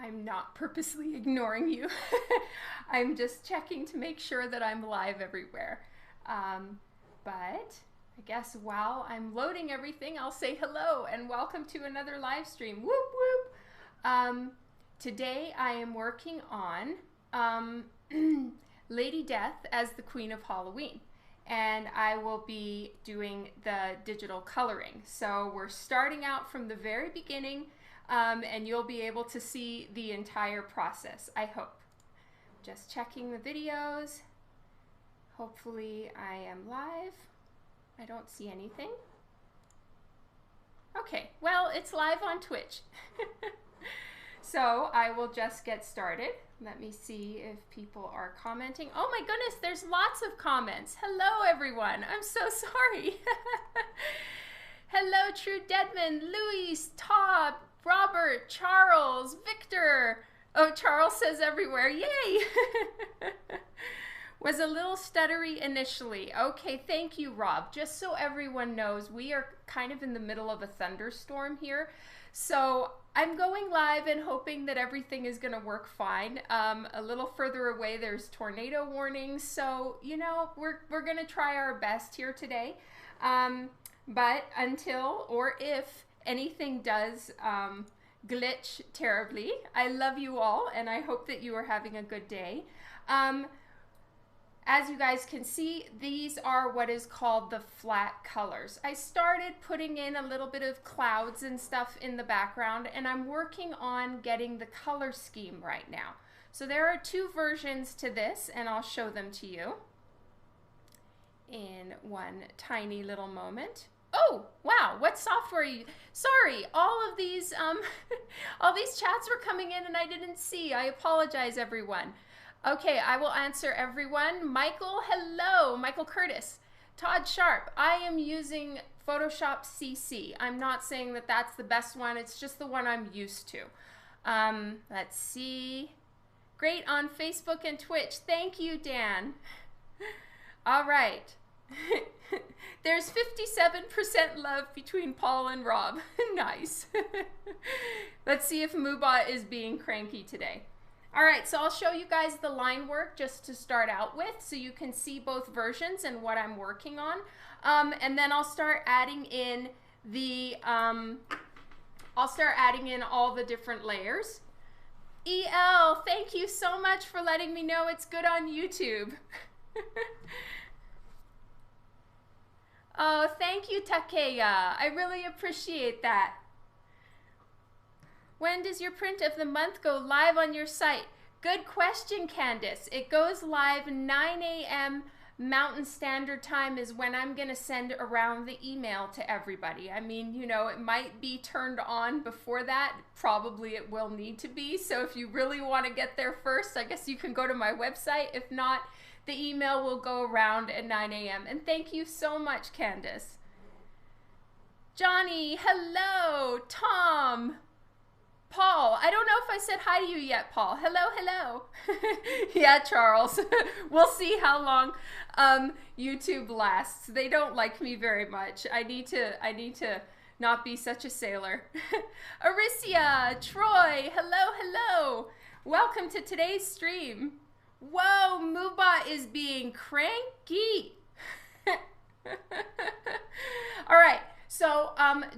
I'm not purposely ignoring you. I'm just checking to make sure that I'm live everywhere. But I guess while I'm loading everything, I'll say hello and welcome to another live stream. Whoop whoop. Today I am working on Lady Death as the Queen of Halloween. And I will be doing the digital coloring. So we're starting out from the very beginning, and you'll be able to see the entire process, I hope. Just checking the videos. Hopefully I am live. I don't see anything. Okay, well, it's live on Twitch. So I will just get started. Let me see if people are commenting. Oh my goodness, there's lots of comments. Hello, everyone. I'm so sorry. Hello, True Deadman, Luis, Todd, Robert, Charles, Victor. Oh, Charles says everywhere. Yay! Was a little stuttery initially. Okay, thank you, Rob. Just so everyone knows, we are kind of in the middle of a thunderstorm here. So I'm going live and hoping that everything is going to work fine. A little further away, there's tornado warnings. So, you know, we're going to try our best here today. But until or if anything does glitch terribly, I love you all and I hope that you are having a good day. As you guys can see, these are what is called the flat colors. I started putting in a little bit of clouds and stuff in the background, and I'm working on getting the color scheme right now. So there are two versions to this, and I'll show them to you in one tiny little moment. Oh, wow, what software are you? Sorry, all of these all these chats were coming in and I didn't see. I apologize, everyone. Okay, I will answer everyone. Michael, hello. Michael Curtis. Todd Sharp, I am using Photoshop CC. I'm not saying that that's the best one. It's just the one I'm used to. Let's see. Great on Facebook and Twitch. Thank you, Dan. All right. There's 57% love between Paul and Rob. Nice. Let's see if Moobot is being cranky today. All right, so I'll show you guys the line work just to start out with so you can see both versions and what I'm working on. And then I'll start adding in the, all the different layers. EL, thank you so much for letting me know it's good on YouTube. Oh, thank you, Takeya. I really appreciate that. When does your print of the month go live on your site? Good question, Candice. It goes live 9 a.m. Mountain Standard Time is when I'm going to send around the email to everybody. I mean, you know, it might be turned on before that. Probably it will need to be. So if you really want to get there first, I guess you can go to my website. If not, the email will go around at 9 a.m. And thank you so much, Candice. Johnny, hello. Tom. Paul, I don't know if I said hi to you yet, Paul. Hello, hello. Yeah, Charles. We'll see how long YouTube lasts. They don't like me very much. I need to not be such a sailor. Aricia, Troy, hello, hello. Welcome to today's stream. Whoa, Moobot is being cranky. All right. So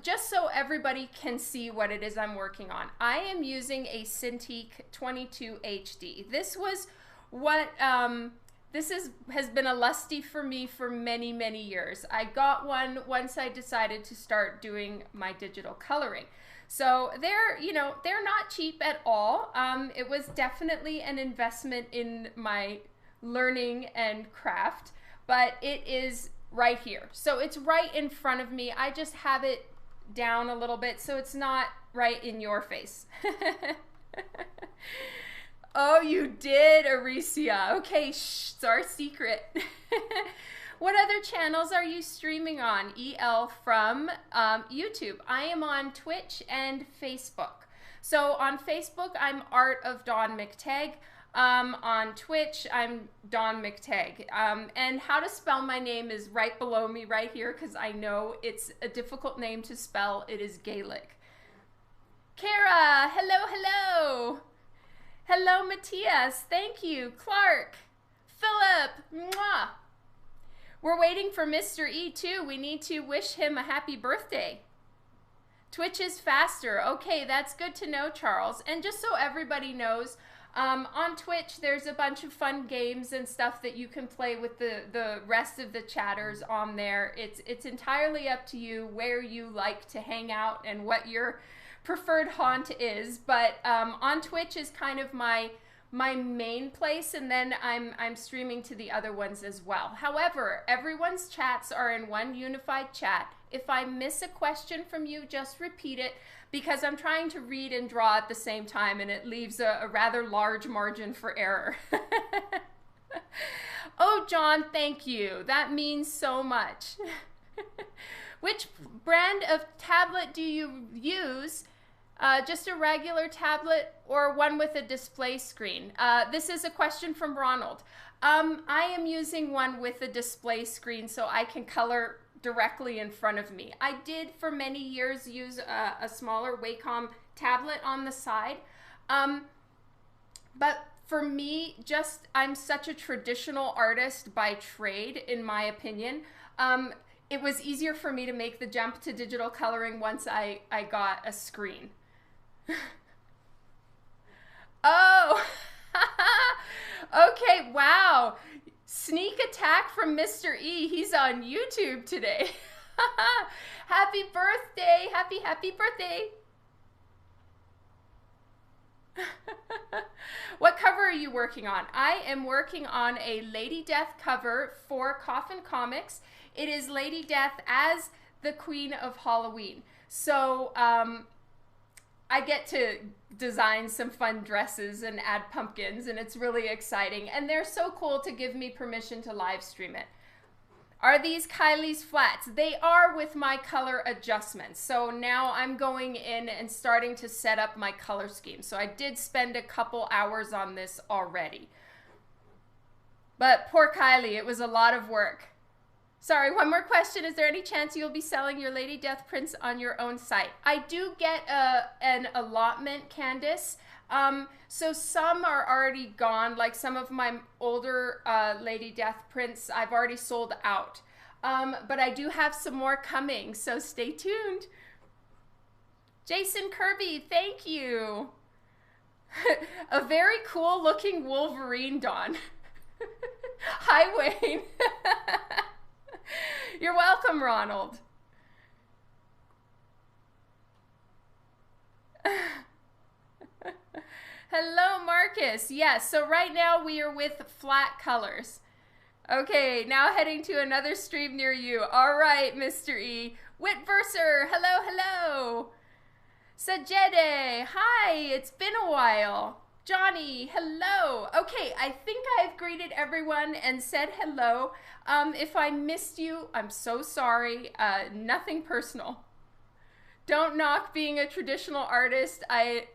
just so everybody can see what it is I'm working on, I am using a Cintiq 22 HD. This was what, has been a lusty for me for many, many years. I got one once I decided to start doing my digital coloring. So they're not cheap at all. It was definitely an investment in my learning and craft, but it is right here. So it's right in front of me. I just have it down a little bit so it's not right in your face. Oh, you did, Aricia. Okay, shh, it's our secret. What other channels are you streaming on? EL from YouTube. I am on Twitch and Facebook. So on Facebook, I'm Art of Dawn McTagg. On Twitch, I'm Dawn McTagg. And how to spell my name is right below me right here because I know it's a difficult name to spell. It is Gaelic. Kara, hello, hello. Hello, Matthias. Thank you. Clark. Philip. Mwah. We're waiting for Mr. E too. We need to wish him a happy birthday. Twitch is faster. Okay, that's good to know, Charles. And just so everybody knows, on Twitch, there's a bunch of fun games and stuff that you can play with the rest of the chatters on there. It's entirely up to you where you like to hang out and what your preferred haunt is. But on Twitch is kind of my main place, and then I'm streaming to the other ones as well. However, everyone's chats are in one unified chat. If I miss a question from you, just repeat it, because I'm trying to read and draw at the same time, and it leaves a rather large margin for error. Oh, John, thank you. That means so much. Which brand of tablet do you use? Just a regular tablet or one with a display screen? This is a question from Ronald. I am using one with a display screen so I can color directly in front of me. I did for many years use a smaller Wacom tablet on the side. But for me, I'm such a traditional artist by trade, in my opinion. It was easier for me to make the jump to digital coloring once I got a screen. Oh, okay, wow. Sneak attack from Mr. E. He's on YouTube today. Happy birthday. Happy birthday. What cover are you working on? I am working on a Lady Death cover for Coffin Comics. It is Lady Death as the Queen of Halloween. So, I get to design some fun dresses and add pumpkins, and it's really exciting. And they're so cool to give me permission to live stream it. Are these Kylie's flats? They are, with my color adjustments. So now I'm going in and starting to set up my color scheme. So I did spend a couple hours on this already. But poor Kylie, it was a lot of work. Sorry, one more question. Is there any chance you'll be selling your Lady Death prints on your own site? I do get an allotment, Candace. So some are already gone, like some of my older Lady Death prints I've already sold out. But I do have some more coming, so stay tuned. Jason Kirby, thank you. A very cool looking Wolverine, Dawn. Hi, Wayne. You're welcome, Ronald. Hello, Marcus. Yes, so right now we are with flat colors. Okay, now heading to another stream near you. All right, Mr. E. Whitverser, hello. Sajede, hi, it's been a while. Johnny, hello. Okay, I think I've greeted everyone and said hello. If I missed you, I'm so sorry. Nothing personal. Don't knock being a traditional artist. I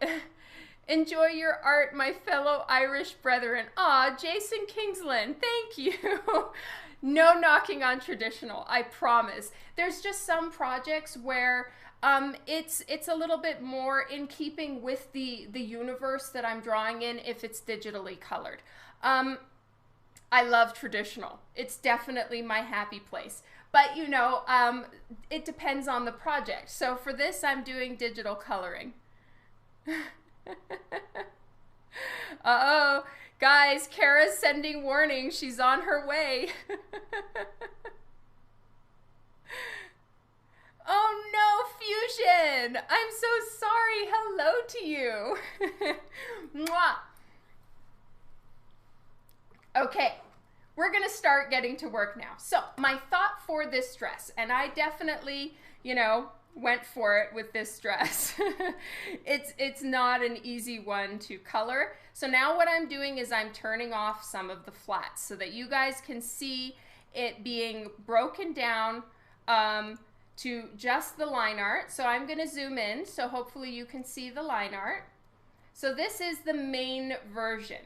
enjoy your art, my fellow Irish brethren. Aw, Jason Kingsland, thank you. No knocking on traditional, I promise. There's just some projects where it's a little bit more in keeping with the universe that I'm drawing in if it's digitally colored. I love traditional. It's definitely my happy place. But you know, it depends on the project. So for this, I'm doing digital coloring. Uh-oh, guys, Kara's sending warning. She's on her way. Oh no, Fusion! I'm so sorry. Hello to you. Mwah. Okay, we're gonna start getting to work now. So my thought for this dress, and I definitely, you know, went for it with this dress. It's not an easy one to color. So now what I'm doing is I'm turning off some of the flats so that you guys can see it being broken down to just the line art. So I'm gonna zoom in so hopefully you can see the line art. So this is the main version.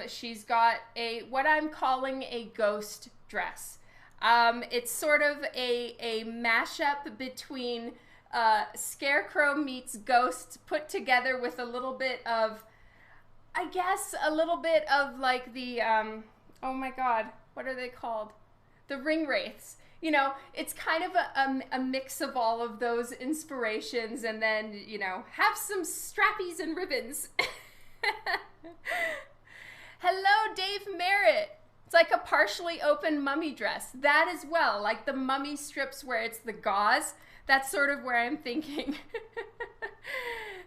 She's got what I'm calling a ghost dress. It's sort of a mashup between Scarecrow meets Ghost put together with a little bit of I guess a little bit of like the, oh my God, what are they called? The ring wraiths. You know, it's kind of a mix of all of those inspirations, and then, you know, have some strappies and ribbons. Hello, Dave Merritt. It's like a partially open mummy dress. That as well, like the mummy strips where it's the gauze. That's sort of where I'm thinking.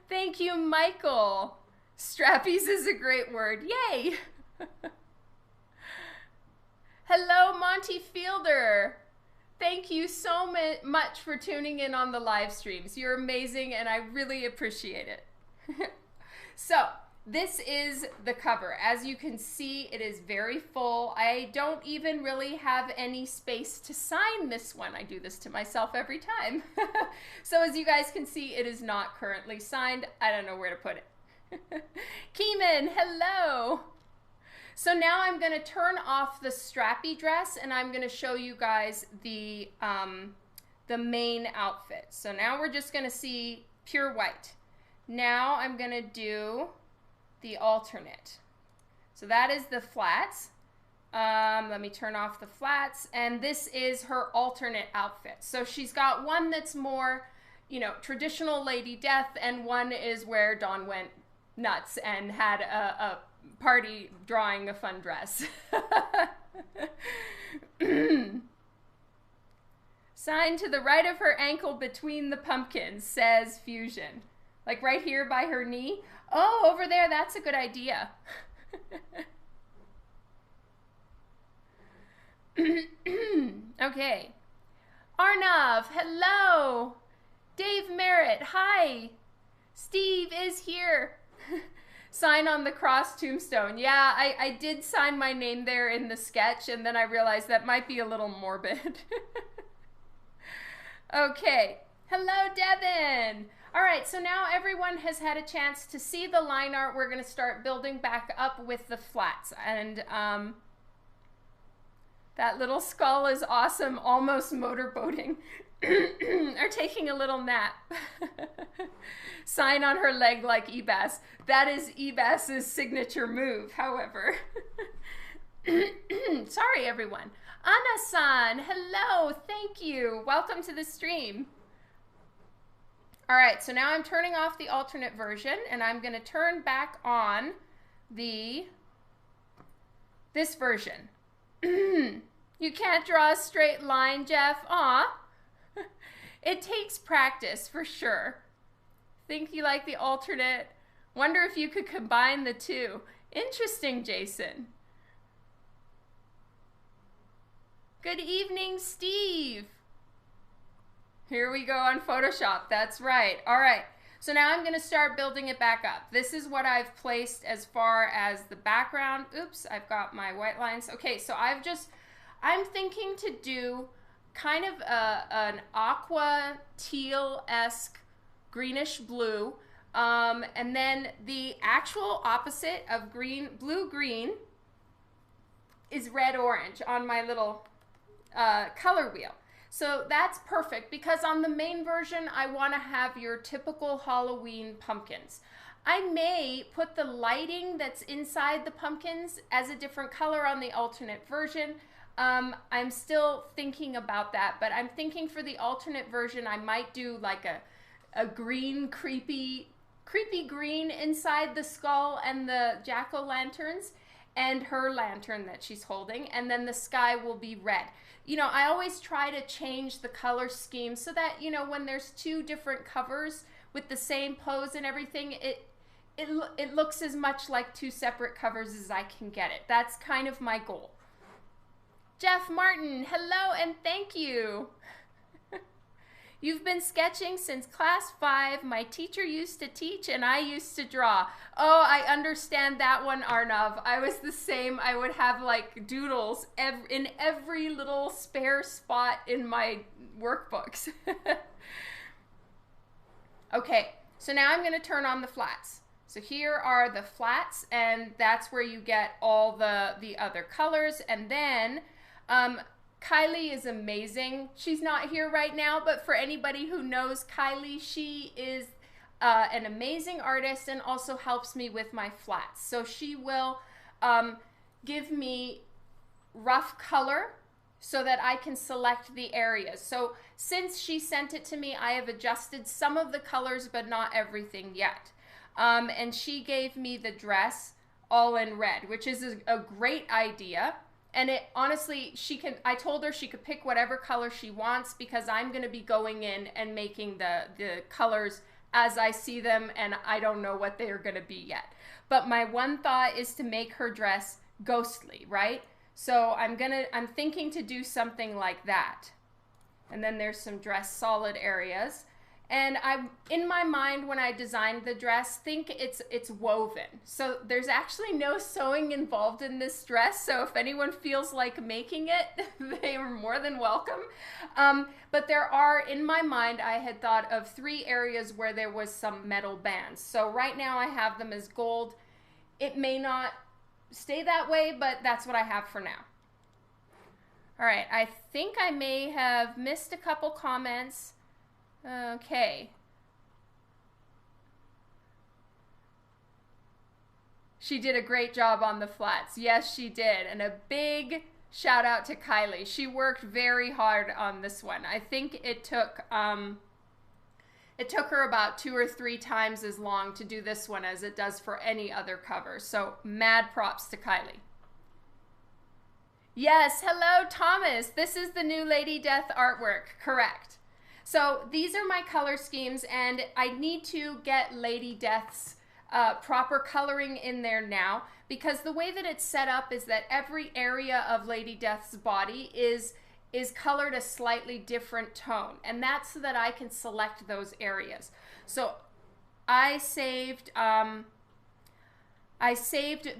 Thank you, Michael. Strappies is a great word. Yay! Hello, Monty Fielder. Thank you so much for tuning in on the live streams. You're amazing, and I really appreciate it. So, this is the cover. As you can see, it is very full. I don't even really have any space to sign this one. I do this to myself every time. So as you guys can see, it is not currently signed. I don't know where to put it. Keeman, hello. So now I'm going to turn off the strappy dress, and I'm going to show you guys the main outfit. So now we're just going to see pure white. Now I'm going to do the alternate. So that is the flats. Let me turn off the flats, and this is her alternate outfit. So she's got one that's more, you know, traditional Lady Death, and one is where Dawn went nuts and had a party drawing a fun dress. Sign to the right of her ankle between the pumpkins, says Fusion. Like right here by her knee. Oh, over there, that's a good idea. Okay. Arnav, hello. Dave Merritt, hi. Steve is here. Sign on the cross tombstone. Yeah, I did sign my name there in the sketch, and then I realized that might be a little morbid. Okay. Hello, Devin. All right, so now everyone has had a chance to see the line art. We're going to start building back up with the flats. And that little skull is awesome, almost motorboating. Or taking a little nap. Sign on her leg like Ebas. That is Ebas's signature move, however. Sorry, everyone. Anna-san, hello, thank you. Welcome to the stream. All right, so now I'm turning off the alternate version, and I'm going to turn back on this version. You can't draw a straight line, Jeff. Aw. It takes practice, for sure. Think you like the alternate. Wonder if you could combine the two. Interesting, Jason. Good evening, Steve. Here we go on Photoshop. That's right. All right. So now I'm going to start building it back up. This is what I've placed as far as the background. Oops, I've got my white lines. Okay, so I'm thinking to do kind of an aqua teal-esque greenish blue. And then the actual opposite of blue-green is red-orange on my little color wheel. So that's perfect because on the main version, I want to have your typical Halloween pumpkins. I may put the lighting that's inside the pumpkins as a different color on the alternate version. I'm still thinking about that, but I'm thinking for the alternate version, I might do like a green, creepy green inside the skull and the jack-o'-lanterns and her lantern that she's holding, and then the sky will be red. You know, I always try to change the color scheme so that, you know, when there's two different covers with the same pose and everything, it looks as much like two separate covers as I can get it. That's kind of my goal. Jeff Martin, hello and thank you. You've been sketching since class 5. My teacher used to teach and I used to draw. Oh, I understand that one, Arnav. I was the same. I would have like doodles in every little spare spot in my workbooks. Okay, so now I'm going to turn on the flats. So here are the flats, and that's where you get all the other colors. And then Kylie is amazing. She's not here right now, but for anybody who knows Kylie, she is an amazing artist and also helps me with my flats. So she will give me rough color so that I can select the areas. So since she sent it to me, I have adjusted some of the colors, but not everything yet. And she gave me the dress all in red, which is a great idea. And it honestly, I told her she could pick whatever color she wants because I'm going to be going in and making the colors as I see them, and I don't know what they're going to be yet. But my one thought is to make her dress ghostly, right? So I'm thinking to do something like that. And then there's some dress solid areas. And in my mind, when I designed the dress, think it's woven. So there's actually no sewing involved in this dress. So if anyone feels like making it, they are more than welcome. But there are, in my mind, I had thought of 3 areas where there was some metal bands. So right now I have them as gold. It may not stay that way, but that's what I have for now. All right, I think I may have missed a couple comments. Okay. She did a great job on the flats. Yes, she did. And a big shout out to Kylie. She worked very hard on this one. I think it took her about 2 or 3 times as long to do this one as it does for any other cover. So mad props to Kylie. Yes, hello Thomas. This is the new Lady Death artwork, correct. So these are my color schemes, and I need to get Lady Death's proper coloring in there now, because the way that it's set up is that every area of Lady Death's body is colored a slightly different tone, and that's so that I can select those areas. So I saved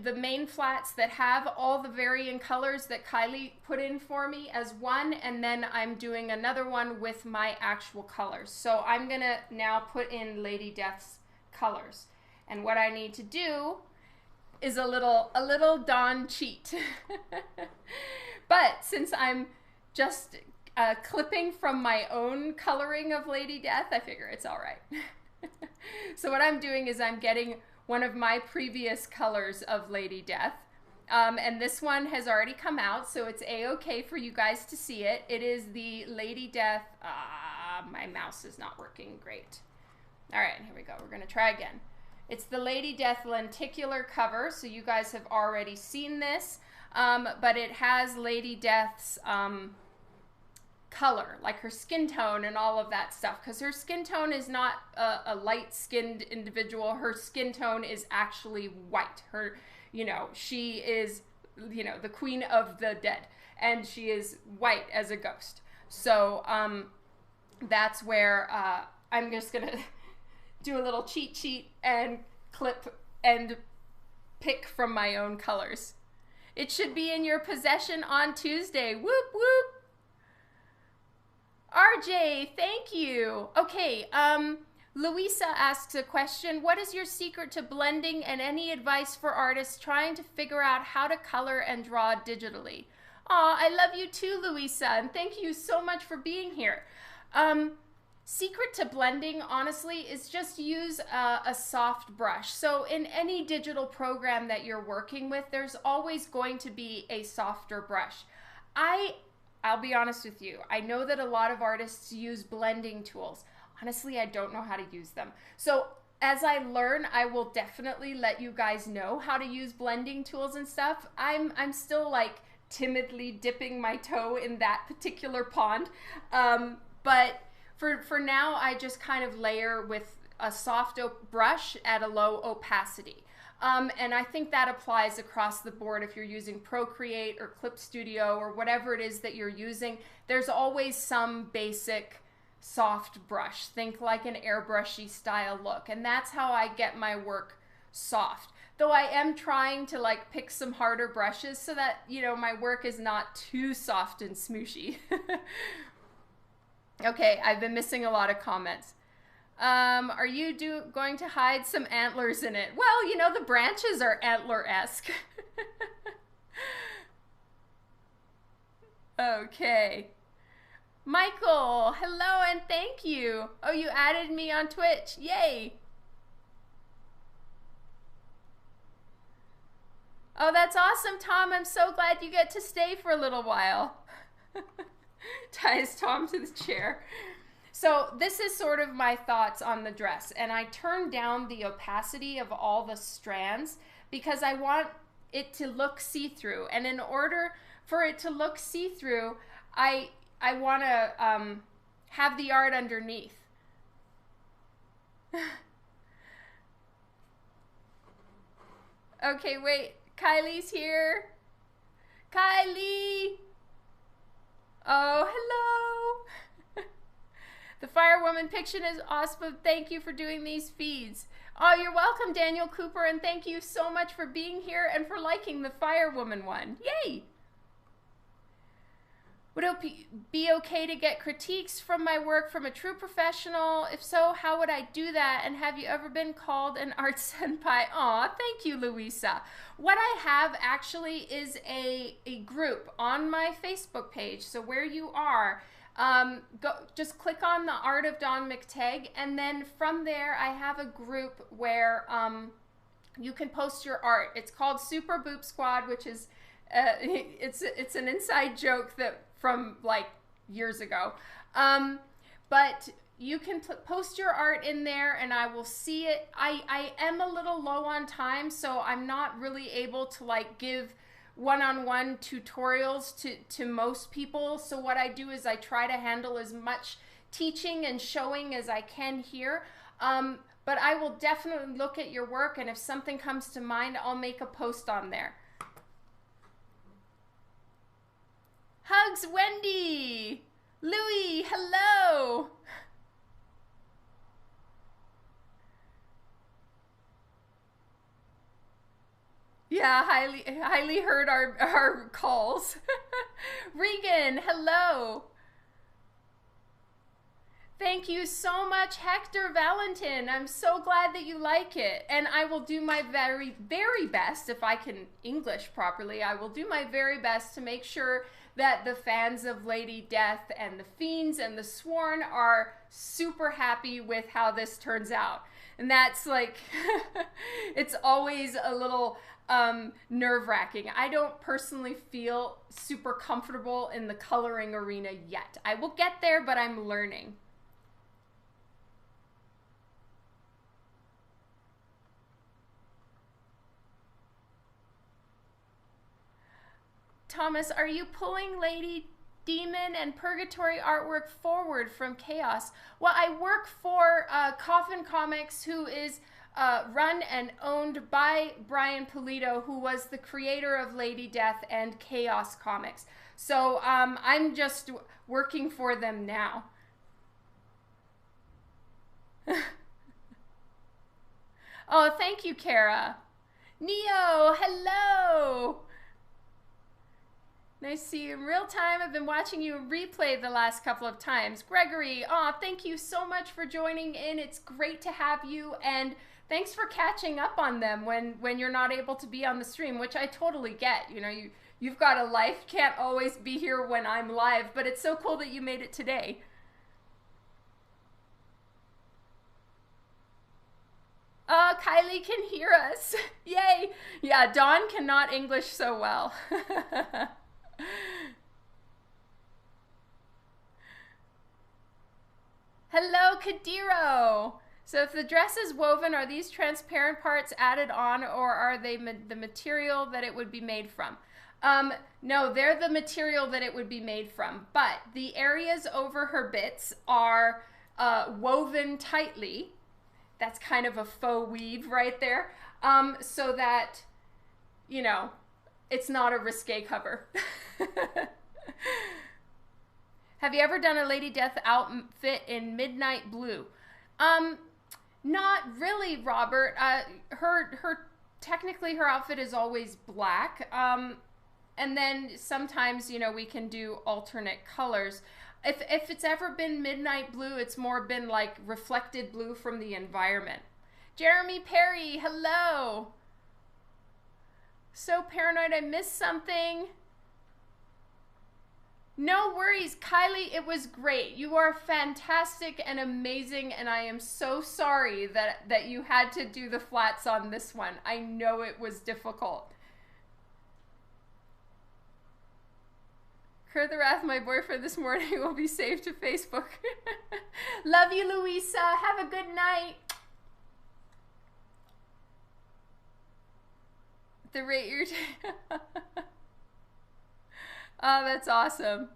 the main flats that have all the varying colors that Kylie put in for me as one, and then I'm doing another one with my actual colors. So I'm gonna now put in Lady Death's colors. And what I need to do is a little Dawn cheat. But since I'm just clipping from my own coloring of Lady Death, I figure it's all right. So what I'm doing is I'm getting one of my previous colors of Lady Death. And this one has already come out, so it's a-okay for you guys to see it. It is the Lady Death, my mouse is not working great. All right, here we go, we're gonna try again. It's the Lady Death lenticular cover, so you guys have already seen this, but it has Lady Death's color, like her skin tone and all of that stuff, because her skin tone is not a light-skinned individual. Her skin tone is actually white. She is, the queen of the dead, and she is white as a ghost. So that's where I'm just gonna do a little cheat sheet and clip and pick from my own colors. It should be in your possession on Tuesday. Whoop whoop. RJ, thank you. Okay, Louisa asks a question. What is your secret to blending, and any advice for artists trying to figure out how to color and draw digitally? Aw, I love you too, Louisa, and thank you so much for being here. Secret to blending, honestly, is just use a soft brush. So in any digital program that you're working with, there's always going to be a softer brush. I'll be honest with you. I know that a lot of artists use blending tools. Honestly, I don't know how to use them. So as I learn, I will definitely let you guys know how to use blending tools and stuff. I'm still like timidly dipping my toe in that particular pond. But for now, I just kind of layer with a soft brush at a low opacity. And I think that applies across the board if you're using Procreate or Clip Studio or whatever it is that you're using. There's always some basic soft brush. Think like an airbrushy style look. And that's how I get my work soft. Though I am trying to like pick some harder brushes so that, my work is not too soft and smooshy. Okay, I've been missing a lot of comments. Are you going to hide some antlers in it? Well, the branches are antler-esque. Okay. Michael, hello and thank you. Oh, you added me on Twitch. Yay. Oh, that's awesome, Tom. I'm so glad you get to stay for a little while. Ties Tom to the chair. So this is sort of my thoughts on the dress, and I turned down the opacity of all the strands because I want it to look see-through, and in order for it to look see-through, I want to have the art underneath. Okay, wait. Kylie's here. Kylie! Oh, hello! The Firewoman Piction is awesome. Thank you for doing these feeds. Oh, you're welcome, Daniel Cooper, and thank you so much for being here and for liking the Firewoman one. Yay! Would it be okay to get critiques from my work from a true professional? If so, how would I do that? And have you ever been called an art senpai? Aw, thank you, Louisa. What I have actually is a group on my Facebook page. So where you are, just click on the Art of Dawn McTagg, and then from there I have a group where you can post your art. It's called Super Boop Squad, which is it's an inside joke that from like years ago, but you can post your art in there and I will see it. I am a little low on time, so I'm not really able to like give one-on-one tutorials to most people. So what I do is I try to handle as much teaching and showing as I can here. But I will definitely look at your work, and if something comes to mind, I'll make a post on there. Hugs, Wendy! Louie, hello! Yeah, highly heard our calls. Regan, hello! Thank you so much, Hector Valentin. I'm so glad that you like it. And I will do my very, very best, if I can English properly, I will do my very best to make sure that the fans of Lady Death and the Fiends and the Sworn are super happy with how this turns out. And that's like, it's always a little nerve-wracking. I don't personally feel super comfortable in the coloring arena yet. I will get there, but I'm learning. Thomas, are you pulling Lady Demon and Purgatory artwork forward from Chaos? Well, I work for Coffin Comics, who is run and owned by Brian Pulido, who was the creator of Lady Death and Chaos Comics. So I'm just working for them now. Oh, thank you, Kara. Neo, hello. Nice to see you in real time. I've been watching you replay the last couple of times. Gregory, thank you so much for joining in. It's great to have you, and thanks for catching up on them when you're not able to be on the stream, which I totally get. You know, you've got a life, can't always be here when I'm live, but it's so cool that you made it today. Kylie can hear us. Yay. Yeah, Dawn cannot English so well. Hello, Kadiro. So if the dress is woven, are these transparent parts added on, or are they the material that it would be made from? No, they're the material that it would be made from, but the areas over her bits are woven tightly. That's kind of a faux weave right there, so that, you know, it's not a risque cover. Have you ever done a Lady Death outfit in midnight blue? Not really, Robert. Technically her outfit is always black. And then sometimes, you know, we can do alternate colors. If it's ever been midnight blue, it's more been like reflected blue from the environment. Jeremy Perry, hello. So paranoid I missed something. No worries, Kylie, it was great. You are fantastic and amazing, and I am so sorry that you had to do the flats on this one. I know it was difficult. Heard the wrath of my boyfriend this morning will be saved to Facebook. Love you, Louisa. Have a good night. The rate you're oh, that's awesome.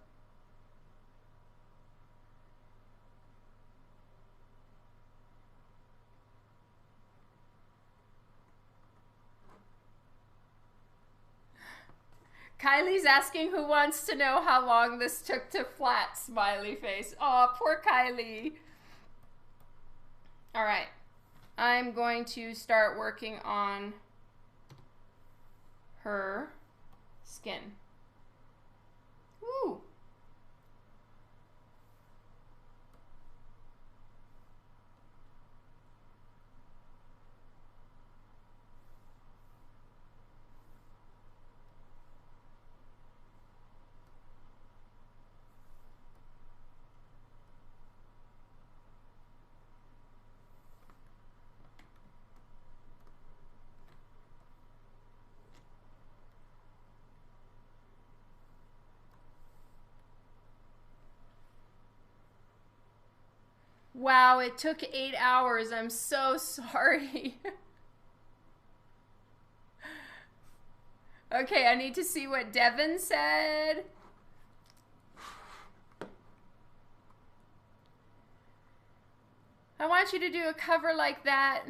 Kylie's asking who wants to know how long this took to flat, smiley face. Oh, poor Kylie. All right. I'm going to start working on her skin. Woo. Wow, it took 8 hours. I'm so sorry. Okay, I need to see what Devin said. I want you to do a cover like that.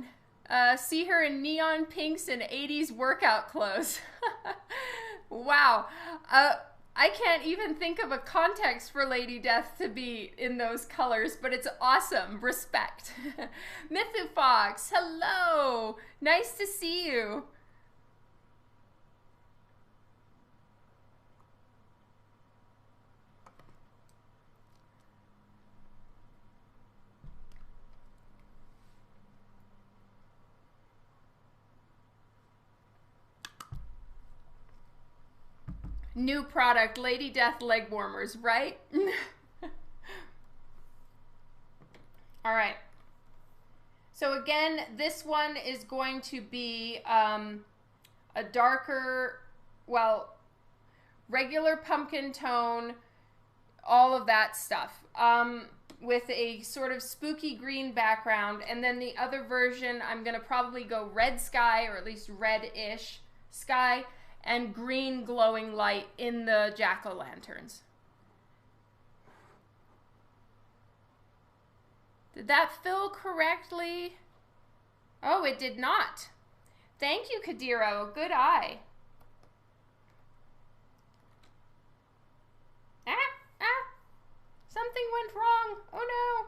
See her in neon pinks and 80s workout clothes. Wow. I can't even think of a context for Lady Death to be in those colors, but it's awesome. Respect. Mithu Fox, hello. Nice to see you. New product, Lady Death leg warmers, right? All right. So again, this one is going to be a darker, well, regular pumpkin tone, all of that stuff, with a sort of spooky green background. And then the other version, I'm going to probably go red sky, or at least red-ish sky, and green glowing light in the jack-o'-lanterns. Did that fill correctly? Oh, it did not. Thank you, Kadiro. Good eye. Something went wrong. Oh no.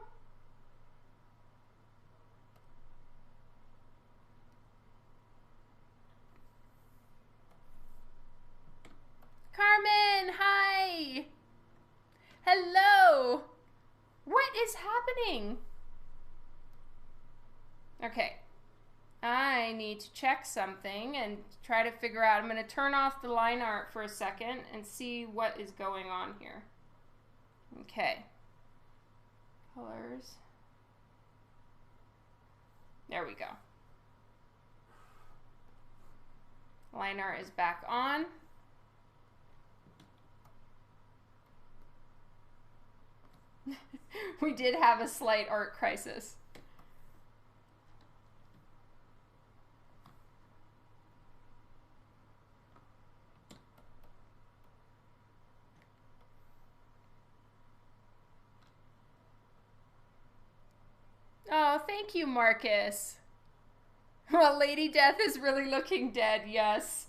Carmen, hi. Hello. What is happening? Okay. I need to check something and try to figure out. I'm going to turn off the line art for a second and see what is going on here. Okay. Colors. There we go. Line art is back on. We did have a slight art crisis. Oh, thank you, Marcus. Well, Lady Death is really looking dead, yes.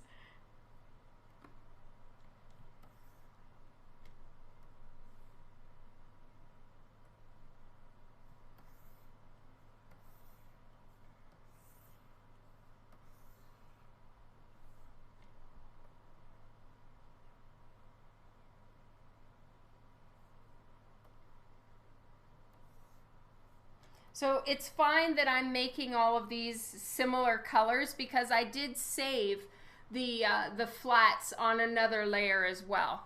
So it's fine that I'm making all of these similar colors because I did save the flats on another layer as well.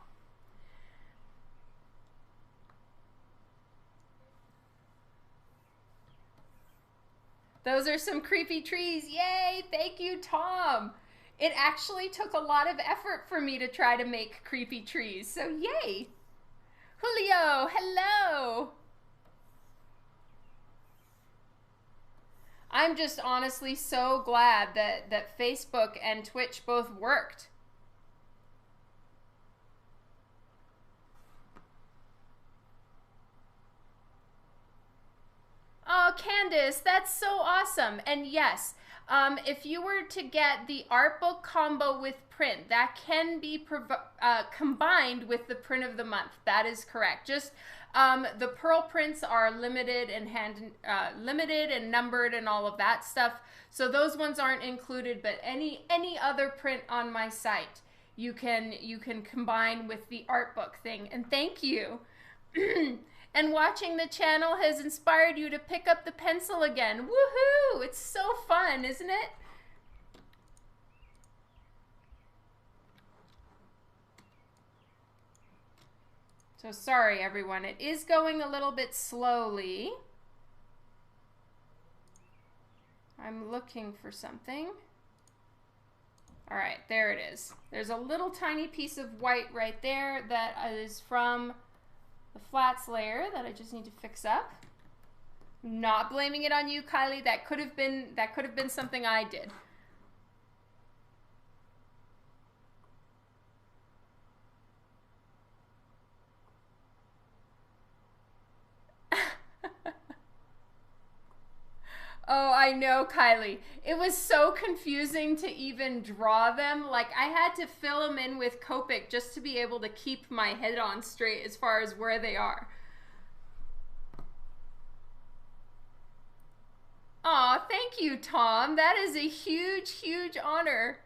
Those are some creepy trees. Yay! Thank you, Tom. It actually took a lot of effort for me to try to make creepy trees, so yay! Julio, hello. I'm just honestly so glad that Facebook and Twitch both worked. Oh, Candace, that's so awesome. And yes, if you were to get the art book combo with print, that can be combined with the print of the month. That is correct. Just the pearl prints are limited and limited and numbered and all of that stuff. So those ones aren't included. But any other print on my site, you can combine with the art book thing. And thank you. And watching the channel has inspired you to pick up the pencil again. Woohoo! It's so fun, isn't it? So sorry, everyone. It is going a little bit slowly. I'm looking for something. All right, there it is. There's a little tiny piece of white right there that is from the flats layer that I just need to fix up. Not blaming it on you, Kylie. That could have been something I did. Oh, I know, Kylie. It was so confusing to even draw them. Like, I had to fill them in with Copic just to be able to keep my head on straight as far as where they are. Aw, thank you, Tom. That is a huge, huge honor.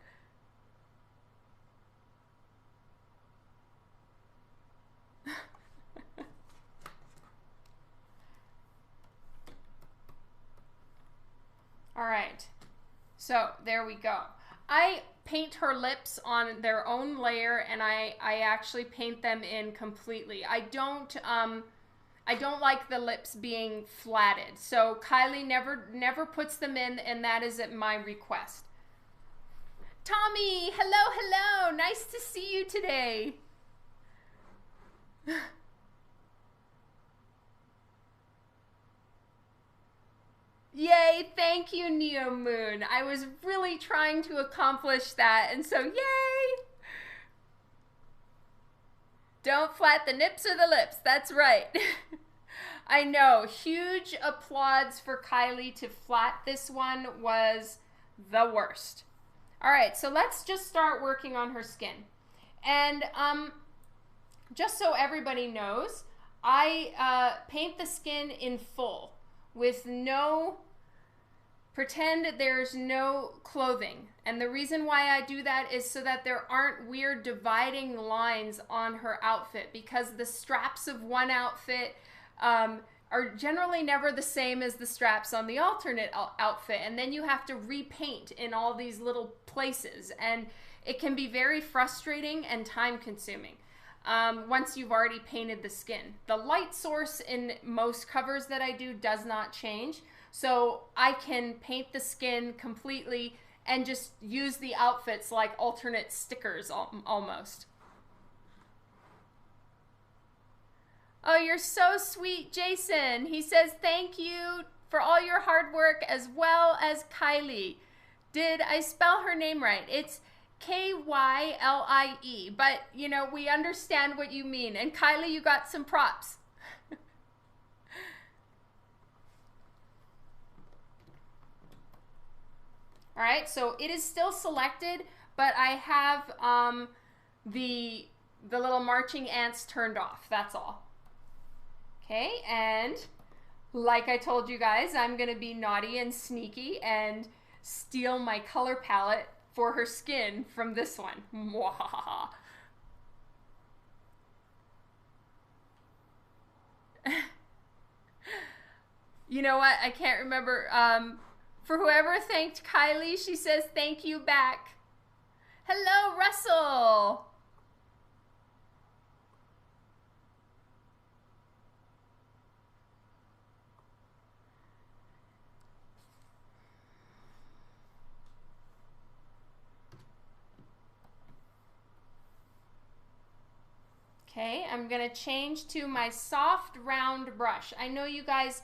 All right, so there we go. I paint her lips on their own layer, and I actually paint them in completely. I don't like the lips being flatted, so Kylie never puts them in, and that is at my request. Tommy, hello, nice to see you today. Yay, thank you, Neo Moon. I was really trying to accomplish that, and so yay! Don't flat the nips or the lips, that's right. I know, huge applause for Kylie to flat this one was the worst. All right, so let's just start working on her skin. And just so everybody knows, I paint the skin in full with pretend there's no clothing. And the reason why I do that is so that there aren't weird dividing lines on her outfit, because the straps of one outfit are generally never the same as the straps on the alternate outfit, and then you have to repaint in all these little places, and it can be very frustrating and time consuming. Once you've already painted the skin. The light source in most covers that I do does not change, so I can paint the skin completely and just use the outfits like alternate stickers almost. Oh, you're so sweet, Jason. He says thank you for all your hard work, as well as Kylie. Did I spell her name right? It's Kylie, but you know, we understand what you mean. And Kylie, you got some props. All right, so it is still selected, but I have the little marching ants turned off. That's all. Okay, and like I told you guys, I'm gonna be naughty and sneaky and steal my color palette for her skin from this one. You know what? I can't remember. For whoever thanked Kylie, she says thank you back. Hello, Russell. Okay, I'm gonna change to my soft round brush. I know you guys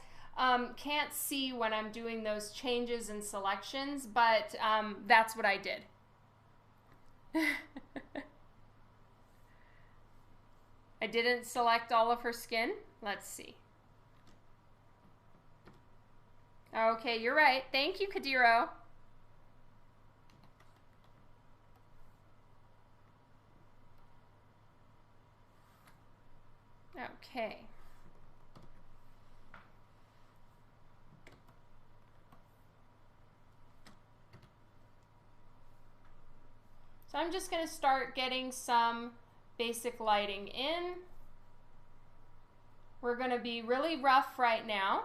can't see when I'm doing those changes and selections, but that's what I did. I didn't select all of her skin. Let's see. Okay, you're right. Thank you, Kadiro. Okay. So I'm just going to start getting some basic lighting in. We're going to be really rough right now,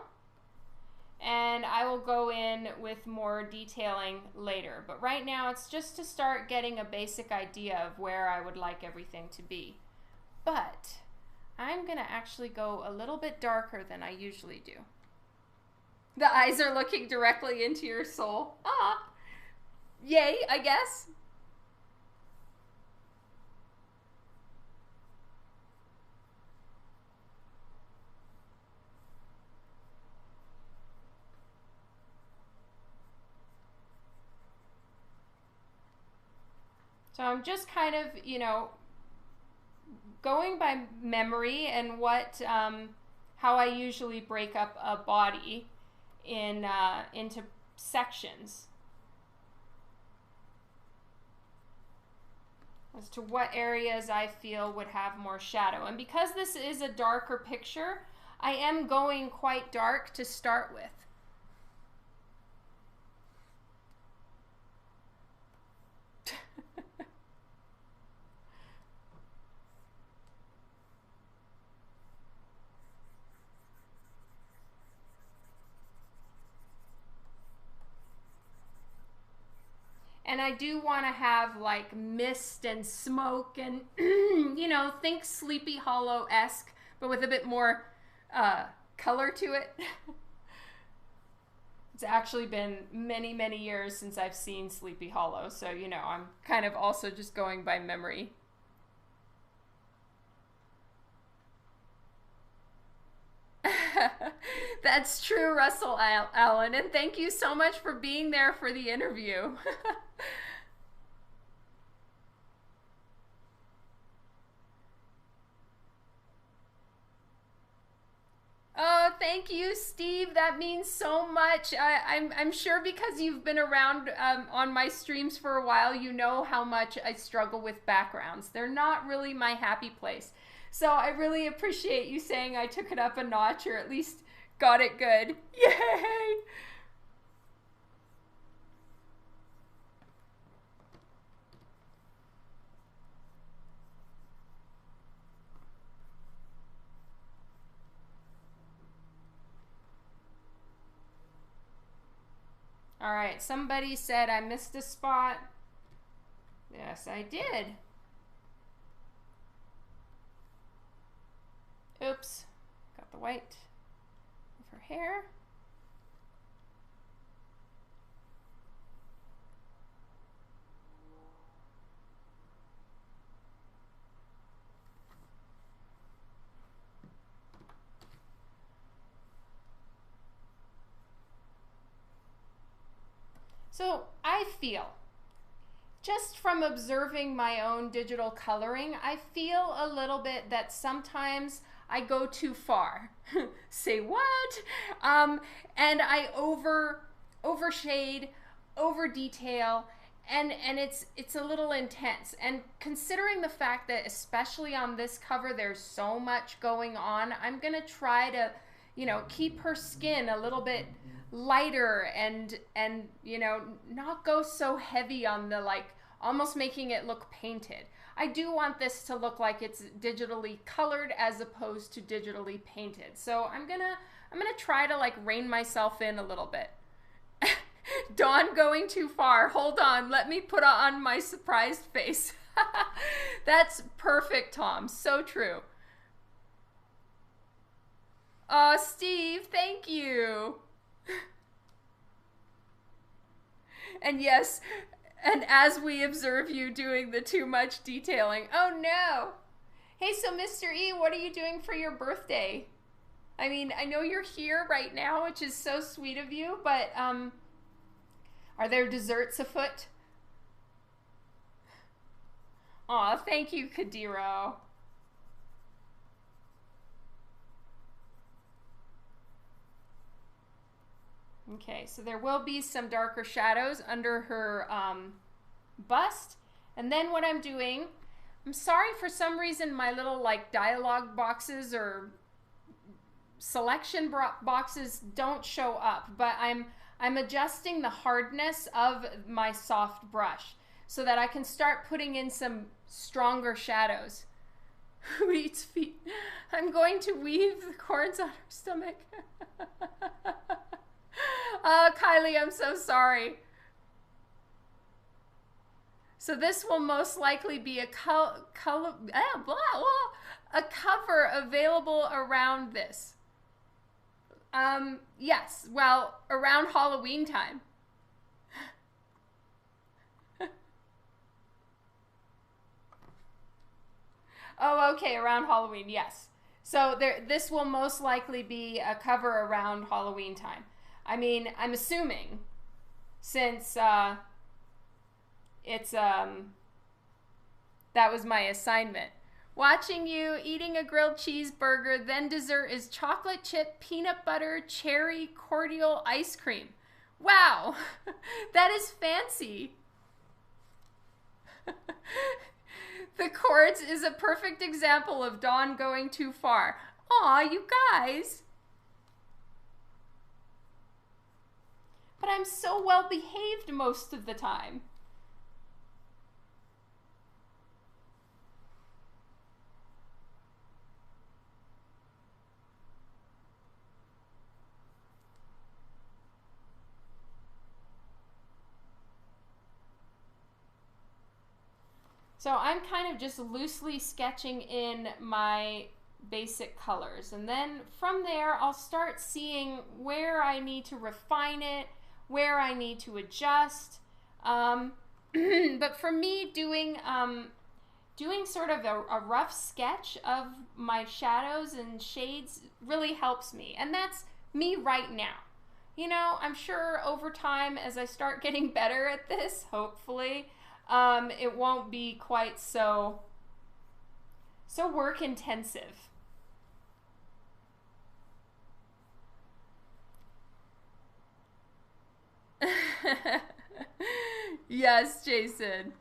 and I will go in with more detailing later. But right now it's just to start getting a basic idea of where I would like everything to be. But I'm going to actually go a little bit darker than I usually do. The eyes are looking directly into your soul. Ah, yay, I guess. So I'm just kind of, you know, going by memory and what, how I usually break up a body in into sections as to what areas I feel would have more shadow. And because this is a darker picture, I am going quite dark to start with. And I do want to have like mist and smoke and, you know, think Sleepy Hollow-esque, but with a bit more color to it. It's actually been many, many years since I've seen Sleepy Hollow, so, you know, I'm kind of also just going by memory. That's true, Russell Allen, and thank you so much for being there for the interview. Oh, thank you, Steve. That means so much. I'm sure because you've been around on my streams for a while, you know how much I struggle with backgrounds. They're not really my happy place. So I really appreciate you saying I took it up a notch, or at least got it good. Yay! All right, somebody said I missed a spot. Yes, I did. Oops, got the white of her hair. So I feel, just from observing my own digital coloring, I feel a little bit that sometimes I go too far. Say what? And I overshade, over detail, and it's a little intense. And considering the fact that especially on this cover there's so much going on, I'm gonna try to, you know, keep her skin a little bit lighter and you know, not go so heavy on the, like, almost making it look painted. I do want this to look like it's digitally colored as opposed to digitally painted. So I'm gonna try to like rein myself in a little bit. Dawn going too far. Hold on, let me put on my surprised face. That's perfect, Tom. So true. Steve, thank you. And yes, and as we observe you doing the too much detailing, oh no. Hey, so Mr. E, what are you doing for your birthday? I mean, I know you're here right now, which is so sweet of you, but are there desserts afoot? Aw, thank you, Kadiro. Okay, so there will be some darker shadows under her bust. And then what I'm doing, I'm sorry, for some reason my little like dialogue boxes or selection boxes don't show up, but I'm adjusting the hardness of my soft brush so that I can start putting in some stronger shadows. Who eats feet? I'm going to weave the cords on her stomach. Kylie, I'm so sorry. So this will most likely be a cover available around this. Yes, well, around Halloween time. Oh, okay, around Halloween, yes. So this will most likely be a cover around Halloween time. I mean, I'm assuming, since it's that was my assignment. Watching you eating a grilled cheeseburger, then dessert is chocolate chip, peanut butter, cherry, cordial ice cream. Wow, that is fancy. The cords is a perfect example of Dawn going too far. Aw, you guys. But I'm so well behaved most of the time. So I'm kind of just loosely sketching in my basic colors. And then from there, I'll start seeing where I need to refine it, where I need to adjust. But for me, doing sort of a rough sketch of my shadows and shades really helps me. And that's me right now. You know, I'm sure over time, as I start getting better at this, hopefully, it won't be quite so work intensive. Yes, Jason.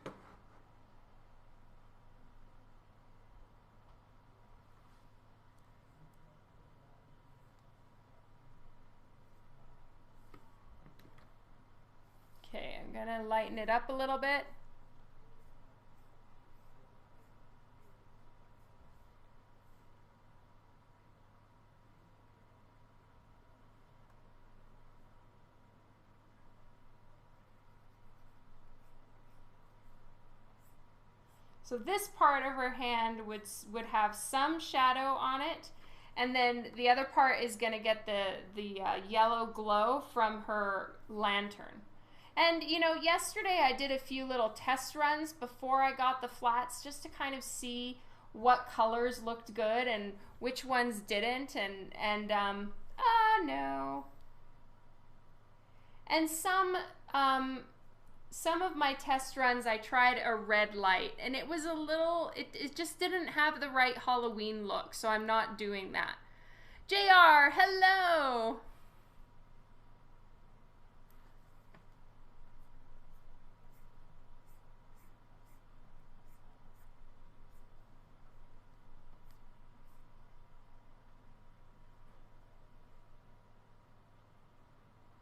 Okay, I'm gonna lighten it up a little bit. So this part of her hand would have some shadow on it, and then the other part is going to get the yellow glow from her lantern. And you know, yesterday I did a few little test runs before I got the flats just to kind of see what colors looked good and which ones didn't, no. And some of my test runs, I tried a red light, and it was a little, it just didn't have the right Halloween look, so I'm not doing that. JR, hello!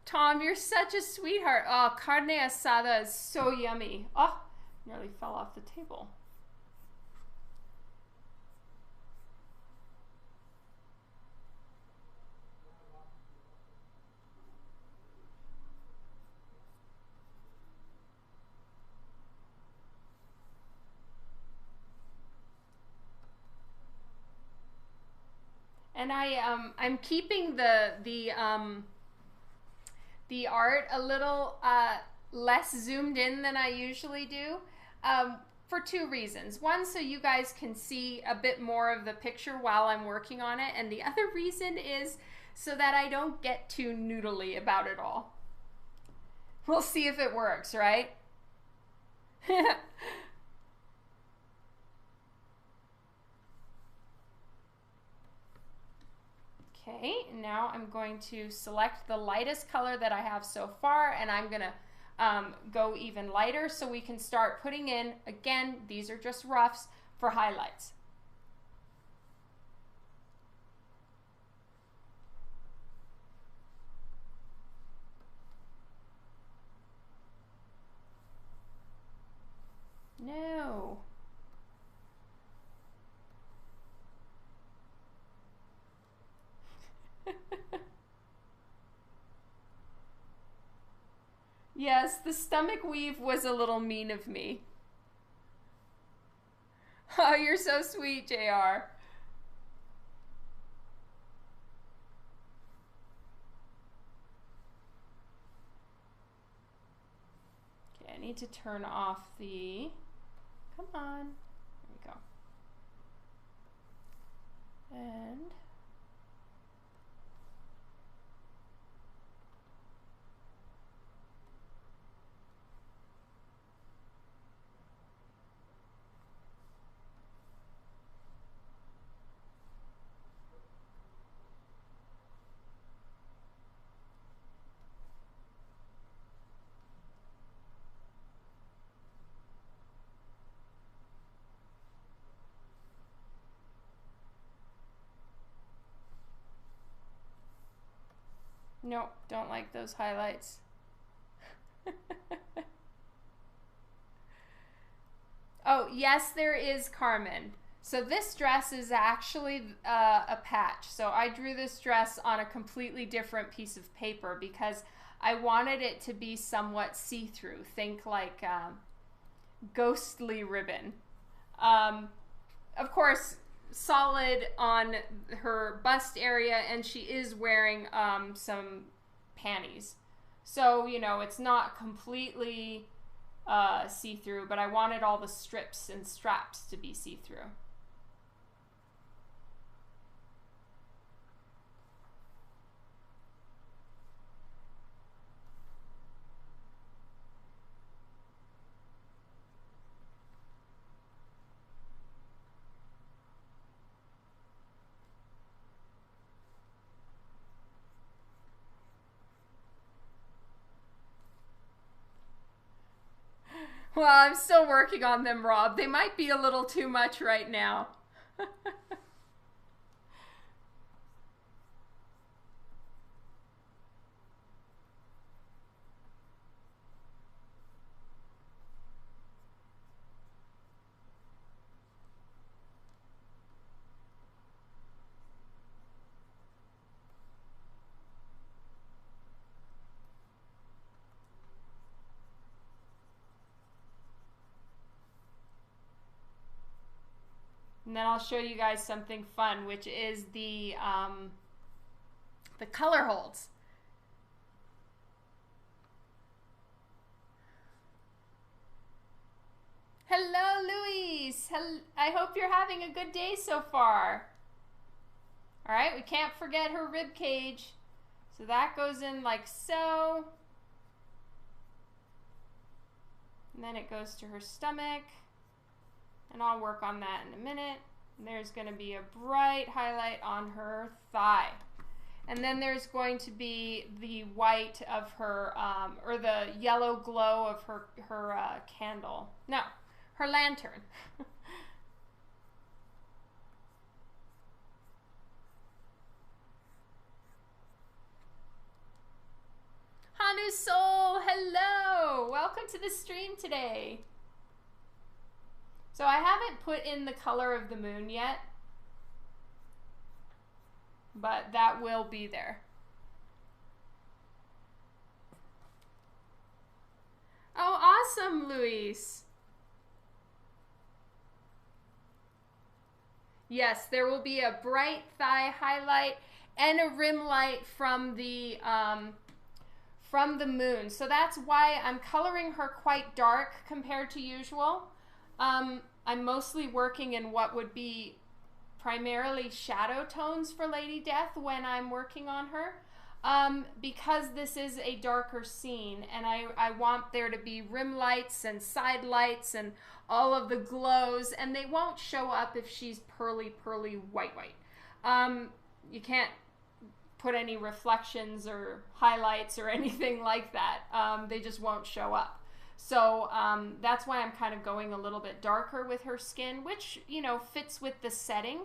Tom, you're such a sweetheart. Oh, carne asada is so yummy. Oh, nearly fell off the table. And I'm keeping the art a little less zoomed in than I usually do. for two reasons. One, so you guys can see a bit more of the picture while I'm working on it, and the other reason is so that I don't get too noodly about it all. We'll see if it works, right? Okay, now I'm going to select the lightest color that I have so far, and I'm gonna go even lighter so we can start putting in, again, these are just roughs, for highlights. No. Yes, the stomach weave was a little mean of me. Oh, you're so sweet, JR. Okay, I need to turn off the... Come on. There we go. And... Nope, don't like those highlights. Oh, yes, there is, Carmen. So this dress is actually a patch. So I drew this dress on a completely different piece of paper because I wanted it to be somewhat see-through. Think like ghostly ribbon. Of course, solid on her bust area, and she is wearing some panties. So, you know, it's not completely see-through, but I wanted all the strips and straps to be see-through. Well, I'm still working on them, Rob. They might be a little too much right now. And then I'll show you guys something fun, which is the color holds. Hello, Luis. I hope you're having a good day so far. All right, we can't forget her rib cage. So that goes in like so. And then it goes to her stomach. And I'll work on that in a minute. And there's going to be a bright highlight on her thigh. And then there's going to be the white of her, or the yellow glow of her candle. No, her lantern. Hanu Soul, hello! Welcome to the stream today. So I haven't put in the color of the moon yet, but that will be there. Oh, awesome, Luis. Yes, there will be a bright thigh highlight and a rim light from the moon. So that's why I'm coloring her quite dark compared to usual. I'm mostly working in what would be primarily shadow tones for Lady Death when I'm working on her. Because this is a darker scene and I want there to be rim lights and side lights and all of the glows, and they won't show up if she's pearly, pearly white. You can't put any reflections or highlights or anything like that. They just won't show up. So that's why I'm kind of going a little bit darker with her skin, which, you know, fits with the setting.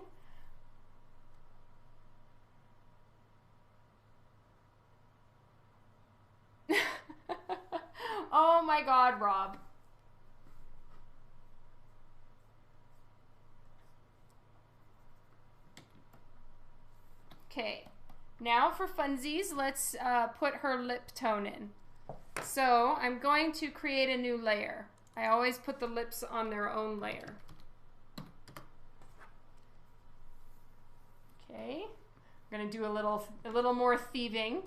Oh my God, Rob. Okay, now for funsies, let's put her lip tone in. So I'm going to create a new layer. I always put the lips on their own layer. Okay, I'm going to do a little more thieving.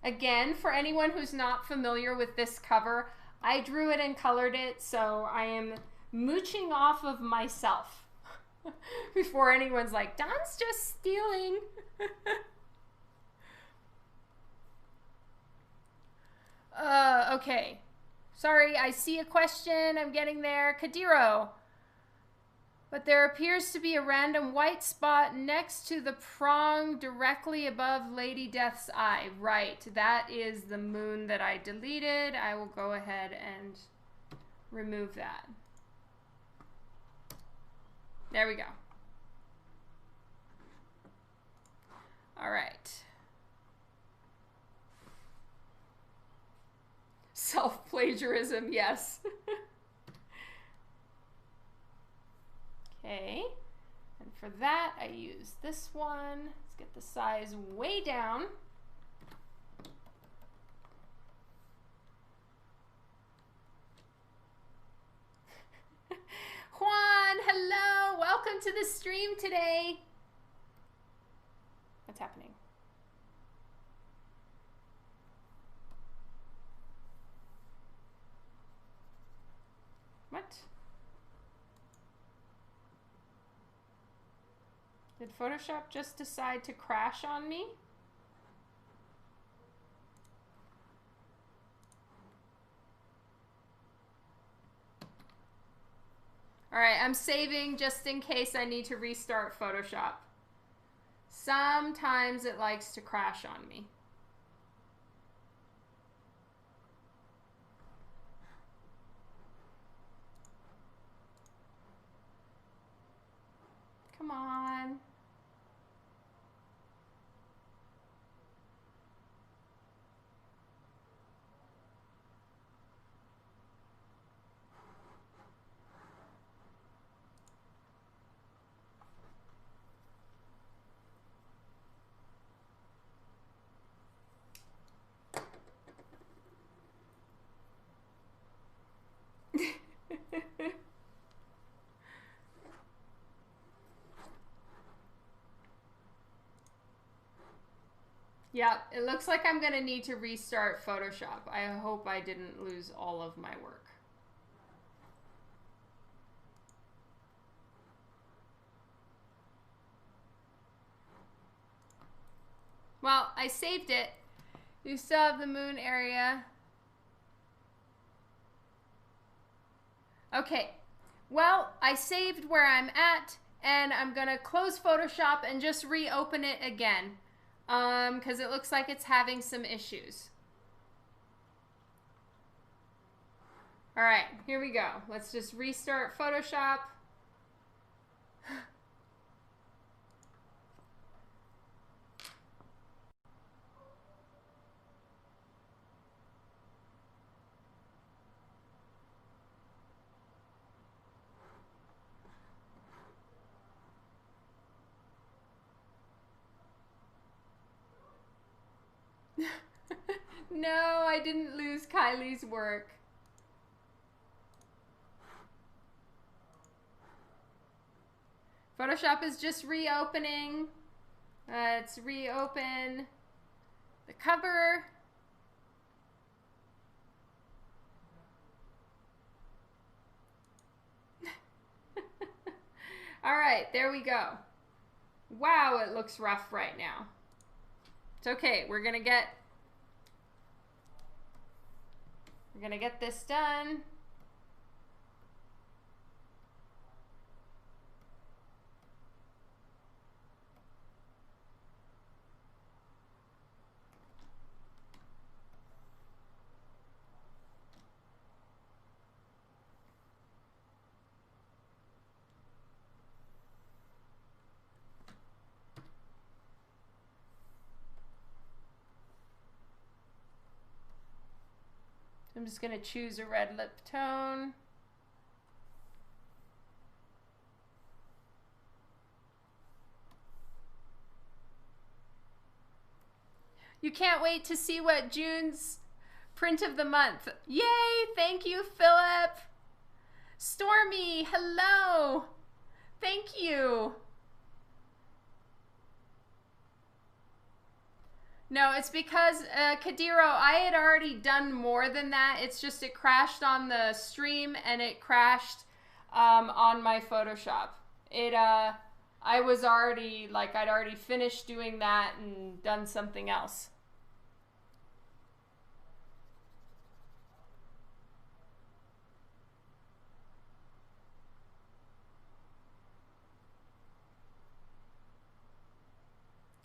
Again, for anyone who's not familiar with this cover, I drew it and colored it, so I am mooching off of myself before anyone's like, Don's just stealing. Okay. Sorry, I see a question. I'm getting there. Kadiro. But there appears to be a random white spot next to the prong directly above Lady Death's eye. Right, that is the moon that I deleted. I will go ahead and remove that. There we go. All right. Self-plagiarism, yes. Okay, and for that I use this one. Let's get the size way down. Juan, hello, welcome to the stream today. What's happening? What? Did Photoshop just decide to crash on me? All right, I'm saving just in case I need to restart Photoshop. Sometimes it likes to crash on me. Come on. Yep, it looks like I'm going to need to restart Photoshop. I hope I didn't lose all of my work. Well, I saved it. You still have the moon area. Okay, well, I saved where I'm at, and I'm going to close Photoshop and just reopen it again. Because it looks like it's having some issues. All right, here we go. Let's just restart Photoshop. No, I didn't lose Kylie's work. Photoshop is just reopening. Let's reopen the cover. All right, there we go. Wow, it looks rough right now. It's okay. We're gonna get this done. I'm just going to choose a red lip tone. You can't wait to see what June's print of the month. Yay! Thank you, Philip. Stormy, hello. Thank you. No, it's because, Kadiro, I had already done more than that. It's just it crashed on the stream and it crashed on my Photoshop. I was already, like, I'd already finished doing that and done something else.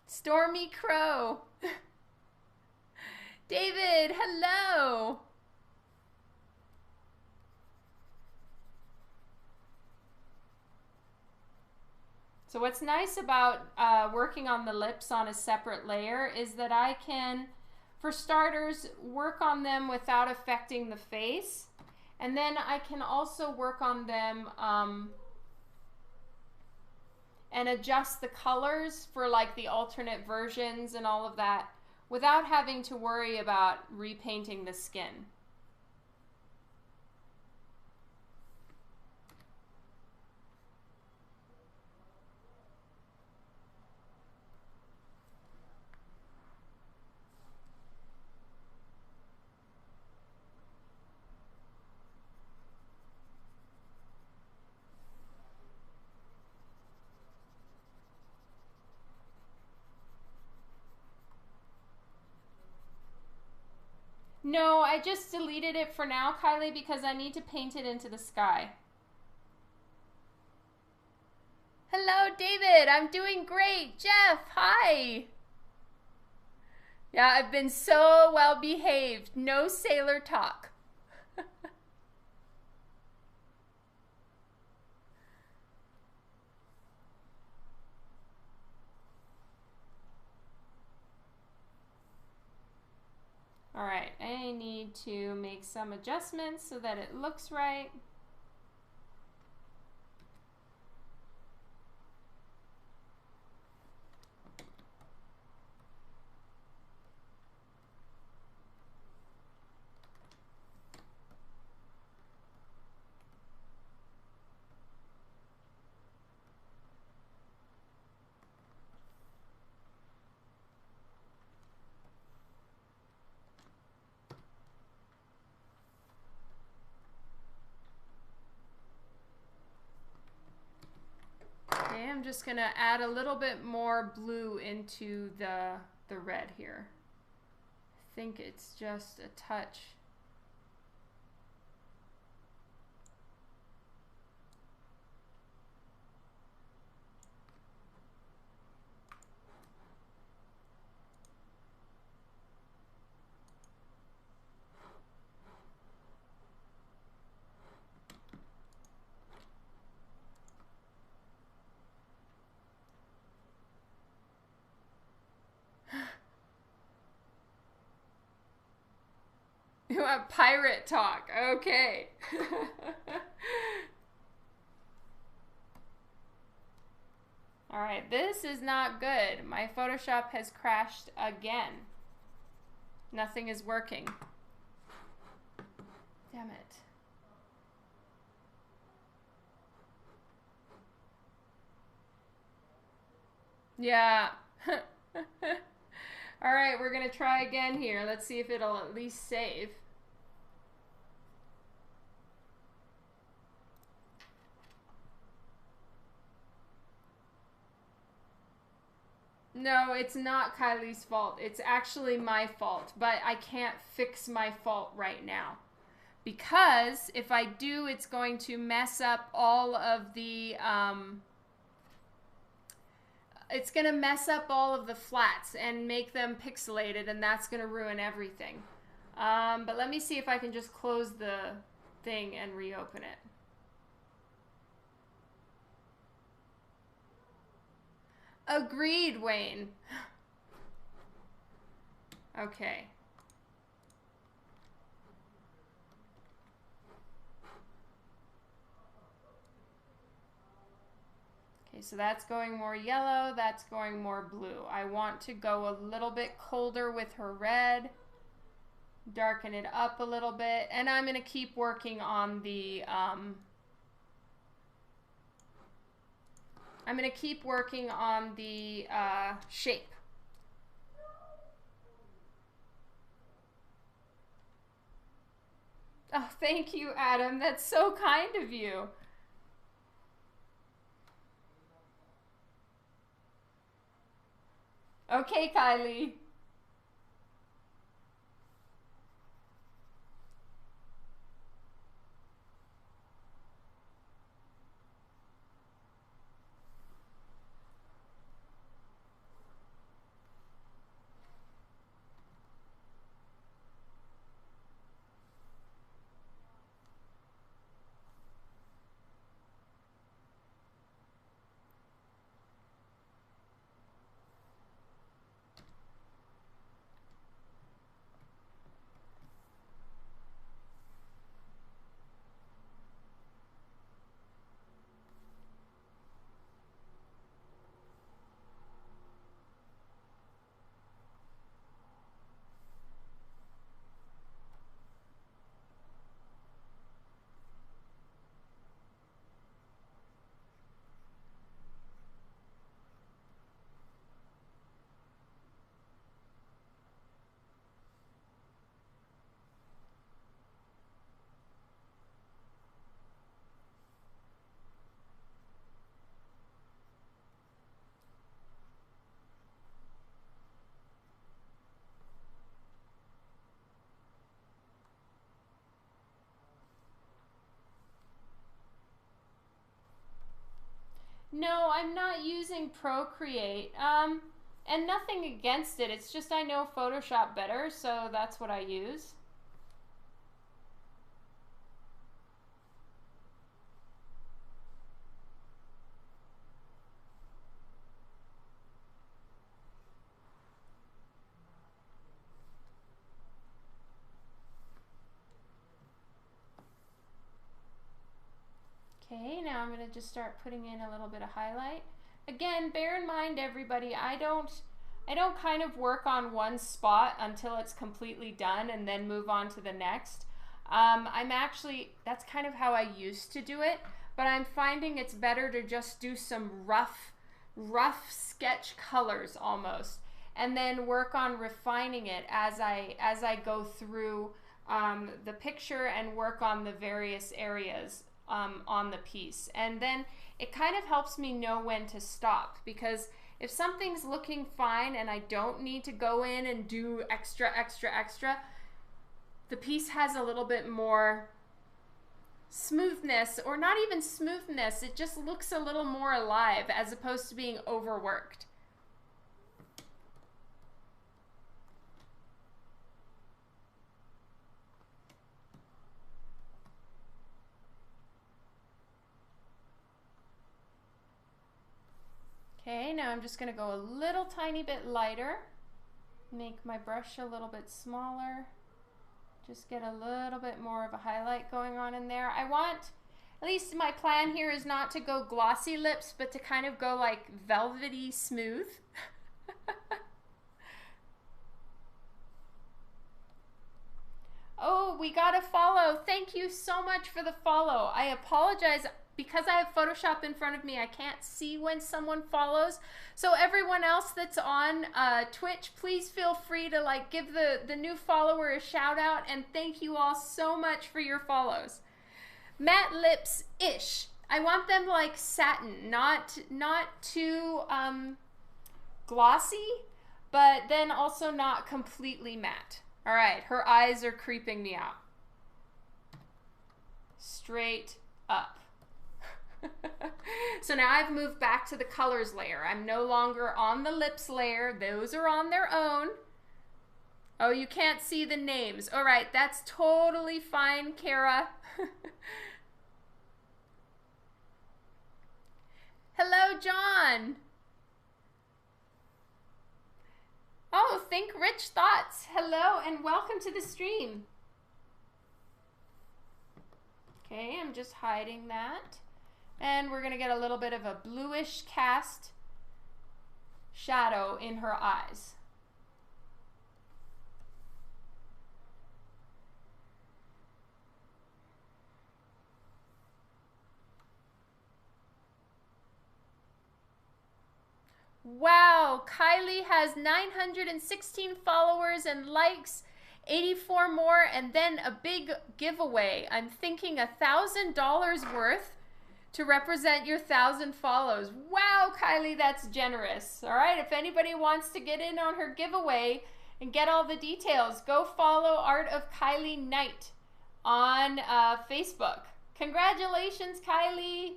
Stormy Crow. David, hello. So what's nice about working on the lips on a separate layer is that I can, for starters, work on them without affecting the face. And then I can also work on them and adjust the colors for like the alternate versions and all of that without having to worry about repainting the skin. No, I just deleted it for now, Kylie, because I need to paint it into the sky. Hello, David. I'm doing great. Jeff, hi. Yeah, I've been so well behaved. No sailor talk. All right, I need to make some adjustments so that it looks right. Okay, I'm just gonna add a little bit more blue into the red here. I think it's just a touch. You want pirate talk? Okay. All right, this is not good. My Photoshop has crashed again. Nothing is working. Damn it. Yeah. All right, we're gonna try again here. Let's see if it'll at least save. No, it's not Kylie's fault. It's actually my fault, but I can't fix my fault right now. Because if I do, it's going to mess up all of the, it's going to mess up all of the flats and make them pixelated, and that's going to ruin everything. But let me see if I can just close the thing and reopen it. Agreed, Wayne. Okay. Okay, so that's going more yellow, that's going more blue. I want to go a little bit colder with her red, darken it up a little bit, and I'm going to keep working on the, shape. Oh, thank you, Adam. That's so kind of you. Okay, Kylie. No, I'm not using Procreate. And nothing against it. It's just I know Photoshop better, so that's what I use. Okay, now I'm going to just start putting in a little bit of highlight. Again, bear in mind, everybody, I don't kind of work on one spot until it's completely done and then move on to the next. That's kind of how I used to do it, but I'm finding it's better to just do some rough sketch colors almost, and then work on refining it as I go through the picture and work on the various areas on the piece. And then it kind of helps me know when to stop, because if something's looking fine and I don't need to go in and do extra, the piece has a little bit more smoothness, or not even smoothness, it just looks a little more alive as opposed to being overworked. Okay, now I'm just going to go a little tiny bit lighter, make my brush a little bit smaller, just get a little bit more of a highlight going on in there. I want, at least my plan here is not to go glossy lips, but to kind of go like velvety smooth. Oh, we got a follow. Thank you so much for the follow. I apologize. Because I have Photoshop in front of me, I can't see when someone follows. So everyone else that's on Twitch, please feel free to like give the new follower a shout out, and thank you all so much for your follows. Matte lips-ish. I want them like satin, not too glossy, but then also not completely matte. All right, her eyes are creeping me out. Straight up. So now I've moved back to the colors layer. I'm no longer on the lips layer. Those are on their own. Oh, you can't see the names. All right, that's totally fine, Kara. Hello, John. Oh, Think Rich Thoughts. Hello and welcome to the stream. Okay, I'm just hiding that. And we're going to get a little bit of a bluish cast shadow in her eyes. Wow, Kylie has 916 followers and likes, 84 more, and then a big giveaway. I'm thinking $1,000 worth to represent your 1,000 follows. Wow, Kylie, that's generous. All right, if anybody wants to get in on her giveaway and get all the details, go follow Art of Kylie Knight on Facebook. Congratulations, Kylie.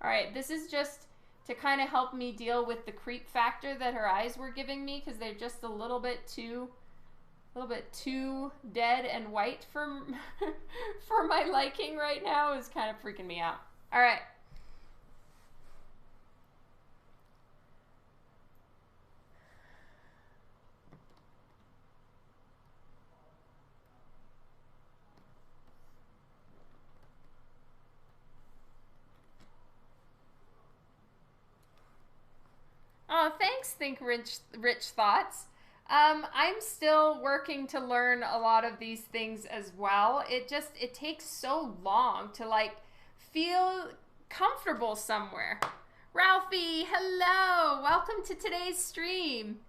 All right, this is just to kind of help me deal with the creep factor that her eyes were giving me, because they're just a little bit too dead and white for for my liking right now. Is kind of freaking me out. All right. Oh, thanks, Think Rich Thoughts. I'm still working to learn a lot of these things as well. It takes so long to like feel comfortable somewhere. Ralphie, hello. Welcome to today's stream.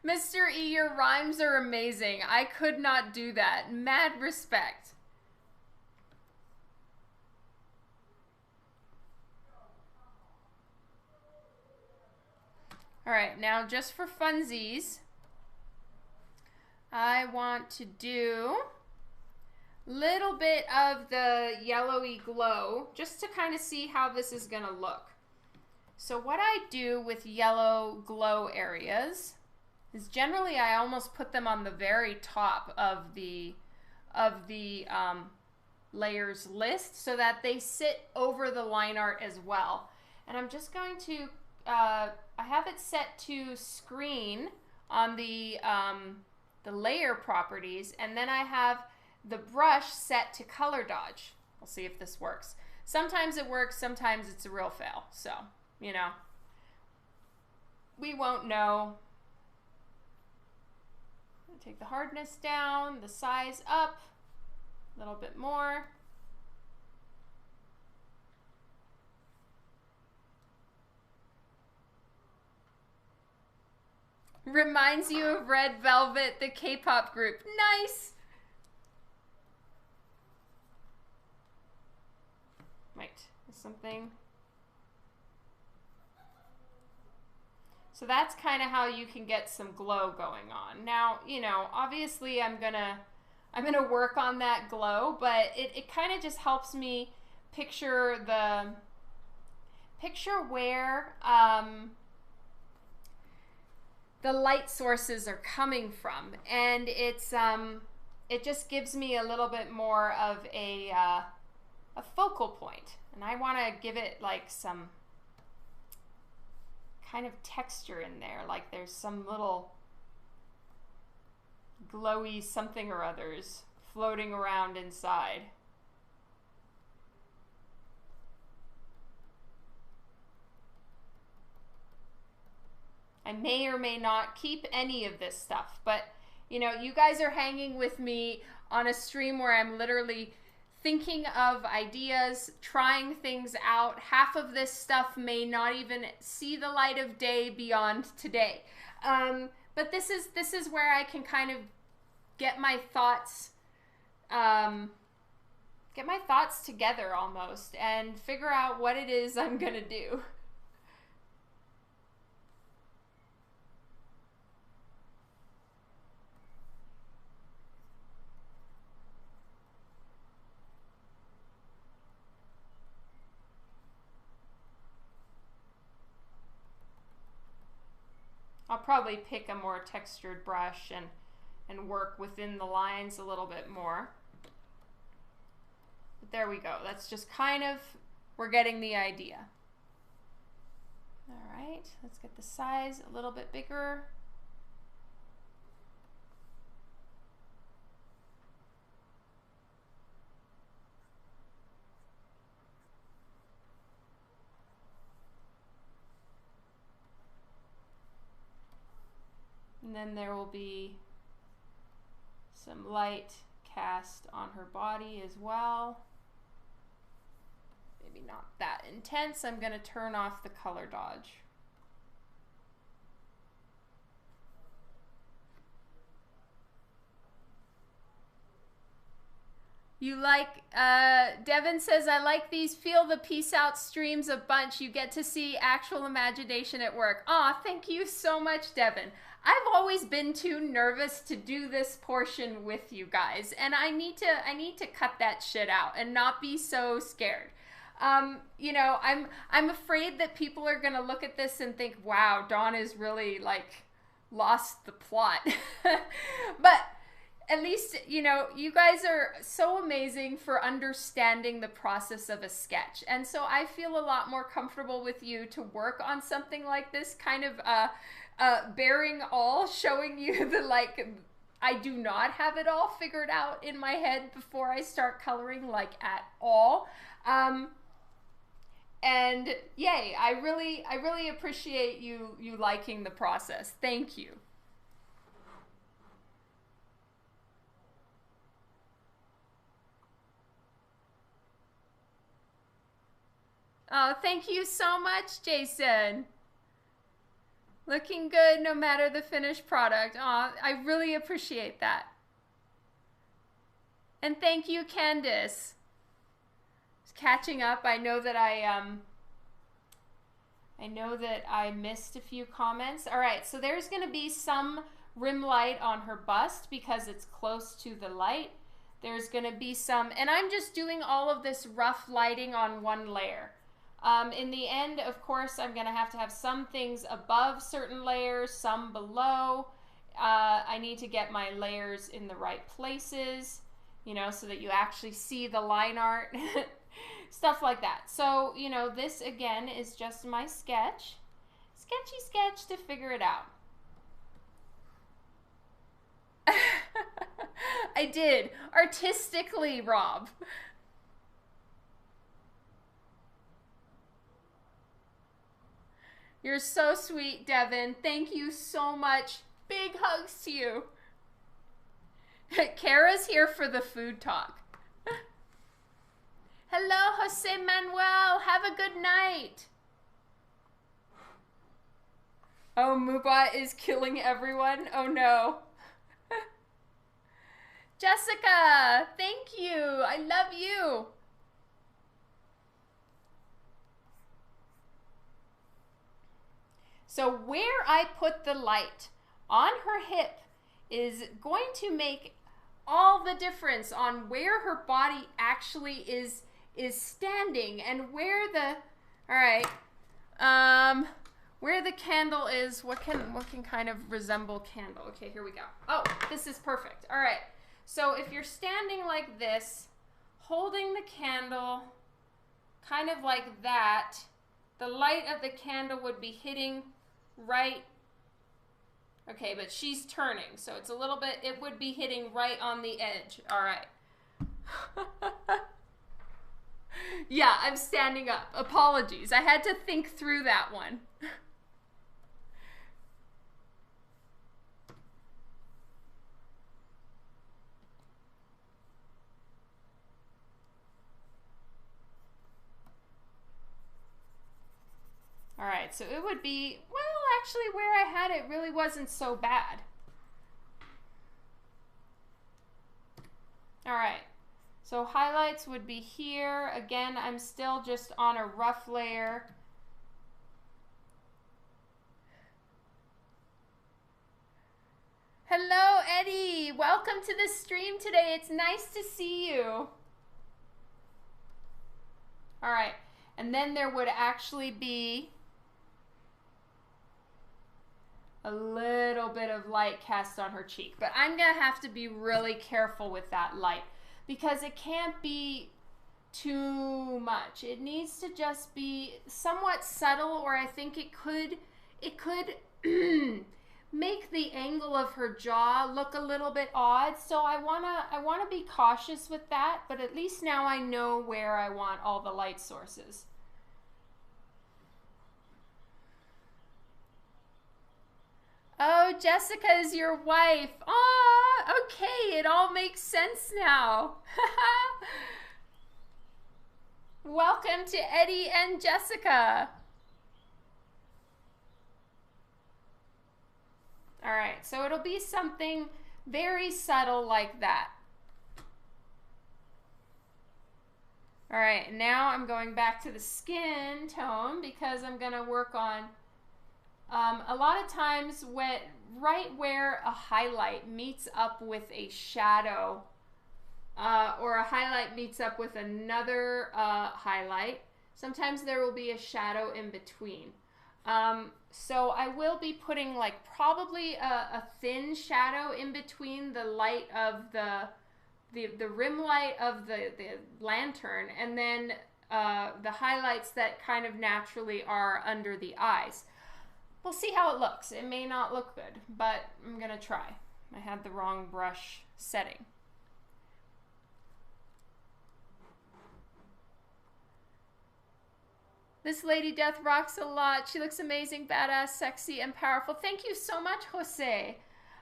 Mr. E, your rhymes are amazing. I could not do that. Mad respect. All right, now just for funsies, I want to do a little bit of the yellowy glow just to kind of see how this is going to look. So what I do with yellow glow areas is generally I almost put them on the very top of the layers list so that they sit over the line art as well. And I'm just going to, I have it set to screen on the layer properties, and then I have the brush set to color dodge. We'll see if this works. Sometimes it works, sometimes it's a real fail. So, you know, we won't know. Take the hardness down, the size up a little bit more. Reminds you of Red Velvet, the K-pop group. Nice! Right, something. So that's kind of how you can get some glow going on. Now, you know, obviously I'm gonna work on that glow, but it kind of just helps me picture where the light sources are coming from, and it's it just gives me a little bit more of a focal point, and I want to give it like some kind of texture in there, like there's some little glowy something or others floating around inside. I may or may not keep any of this stuff, but you know, you guys are hanging with me on a stream where I'm literally thinking of ideas, trying things out. Half of this stuff may not even see the light of day beyond today. But this is where I can kind of get my thoughts together almost and figure out what it is I'm gonna do. I'll probably pick a more textured brush and work within the lines a little bit more. But there we go. That's just kind of, we're getting the idea. All right, let's get the size a little bit bigger. And then there will be some light cast on her body as well. Maybe not that intense. I'm going to turn off the color dodge. You like, Devin says, I like these feel the peace out streams a bunch. You get to see actual imagination at work. Aw, thank you so much, Devin. I've always been too nervous to do this portion with you guys, and I need to cut that shit out and not be so scared. You know, I'm afraid that people are gonna look at this and think, wow, Dawn is really like lost the plot. But at least, you know, you guys are so amazing for understanding the process of a sketch. And so I feel a lot more comfortable with you to work on something like this, kind of bearing all, showing you the, like, I do not have it all figured out in my head before I start coloring, like, at all. And yay, I really appreciate you liking the process. Thank you. Oh, thank you so much, Jason. Looking good no matter the finished product. Oh, I really appreciate that. And thank you, Candice. Just catching up. I know that I missed a few comments. All right, so there's going to be some rim light on her bust because it's close to the light. There's going to be some, and I'm just doing all of this rough lighting on one layer. In the end, of course, I'm going to have some things above certain layers, some below. I need to get my layers in the right places, you know, so that you actually see the line art, stuff like that. So, you know, this again is just my sketchy sketch to figure it out. I did, artistically, Rob. You're so sweet, Devin. Thank you so much. Big hugs to you. Kara's here for the food talk. Hello, Jose Manuel. Have a good night. Oh, Mubot is killing everyone. Oh, no. Jessica, thank you. I love you. So where I put the light on her hip is going to make all the difference on where her body actually is standing and where the, all right, where the candle is, what can kind of resemble candle. Okay, here we go. Oh, this is perfect. All right, so if you're standing like this, holding the candle kind of like that, the light of the candle would be hitting right, okay, but she's turning, so it's a little bit, it would be hitting right on the edge. All right. Yeah, I'm standing up. Apologies. I had to think through that one. All right, so it would be, well, actually where I had it really wasn't so bad. All right, so highlights would be here. Again, I'm still just on a rough layer. Hello, Eddie. Welcome to the stream today. It's nice to see you. All right, and then there would actually be a little bit of light cast on her cheek, but I'm gonna have to be really careful with that light because it can't be too much. It needs to just be somewhat subtle, or I think it could make the angle of her jaw look a little bit odd. So I wanna be cautious with that, but at least now I know where I want all the light sources. Oh, Jessica is your wife. Oh, okay, it all makes sense now. Welcome to Eddie and Jessica. All right, so it'll be something very subtle like that. All right, now I'm going back to the skin tone because I'm gonna work on a lot of times right where a highlight meets up with a shadow, or a highlight meets up with another highlight, sometimes there will be a shadow in between. So I will be putting like probably a thin shadow in between the light of the rim light of the lantern, and then the highlights that kind of naturally are under the eyes. We'll see how it looks. It may not look good, but I'm gonna try. I had the wrong brush setting. This Lady Death rocks a lot. She looks amazing, badass, sexy, and powerful. Thank you so much, Jose.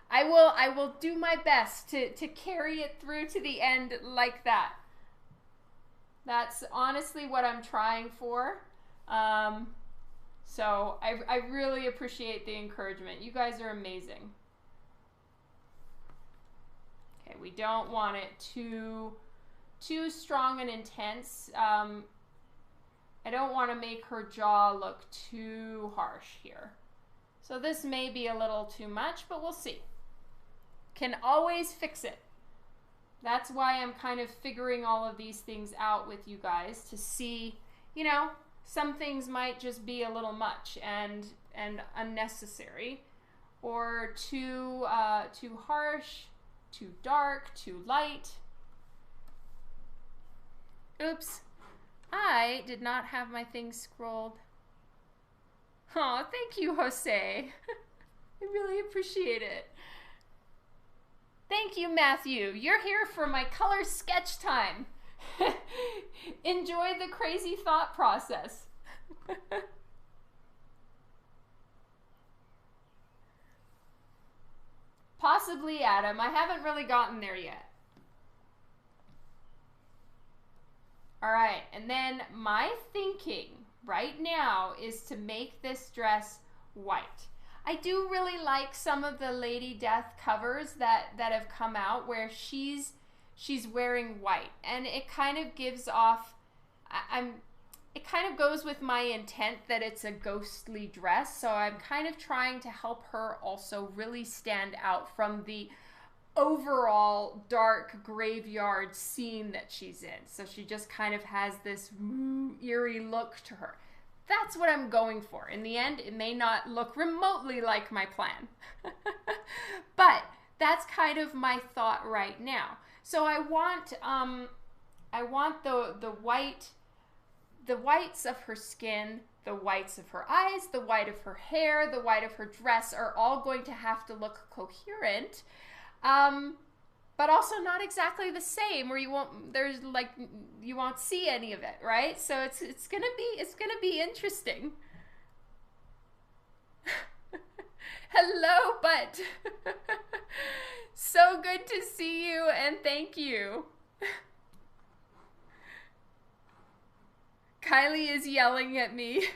I will do my best to carry it through to the end like that. That's honestly what I'm trying for. So I really appreciate the encouragement. You guys are amazing. Okay, we don't want it too strong and intense. I don't want to make her jaw look too harsh here. So this may be a little too much, but we'll see. Can always fix it. That's why I'm kind of figuring all of these things out with you guys to see, you know, some things might just be a little much and unnecessary, or too harsh, too dark, too light. Oops, I did not have my thing scrolled. Oh, thank you, Jose. I really appreciate it. Thank you, Matthew. You're here for my color sketch time. Enjoy the crazy thought process. Possibly, Adam. I haven't really gotten there yet. All right, and then my thinking right now is to make this dress white. I do really like some of the Lady Death covers that have come out where she's wearing white, and it kind of gives off, it kind of goes with my intent that it's a ghostly dress, so I'm kind of trying to help her also really stand out from the overall dark graveyard scene that she's in. So she just kind of has this eerie look to her. That's what I'm going for. In the end, it may not look remotely like my plan. But that's kind of my thought right now. So I want the whites of her skin, the whites of her eyes, the white of her hair, the white of her dress are all going to have to look coherent. But also not exactly the same, where you won't see any of it, right? So it's gonna be interesting. Hello, Butt. So good to see you, and thank you. Kylie is yelling at me.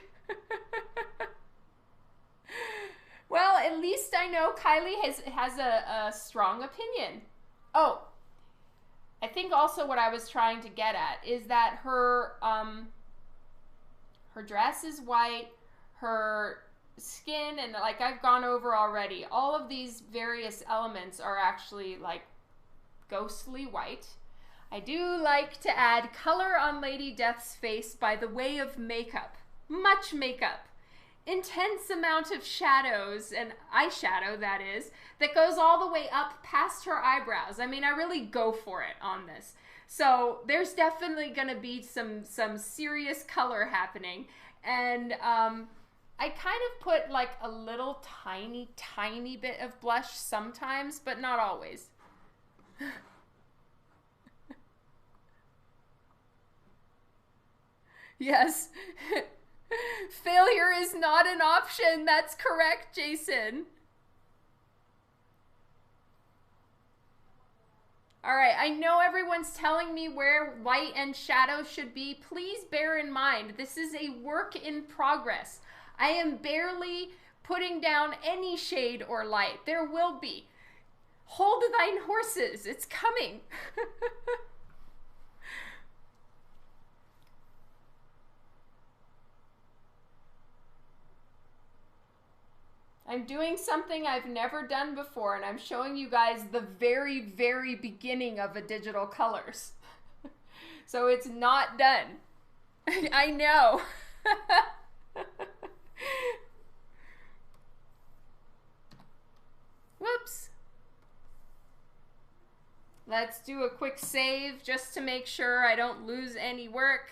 Well, at least I know Kylie has a strong opinion. Oh, I think also what I was trying to get at is that her dress is white, her skin, and like I've gone over already, all of these various elements are actually like ghostly white. I do like to add color on Lady Death's face by the way of makeup. Much makeup. Intense amount of shadows and eyeshadow, that is, that goes all the way up past her eyebrows. I mean, I really go for it on this. So there's definitely going to be some serious color happening. And I kind of put like a little tiny bit of blush sometimes, but not always. Yes. Failure is not an option. That's correct, Jason. All right, I know everyone's telling me where light and shadow should be. Please bear in mind, this is a work in progress. I am barely putting down any shade or light. There will be. Hold thine horses. It's coming. I'm doing something I've never done before, and I'm showing you guys the very beginning of a digital colors. So it's not done. I know. Whoops. Let's do a quick save just to make sure I don't lose any work.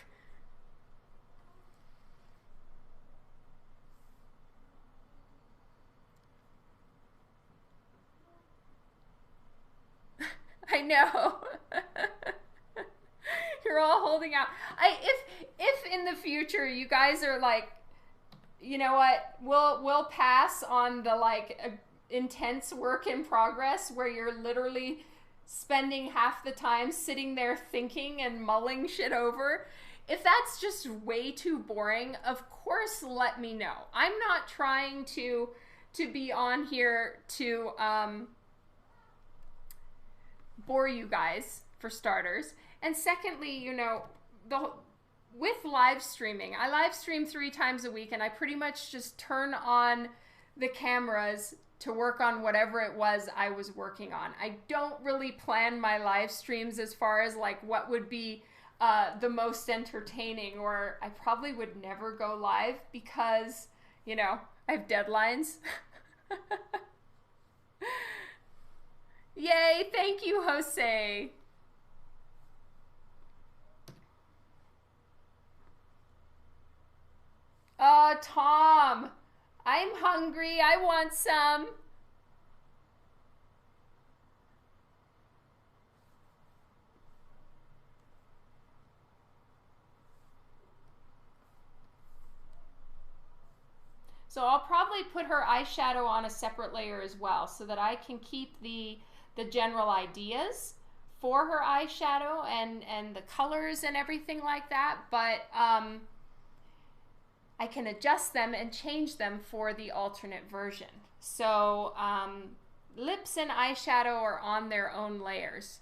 I know. You're all holding out. If in the future you guys are like, you know what, we'll pass on the like intense work in progress where you're literally spending half the time sitting there thinking and mulling shit over. If that's just way too boring, of course let me know. I'm not trying to be on here to bore you guys, for starters. And secondly, you know, with live streaming, I live stream 3 times a week, and I pretty much just turn on the cameras to work on whatever it was I was working on. I don't really plan my live streams as far as like what would be the most entertaining, or I probably would never go live because, you know, I have deadlines. Yay, thank you, Jose. Tom, I'm hungry. I want some. So I'll probably put her eyeshadow on a separate layer as well so that I can keep the general ideas for her eyeshadow and the colors and everything like that, but I can adjust them and change them for the alternate version. So lips and eyeshadow are on their own layers.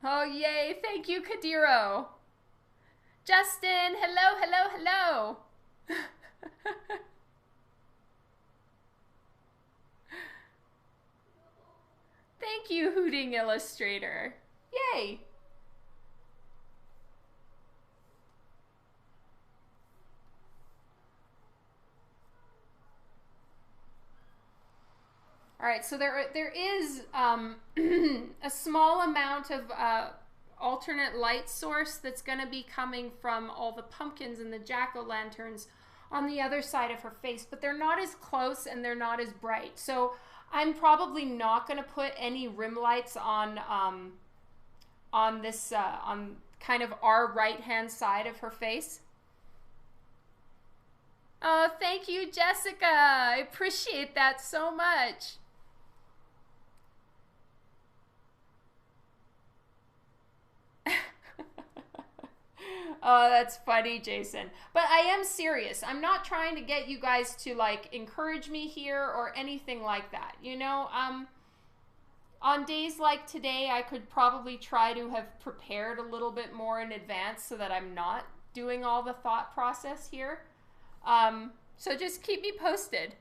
Oh, yay. Thank you, Kadiro. Justin, hello. Thank you, Hooting Illustrator. Yay. All right, so there is a small amount of alternate light source that's going to be coming from all the pumpkins and the jack-o'-lanterns on the other side of her face, but they're not as close and they're not as bright. So I'm probably not going to put any rim lights on this on kind of our right-hand side of her face. Oh, thank you, Jessica. I appreciate that so much. Oh, that's funny, Jason. But I am serious. I'm not trying to get you guys to like encourage me here or anything like that. You know, on days like today, I could probably try to have prepared a little bit more in advance so that I'm not doing all the thought process here. So just keep me posted.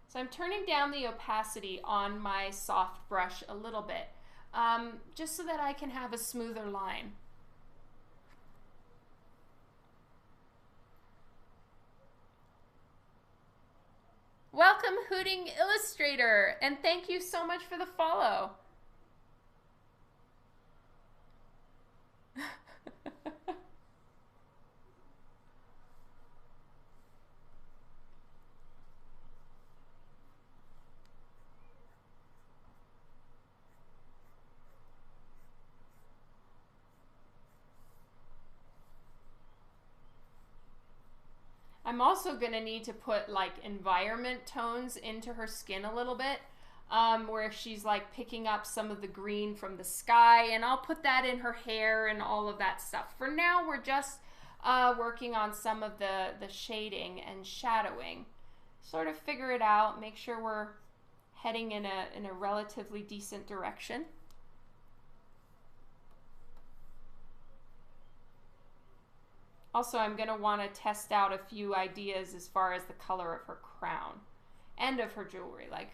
So I'm turning down the opacity on my soft brush a little bit, just so that I can have a smoother line. Welcome, Hooting Illustrator, and thank you so much for the follow. I'm also going to need to put like environment tones into her skin a little bit, where she's like picking up some of the green from the sky, and I'll put that in her hair and all of that stuff. For now, we're just working on some of the shading and shadowing. Sort of figure it out, make sure we're heading in a relatively decent direction. Also, I'm going to want to test out a few ideas as far as the color of her crown and of her jewelry. Like,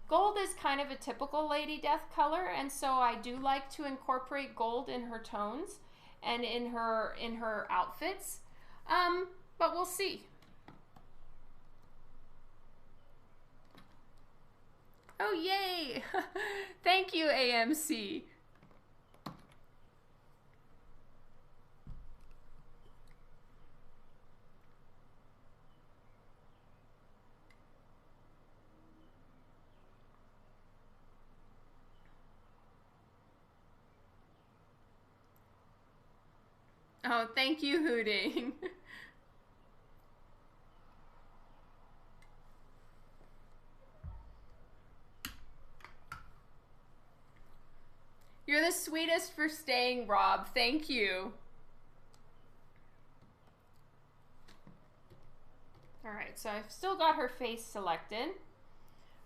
gold is kind of a typical Lady Death color, and so I do like to incorporate gold in her tones and in her outfits. But we'll see. Oh, yay! Thank you, AMC. Oh, thank you, Hooting. You're the sweetest for staying, Rob. Thank you. All right, so I've still got her face selected.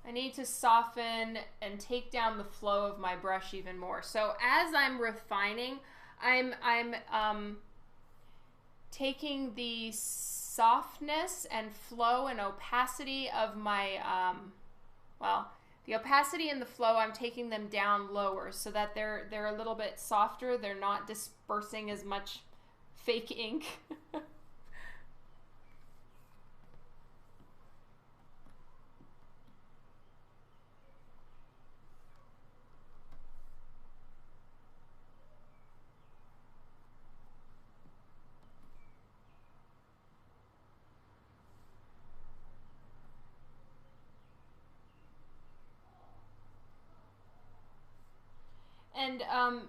I need to soften and take down the flow of my brush even more. So as I'm refining, I'm taking the softness and flow and opacity of my, well, the opacity and the flow, I'm taking them down lower so that they're a little bit softer. They're not dispersing as much fake ink. And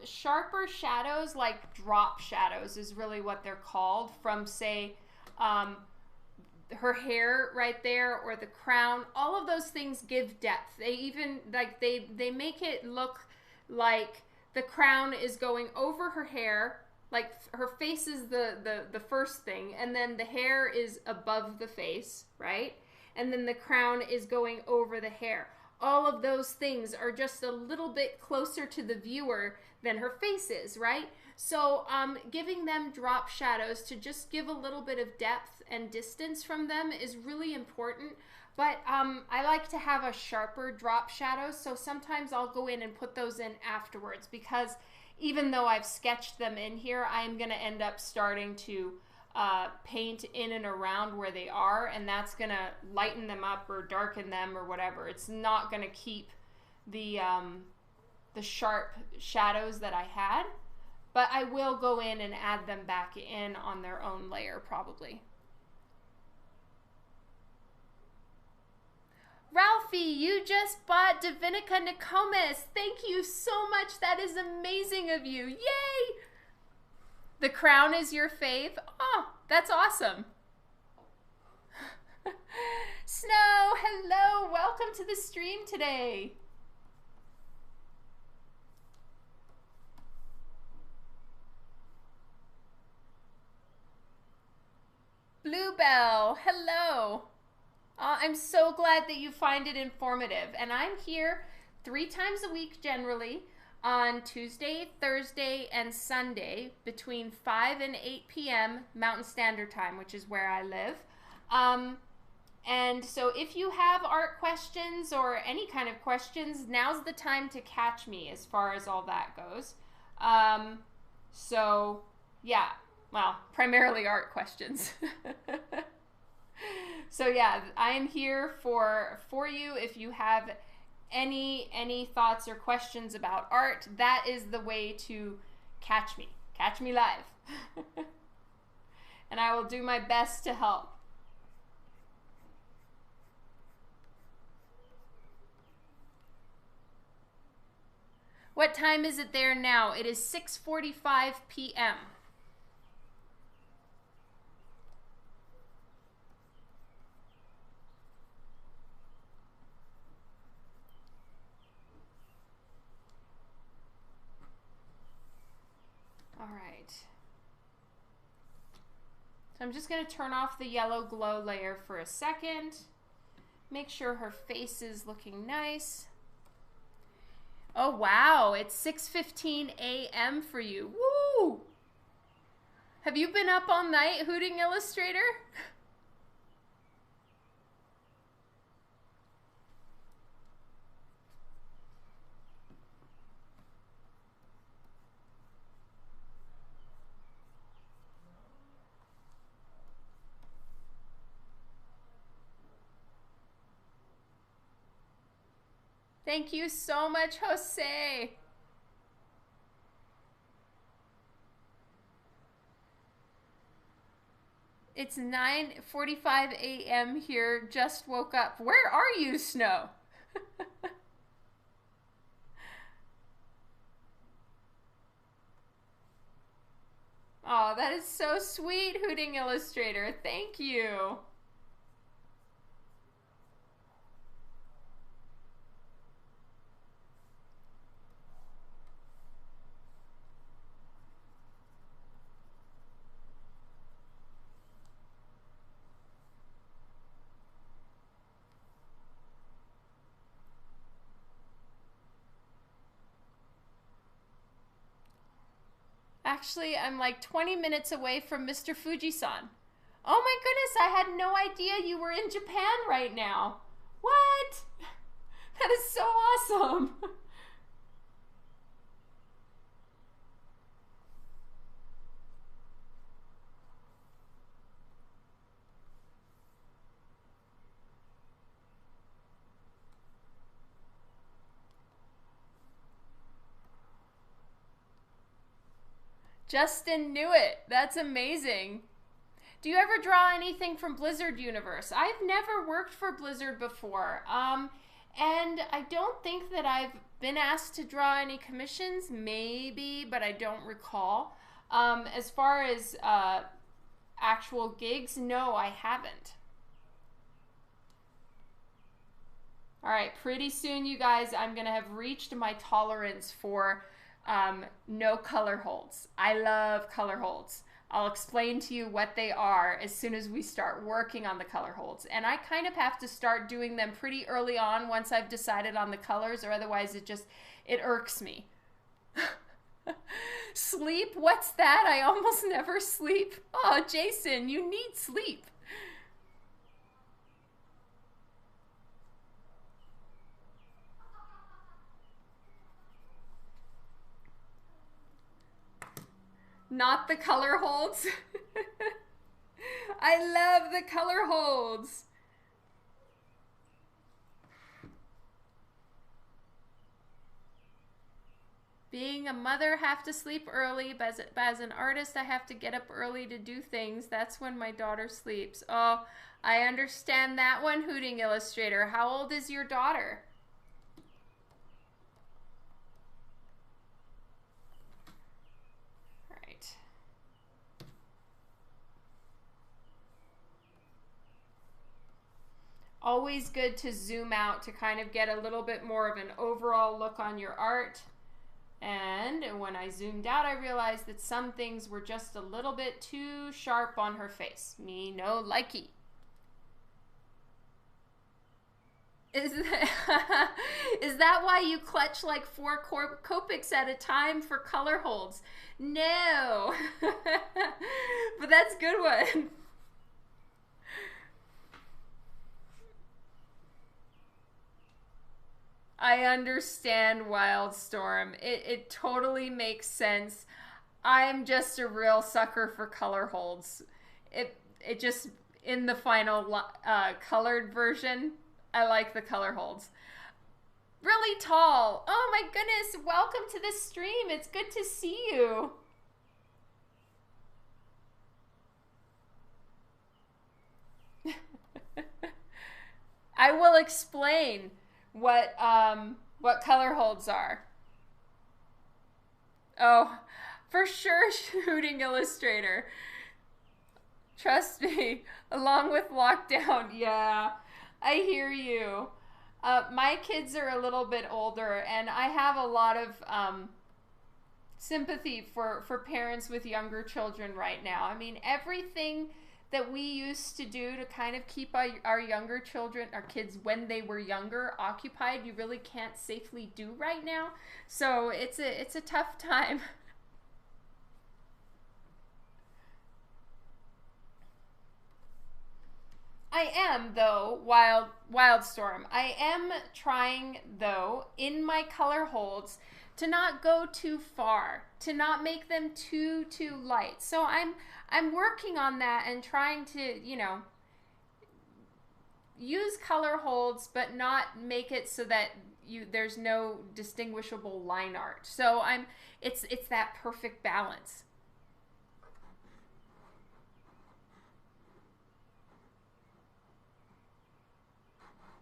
sharper shadows, like drop shadows is really what they're called, from say her hair right there or the crown. All of those things give depth. They even like they make it look like the crown is going over her hair, like her face is the first thing, and then the hair is above the face, right? And then the crown is going over the hair. All of those things are just a little bit closer to the viewer than her face is, right? So giving them drop shadows to just give a little bit of depth and distance from them is really important. But I like to have a sharper drop shadow, so sometimes I'll go in and put those in afterwards, because even though I've sketched them in here, I'm going to end up starting to paint in and around where they are, and that's going to lighten them up or darken them or whatever. It's not going to keep the sharp shadows that I had, but I will go in and add them back in on their own layer probably. Ralphie, you just bought Divinica Nicomas. Thank you so much. That is amazing of you. Yay! The crown is your fave? Oh, that's awesome. Snow, hello. Welcome to the stream today. Isabel. Hello. I'm so glad that you find it informative. And I'm here 3 times a week generally on Tuesday, Thursday, and Sunday between 5 and 8 p.m. Mountain Standard Time, which is where I live. And so if you have art questions or any kind of questions, now's the time to catch me as far as all that goes. So, yeah, well, primarily art questions. So yeah, I am here for you if you have any thoughts or questions about art. That is the way to catch me. Catch me live. And I will do my best to help. What time is it there now? It is 6:45 p.m. All right. So I'm just going to turn off the yellow glow layer for a second. Make sure her face is looking nice. Oh, wow. It's 6:15 a.m. for you. Woo! Have you been up all night hooting Illustrator? Thank you so much, Jose. It's 9:45 a.m. here. Just woke up. Where are you, Snow? Oh, that is so sweet, Hooting Illustrator. Thank you. Actually, I'm like 20 minutes away from Mr. Fuji-san. Oh my goodness, I had no idea you were in Japan right now. What? That is so awesome. Justin knew it. That's amazing. Do you ever draw anything from Blizzard Universe? I've never worked for Blizzard before. And I don't think that I've been asked to draw any commissions. Maybe, but I don't recall. As far as actual gigs, no, I haven't. All right, pretty soon, you guys, I'm going to have reached my tolerance for no color holds. I love color holds. I'll explain to you what they are as soon as we start working on the color holds. And I kind of have to start doing them pretty early on once I've decided on the colors, or otherwise it irks me. Sleep? What's that? I almost never sleep. Oh, Jason, you need sleep. Not the color holds. I love the color holds. Being a mother, have to sleep early, but as an artist, I have to get up early to do things. That's when my daughter sleeps. Oh, I understand that one, Hooting Illustrator. How old is your daughter? Always good to zoom out to kind of get a little bit more of an overall look on your art. And when I zoomed out, I realized that some things were just a little bit too sharp on her face. Me no likey. Is that why you clutch like 4 Copics at a time for color holds? No. But that's a good one. I understand Wildstorm. It totally makes sense. I'm just a real sucker for color holds. It just, in the final colored version, I like the color holds. Really tall. Oh my goodness, welcome to the stream. It's good to see you. I will explain what color holds are. Oh, for sure, Shooting Illustrator. Trust me, along with lockdown, yeah, I hear you. My kids are a little bit older, and I have a lot of sympathy for parents with younger children right now. I mean, everything that we used to do to kind of keep our younger children, our kids when they were younger, occupied, you really can't safely do right now. So it's a tough time. I am, though, Wildstorm. I am trying, though, in my color holds to not go too far, to not make them too light. So I'm working on that and trying to, use color holds but not make it so that there's no distinguishable line art. So it's that perfect balance.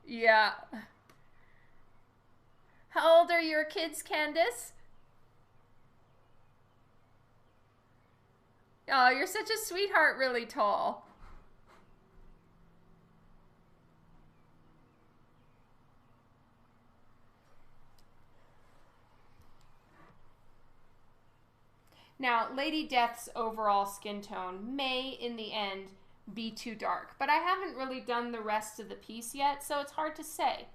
Yeah. How old are your kids, Candace? Oh, you're such a sweetheart, really tall. Now, Lady Death's overall skin tone may, in the end, be too dark, but I haven't really done the rest of the piece yet, so it's hard to say.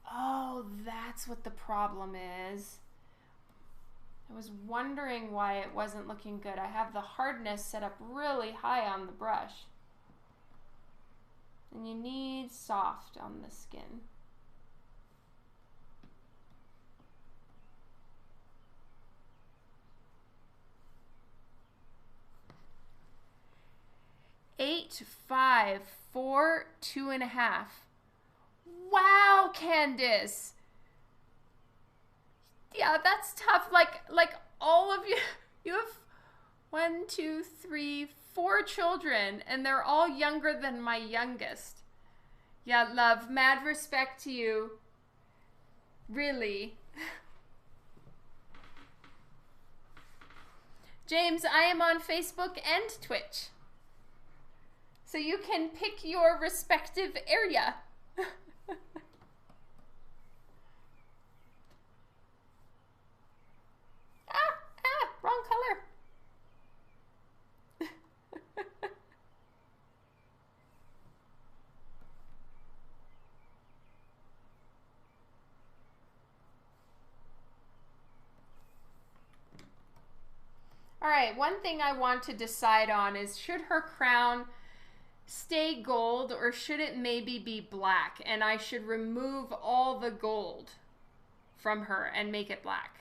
Oh, that's what the problem is. I was wondering why it wasn't looking good. I have the hardness set up really high on the brush. And you need soft on the skin. Eight, 5, 4, 2.5. Wow, Candace. Yeah, that's tough. Like all of you have 1, 2, 3, 4 children, and they're all younger than my youngest. Yeah, love, mad respect to you. Really. James, I am on Facebook and Twitch. So you can pick your respective area. Wrong color. All right, one thing I want to decide on is, should her crown stay gold or should it maybe be black? And I should remove all the gold from her and make it black.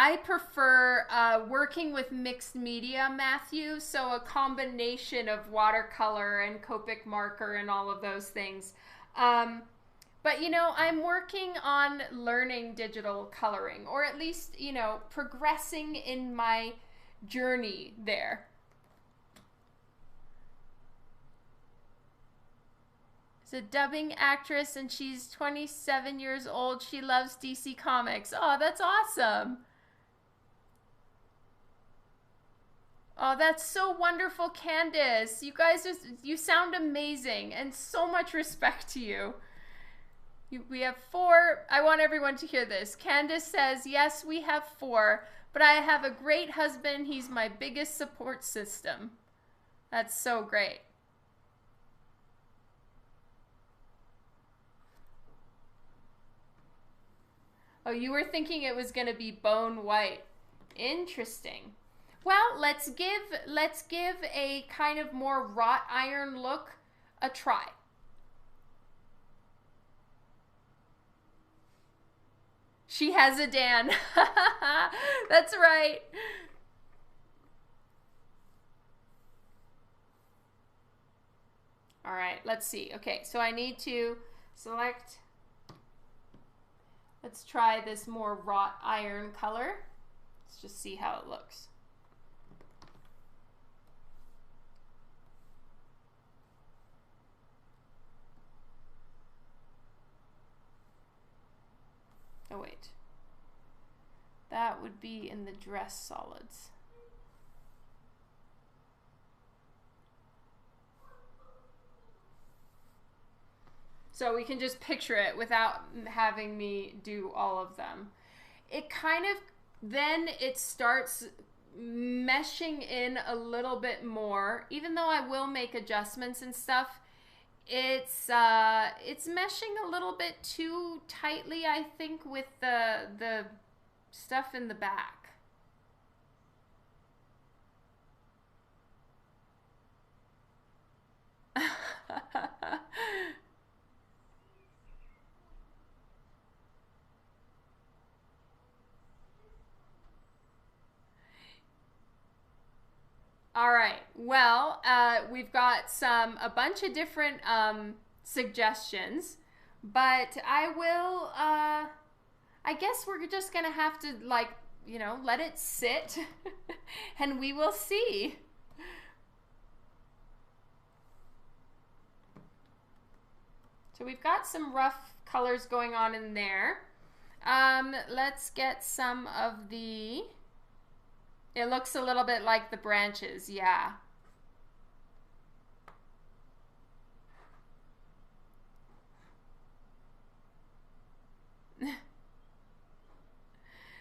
I prefer working with mixed media, Matthew, so a combination of watercolor and Copic marker and all of those things. But, I'm working on learning digital coloring, or at least, progressing in my journey there. She's a dubbing actress, and she's 27 years old. She loves DC Comics. Oh, that's awesome. Oh, that's so wonderful, Candace. You guys, you sound amazing, and so much respect to you. We have 4. I want everyone to hear this. Candace says, yes, we have 4, but I have a great husband. He's my biggest support system. That's so great. Oh, you were thinking it was going to be bone white. Interesting. Well, let's give a kind of more wrought iron look a try. She has a Dan. That's right. All right, let's see. Okay, so I need to select. Let's try this more wrought iron color. Let's just see how it looks. Oh wait, that would be in the dress solids. So we can just picture it without having me do all of them. It kind of, then it starts meshing in a little bit more, even though I will make adjustments and stuff. It's meshing a little bit too tightly, I think, with the stuff in the back. All right. Well, we've got a bunch of different suggestions, but I will. I guess we're just gonna have to let it sit, and we will see. So we've got some rough colors going on in there. Let's get some of the. It looks a little bit like the branches, yeah.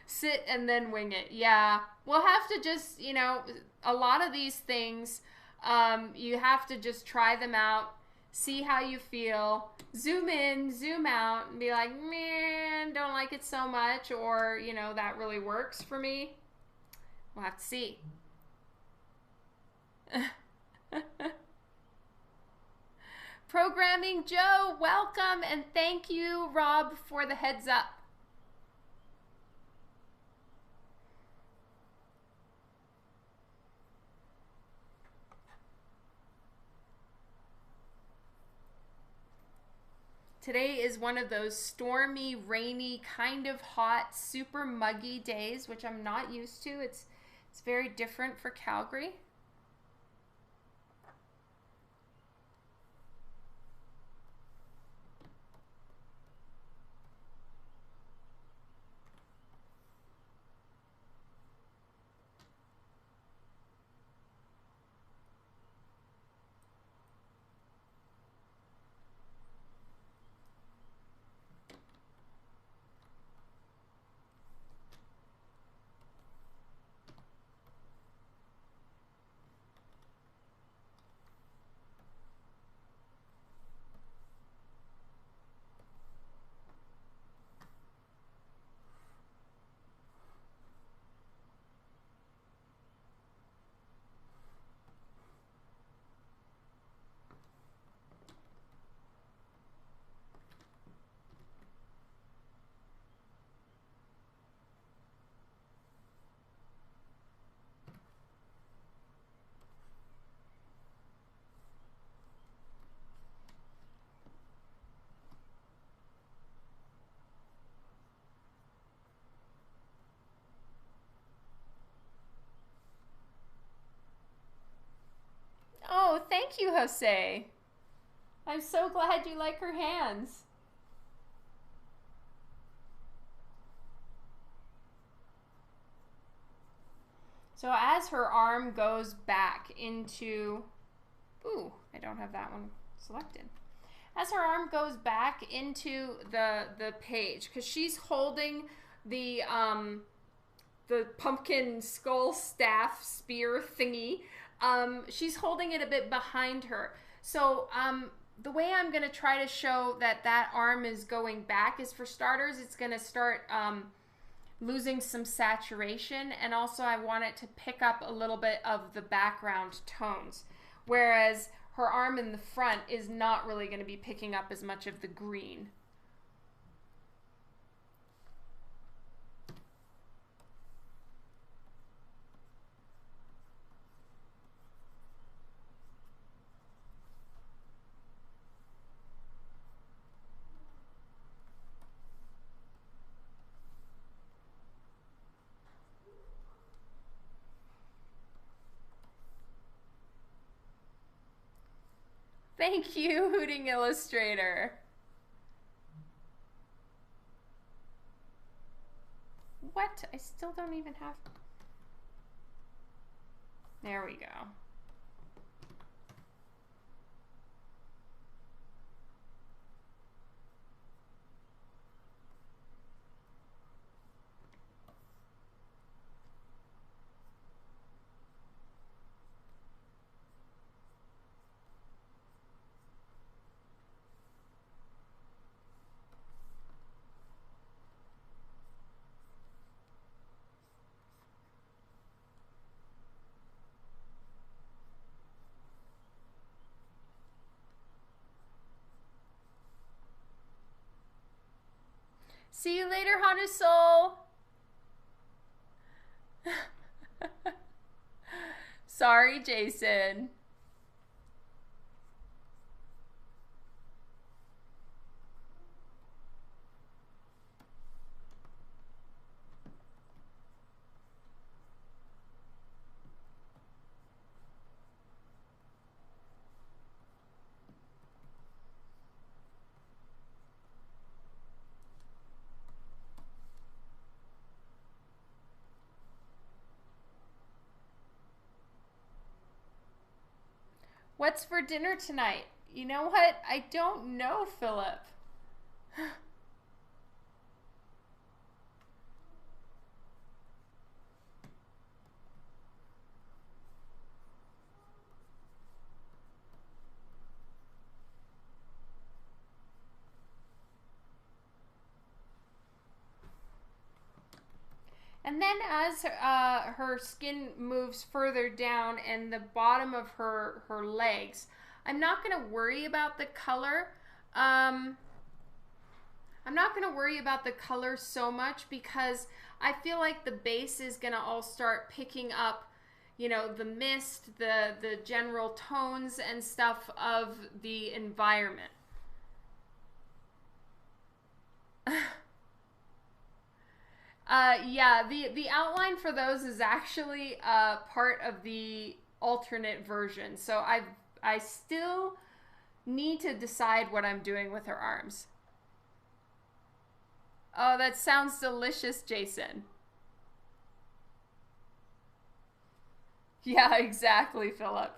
Sit and then wing it, yeah. We'll have to just, a lot of these things, you have to just try them out, see how you feel, zoom in, zoom out, and be like, man, don't like it so much, or, that really works for me. We'll have to see. Programming Joe, welcome, and thank you, Rob, for the heads up. Today is one of those stormy, rainy, kind of hot, super muggy days, which I'm not used to. It's very different for Calgary. Oh, thank you, Jose. I'm so glad you like her hands. So as her arm goes back into, ooh, I don't have that one selected. As her arm goes back into the page, because she's holding the pumpkin skull staff spear thingy, she's holding it a bit behind her. So the way I'm going to try to show that that arm is going back is, for starters, it's going to start losing some saturation, and also I want it to pick up a little bit of the background tones, whereas her arm in the front is not really going to be picking up as much of the green. Thank you, Hooting Illustrator. What? I still don't even have... There we go. See you later, Hanusol. Sorry, Jason. What's for dinner tonight? You know what? I don't know, Philip. And then as her skin moves further down and the bottom of her legs, I'm not going to worry about the color. I'm not going to worry about the color so much, because I feel like the base is going to all start picking up, you know, the mist, the general tones and stuff of the environment. Yeah, the outline for those is actually part of the alternate version. So I still need to decide what I'm doing with her arms. Oh, that sounds delicious, Jason. Yeah, exactly, Philip.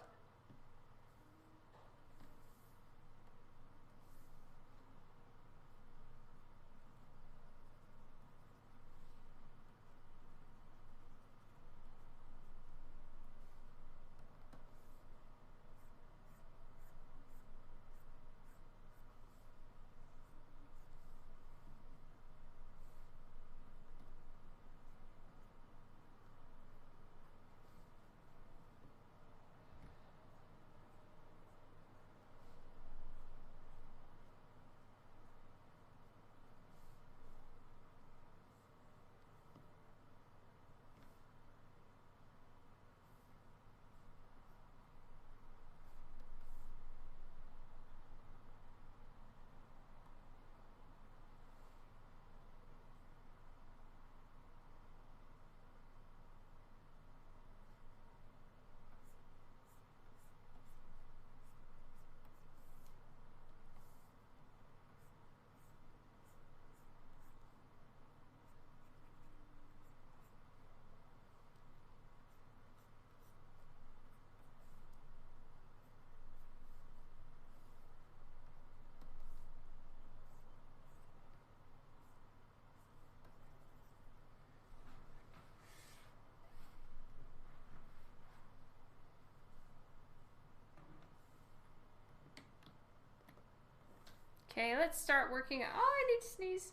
Okay, let's start working. Oh, I need to sneeze.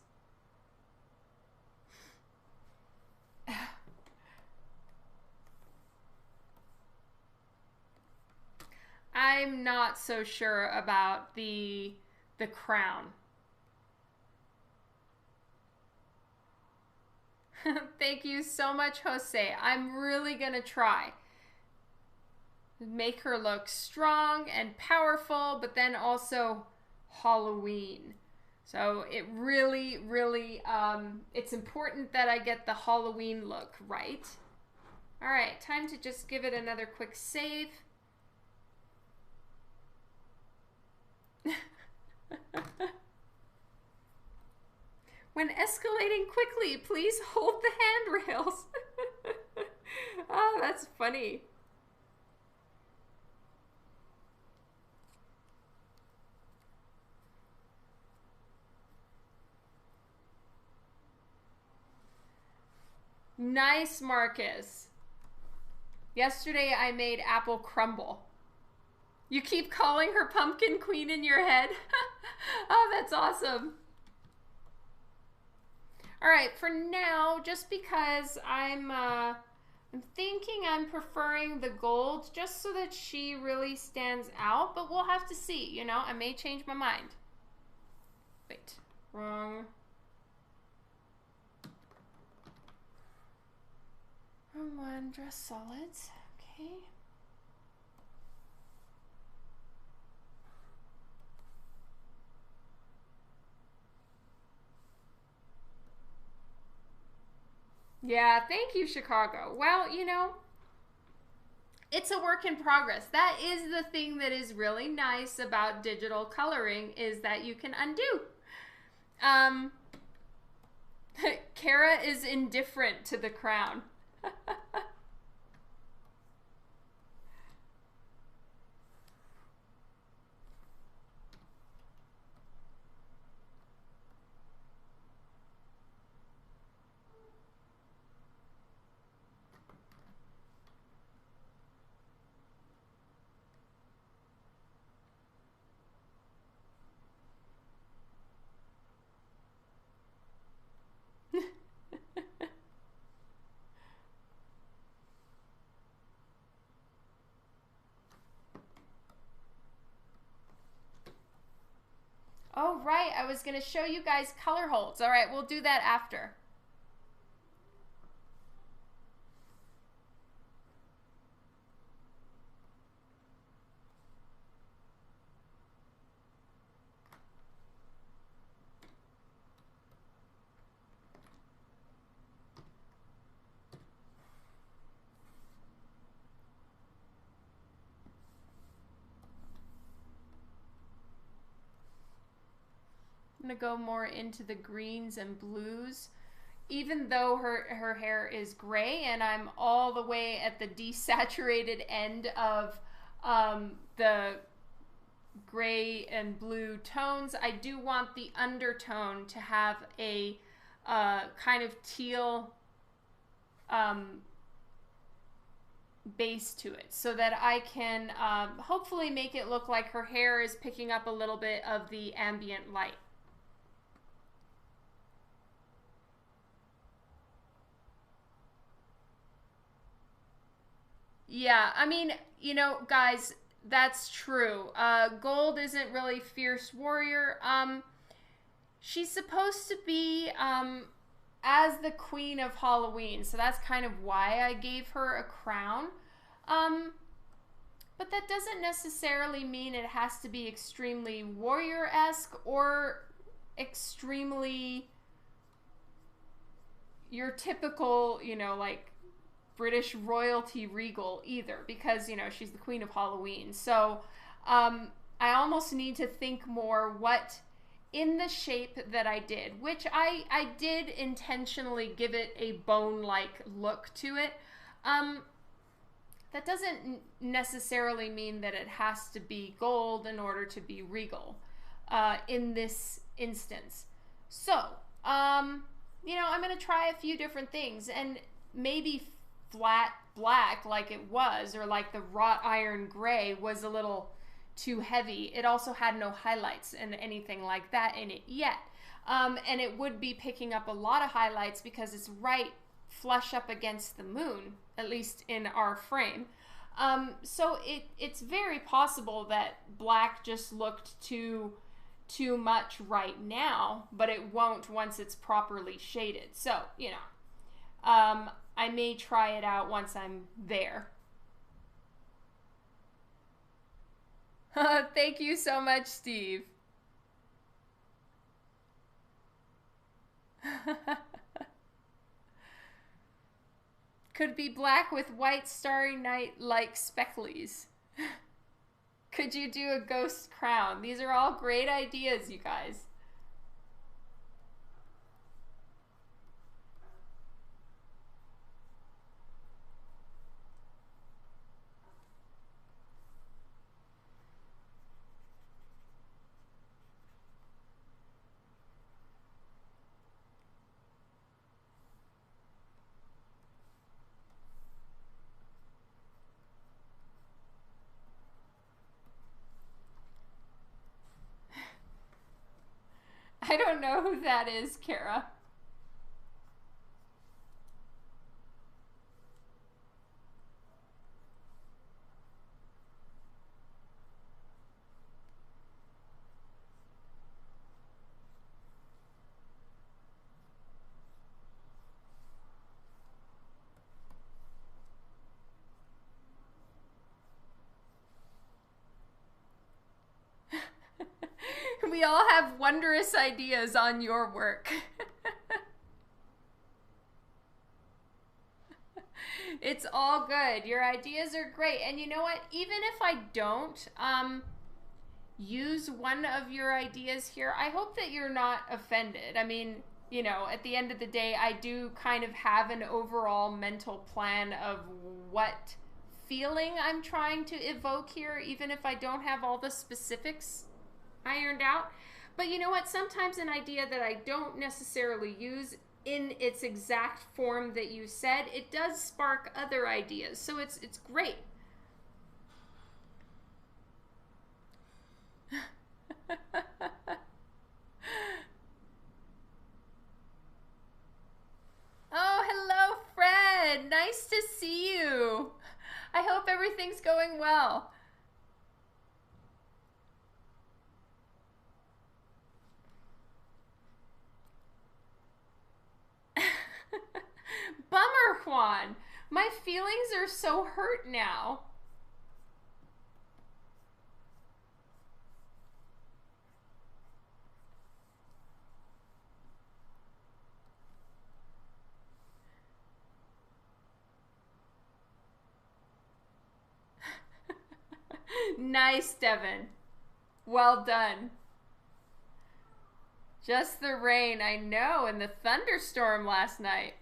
I'm not so sure about the crown. Thank you so much, Jose. I'm really gonna try. Make her look strong and powerful, but then also Halloween. So it really, really, it's important that I get the Halloween look right. All right, time to just give it another quick save. When escalating quickly, please hold the handrails. Oh, that's funny. Nice, Marcus. Yesterday I made apple crumble. You keep calling her Pumpkin Queen in your head? Oh, that's awesome. All right, for now, just because I'm thinking I'm preferring the gold just so that she really stands out, but we'll have to see, you know, I may change my mind. Wait, wrong one, dress solids, okay. Yeah, thank you, Chicago. Well, you know, it's a work in progress. That is the thing that is really nice about digital coloring, is that you can undo. Kara is indifferent to the crown. Oh, right. I was going to show you guys color holds. All right, we'll do that after. I'm going to go more into the greens and blues. Even though her hair is gray and I'm all the way at the desaturated end of the gray and blue tones, I do want the undertone to have a kind of teal base to it, so that I can hopefully make it look like her hair is picking up a little bit of the ambient light. Yeah, I mean, you know, guys, that's true. Gold isn't really fierce warrior. She's supposed to be as the queen of Halloween, so that's kind of why I gave her a crown. But that doesn't necessarily mean it has to be extremely warrior-esque or extremely your typical, you know, like British royalty regal either, because, you know, she's the queen of Halloween. So I almost need to think more what in the shape that I did, which I did intentionally give it a bone-like look to it. That doesn't necessarily mean that it has to be gold in order to be regal in this instance. So, you know, I'm going to try a few different things, and maybe flat black like it was, or like the wrought iron gray was a little too heavy. It also had no highlights and anything like that in it yet. And it would be picking up a lot of highlights because it's right flush up against the moon, at least in our frame. So it's very possible that black just looked too much right now, but it won't once it's properly shaded. So, you know, I may try it out once I'm there. Thank you so much, Steve. Could be black with white starry night like specklies. Could you do a ghost crown? These are all great ideas, you guys. I don't know who that is, Kara. We all have wondrous ideas on your work. It's all good. Your ideas are great. And you know what? Even if I don't use one of your ideas here, I hope that you're not offended. I mean, you know, at the end of the day, I do kind of have an overall mental plan of what feeling I'm trying to evoke here, even if I don't have all the specifics ironed out. But you know what? Sometimes an idea that I don't necessarily use in its exact form that you said, it does spark other ideas. So it's great. Oh, hello, Fred. Nice to see you. I hope everything's going well. Bummer, Juan. My feelings are so hurt now. Nice, Devin. Well done. Just the rain, I know, and the thunderstorm last night.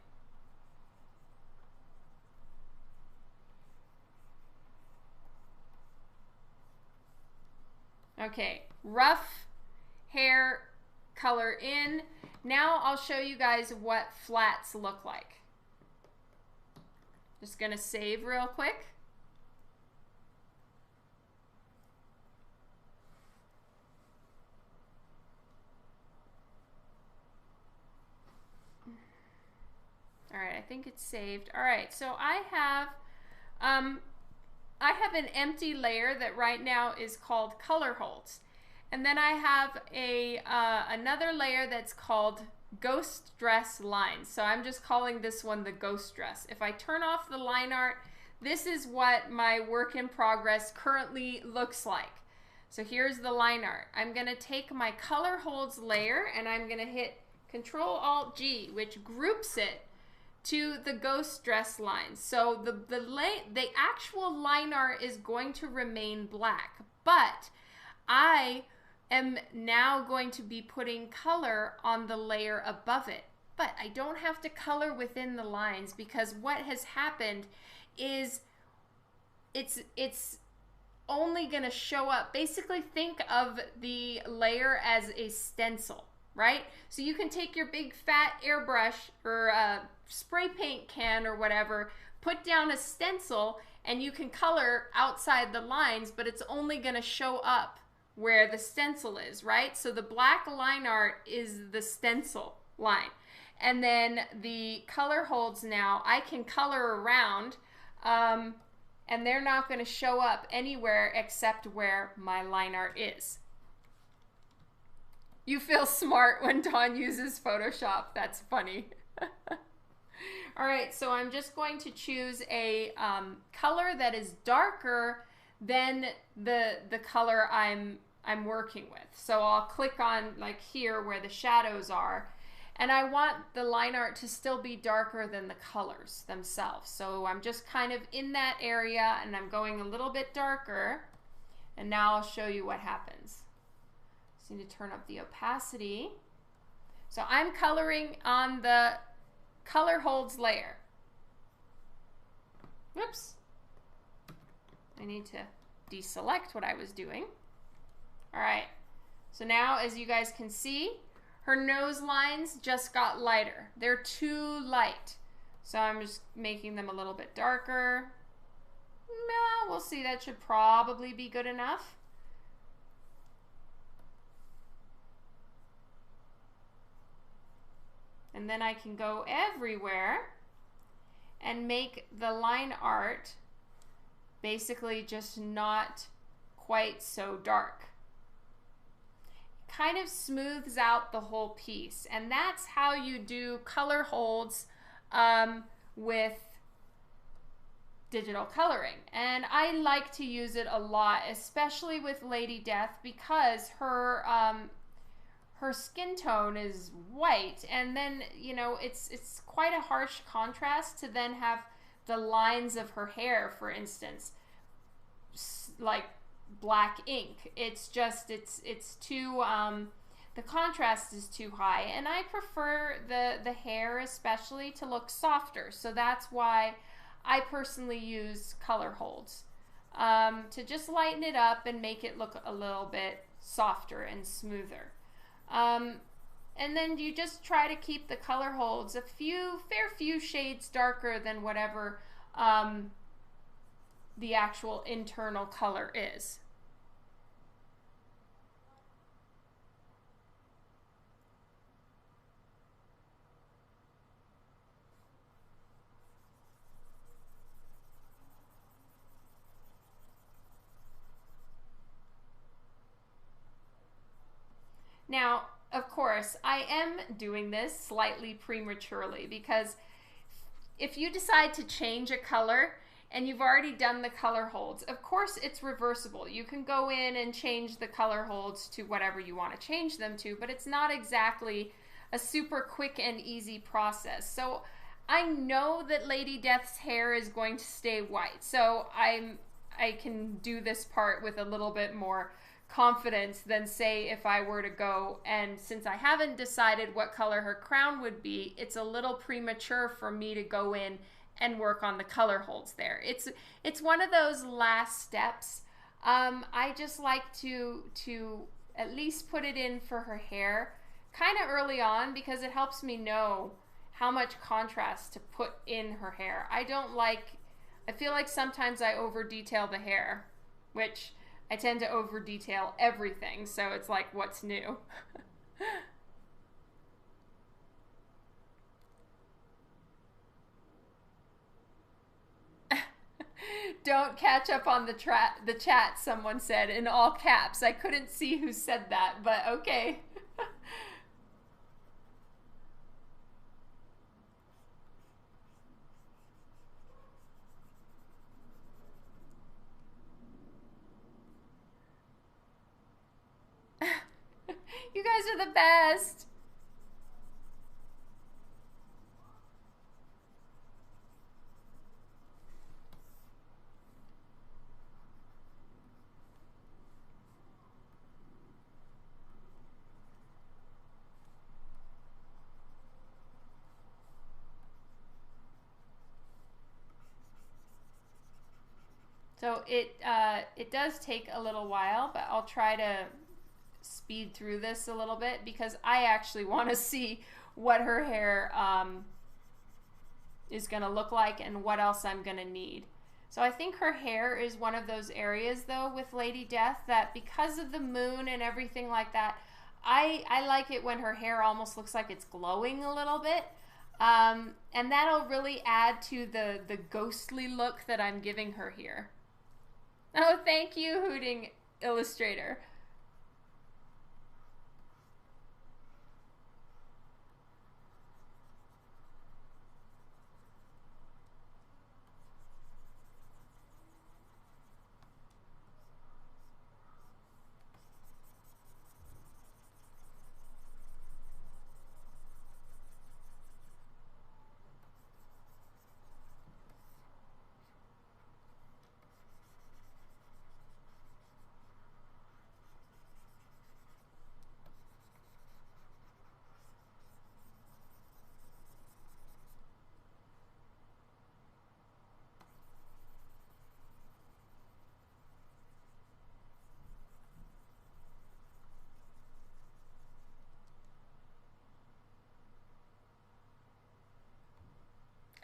Okay, rough hair color in. Now I'll show you guys what flats look like. Just gonna save real quick. All right, I think it's saved. All right, so I have an empty layer that right now is called color holds. And then I have another layer that's called ghost dress lines. So I'm just calling this one the ghost dress. If I turn off the line art, this is what my work in progress currently looks like. So here's the line art. I'm gonna take my color holds layer and I'm gonna hit Control-Alt-G, which groups it to the ghost dress lines. So the actual line art is going to remain black, but I am now going to be putting color on the layer above it. But I don't have to color within the lines because what has happened is it's only gonna show up. Basically think of the layer as a stencil, right? So you can take your big fat airbrush or spray paint can or whatever, put down a stencil, and you can color outside the lines, but it's only going to show up where the stencil is, right? So the black line art is the stencil line. And then the color holds now, I can color around, and they're not going to show up anywhere except where my line art is. You feel smart when Dawn uses Photoshop. That's funny. All right, so I'm just going to choose a color that is darker than the color I'm working with. So I'll click on like here where the shadows are, and I want the line art to still be darker than the colors themselves. So I'm just kind of in that area, and I'm going a little bit darker, and now I'll show you what happens. Just need to turn up the opacity. So I'm coloring on the color holds layer. Whoops. I need to deselect what I was doing. All right. So now, as you guys can see, her nose lines just got lighter. They're too light. So I'm just making them a little bit darker. No, we'll see. That should probably be good enough. And then I can go everywhere and make the line art basically just not quite so dark. Kind of smooths out the whole piece, and that's how you do color holds with digital coloring. And I like to use it a lot, especially with Lady Death, because her skin tone is white, and then, you know, it's quite a harsh contrast to then have the lines of her hair, for instance, like black ink. It's just, it's too, the contrast is too high, and I prefer the hair especially to look softer. So that's why I personally use color holds, to just lighten it up and make it look a little bit softer and smoother. And then you just try to keep the color holds a fair few shades darker than whatever the actual internal color is. Now, of course, I am doing this slightly prematurely, because if you decide to change a color and you've already done the color holds, of course it's reversible. You can go in and change the color holds to whatever you want to change them to, but it's not exactly a super quick and easy process. So I know that Lady Death's hair is going to stay white, so I can do this part with a little bit more confidence than, say, if I were to go, and since I haven't decided what color her crown would be, it's a little premature for me to go in and work on the color holds there. It's one of those last steps. I just like to at least put it in for her hair kind of early on, because it helps me know how much contrast to put in her hair. I feel like sometimes I over detail the hair, which I tend to over detail everything, so it's like, what's new? Don't catch up on the chat, someone said in all caps. I couldn't see who said that, but okay. You guys are the best. So it does take a little while, but I'll try to speed through this a little bit, because I actually want to see what her hair is going to look like and what else I'm going to need. So I think her hair is one of those areas, though, with Lady Death, that because of the moon and everything like that, I like it when her hair almost looks like it's glowing a little bit. And that'll really add to the ghostly look that I'm giving her here. Oh, thank you, Hooting Illustrator.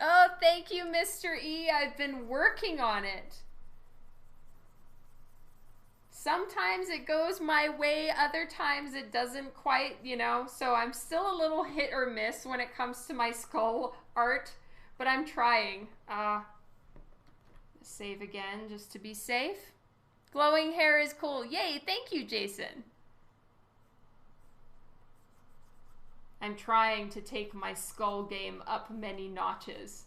Oh, thank you, Mr. E. I've been working on it. Sometimes it goes my way, other times it doesn't quite, you know, so I'm still a little hit or miss when it comes to my skull art, but I'm trying. Save again just to be safe. Glowing hair is cool. Yay, thank you, Jason. I'm trying to take my skull game up many notches.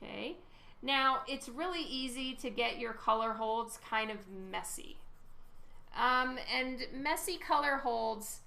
Okay, now it's really easy to get your color holds kind of messy. And messy color holds,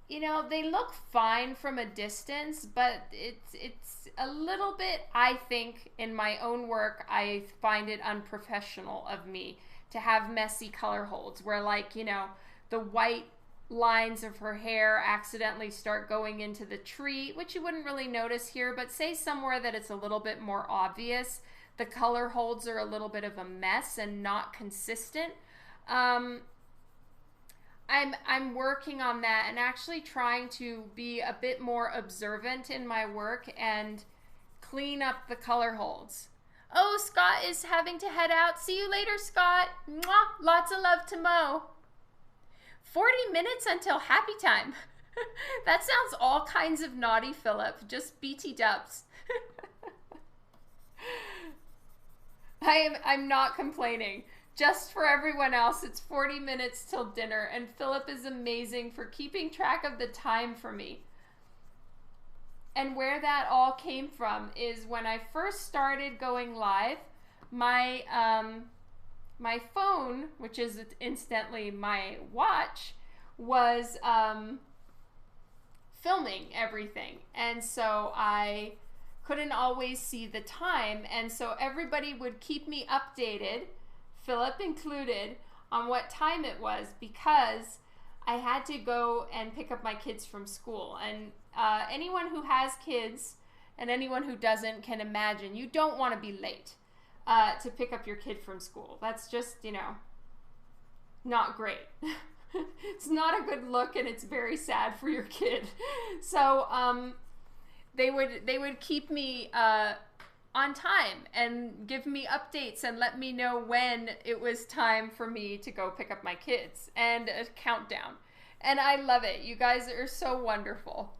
you know, they look fine from a distance, but it's a little bit, I think, in my own work, I find it unprofessional of me to have messy color holds where, like, you know, the white lines of her hair accidentally start going into the tree, which you wouldn't really notice here, but say somewhere that it's a little bit more obvious, the color holds are a little bit of a mess and not consistent. I'm working on that and actually trying to be a bit more observant in my work and clean up the color holds. Oh, Scott is having to head out. See you later, Scott. Mwah! Lots of love to Mo. 40 minutes until happy time. That sounds all kinds of naughty, Philip. Just BT dubs. I'm not complaining. Just for everyone else, it's 40 minutes till dinner, and Philip is amazing for keeping track of the time for me. And where that all came from is when I first started going live, my my phone, which is incidentally my watch, was filming everything. And so I couldn't always see the time. And so everybody would keep me updated, Philip included, on what time it was, because I had to go and pick up my kids from school. And anyone who has kids and anyone who doesn't can imagine you don't want to be late to pick up your kid from school. That's just, you know, not great. It's not a good look, and it's very sad for your kid. So they would keep me on time and give me updates and let me know when it was time for me to go pick up my kids, and a countdown. And I love it. You guys are so wonderful.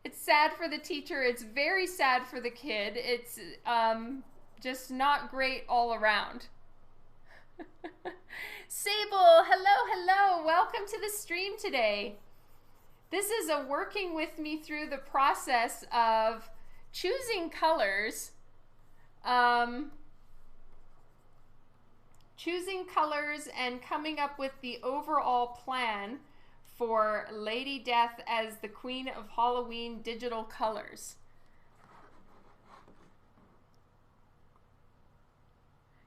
It's sad for the teacher. It's very sad for the kid. It's just not great all around. Sable, hello. Welcome to the stream today. This is a working with me through the process of choosing colors, and coming up with the overall plan for Lady Death as the Queen of Halloween digital colors.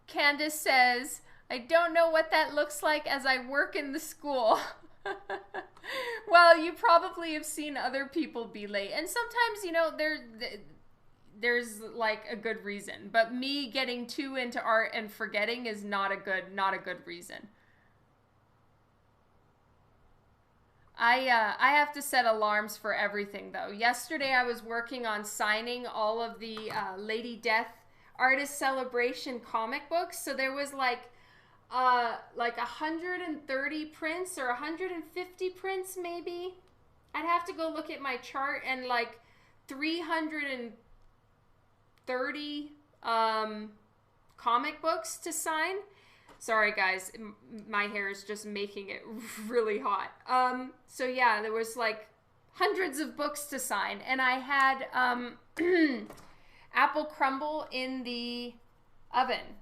Candace says, I don't know what that looks like as I work in the school. Well, you probably have seen other people be late. And sometimes, you know, there's like a good reason. But me getting too into art and forgetting is not a good reason. I have to set alarms for everything though. Yesterday I was working on signing all of the Lady Death Artist Celebration comic books. So there was like 130 prints or 150 prints maybe. I'd have to go look at my chart, and like 330 comic books to sign. Sorry guys, my hair is just making it really hot. So yeah, there was like hundreds of books to sign, and I had apple crumble in the oven,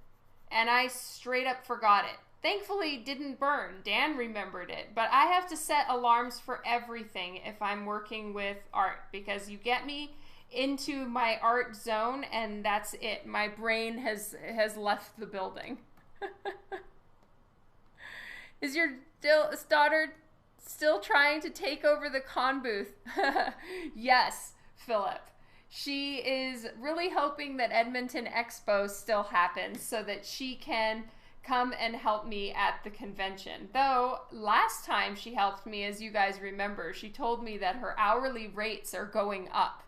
and I straight up forgot it. Thankfully, it didn't burn. Dan remembered it. But I have to set alarms for everything if I'm working with art, because you get me into my art zone and that's it. My brain has left the building. Is your daughter still trying to take over the con booth? Yes, Philip. She is really hoping that Edmonton Expo still happens so that she can come and help me at the convention. Though last time she helped me, as you guys remember, she told me that her hourly rates are going up.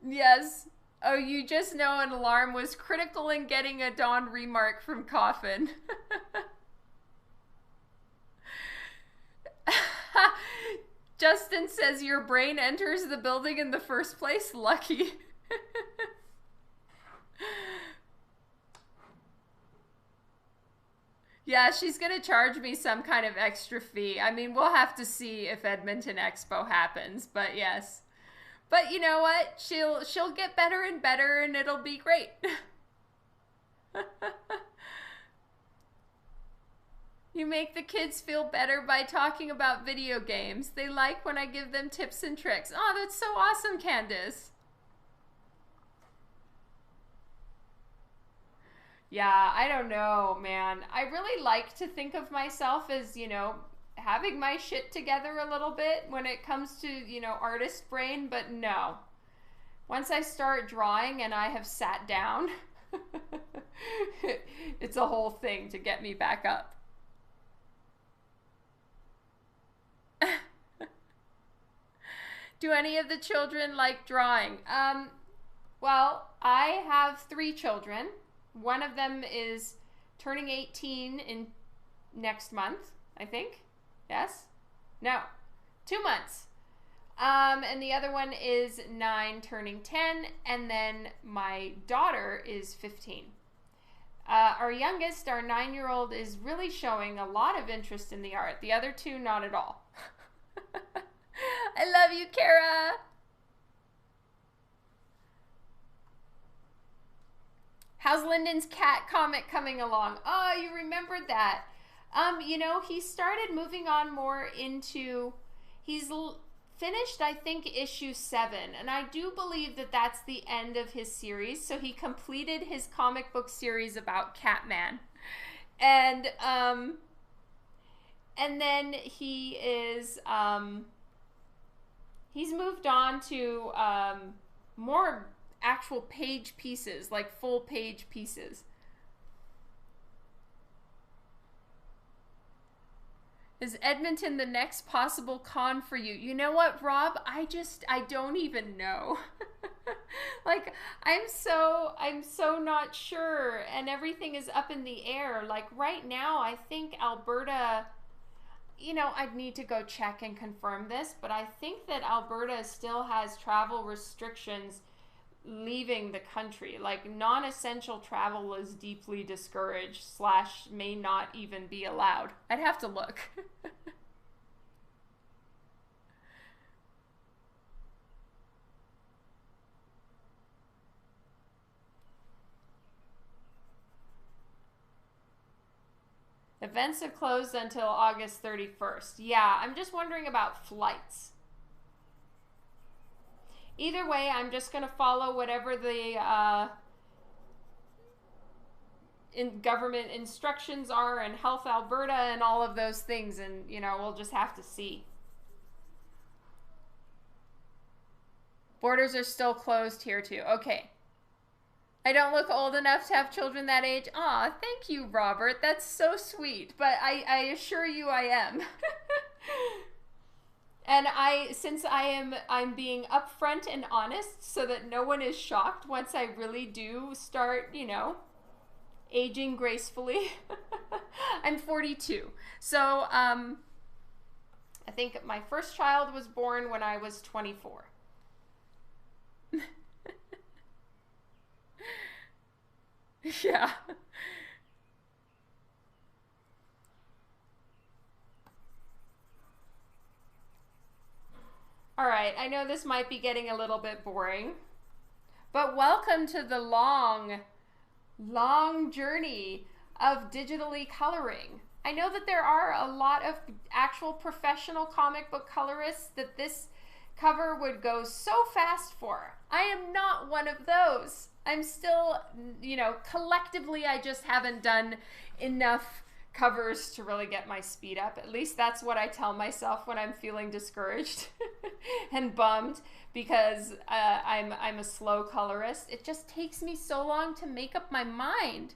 Yes. Oh, you just know an alarm was critical in getting a Dawn remark from Coffin. Justin says your brain enters the building in the first place. Lucky. Yeah, she's gonna charge me some kind of extra fee. I mean, we'll have to see if Edmonton Expo happens, but yes. But you know what? She'll get better and better, and it'll be great. You make the kids feel better by talking about video games. They like when I give them tips and tricks. Oh, that's so awesome, Candace. Yeah, I don't know, man. I really like to think of myself as, having my shit together a little bit when it comes to, artist brain, but no. Once I start drawing and I have sat down, it's a whole thing to get me back up. Do any of the children like drawing? Well, I have 3 children. One of them is turning 18 in next month, I think. Yes? No. 2 months. And the other one is 9 turning 10, and then my daughter is 15. Our youngest, our 9-year-old, is really showing a lot of interest in the art. The other 2, not at all. I love you, Kara. How's Lyndon's cat comic coming along? Oh, you remembered that. He started moving on more into, he's finished, I think, issue 7, and I do believe that that's the end of his series. So he completed his comic book series about Catman, and then he is he's moved on to more actual page pieces, like full page pieces. Is Edmonton the next possible con for you? You know what, Rob? I don't even know. Like, I'm so not sure, and everything is up in the air. Like right now, I think Alberta, I'd need to go check and confirm this, but I think that Alberta still has travel restrictions leaving the country. Like, non-essential travel is deeply discouraged / may not even be allowed. I'd have to look. Events have closed until August 31st. Yeah, I'm just wondering about flights. Either way, I'm just going to follow whatever the government instructions are and Health Alberta and all of those things, and you know, we'll just have to see. Borders are still closed here too. Okay. I don't look old enough to have children that age. Aw, thank you, Robert. That's so sweet. But I assure you I am. And since I'm being upfront and honest so that no one is shocked once I really do start, you know, aging gracefully. I'm 42. So, I think my first child was born when I was 24. Yeah. All right, I know this might be getting a little bit boring, but welcome to the long journey of digitally coloring. I know that there are a lot of actual professional comic book colorists that this cover would go so fast for. I am not one of those. I'm still, you know, collectively I just haven't done enough covers to really get my speed up. At least that's what I tell myself when I'm feeling discouraged and bummed because I'm a slow colorist. It just takes me so long to make up my mind.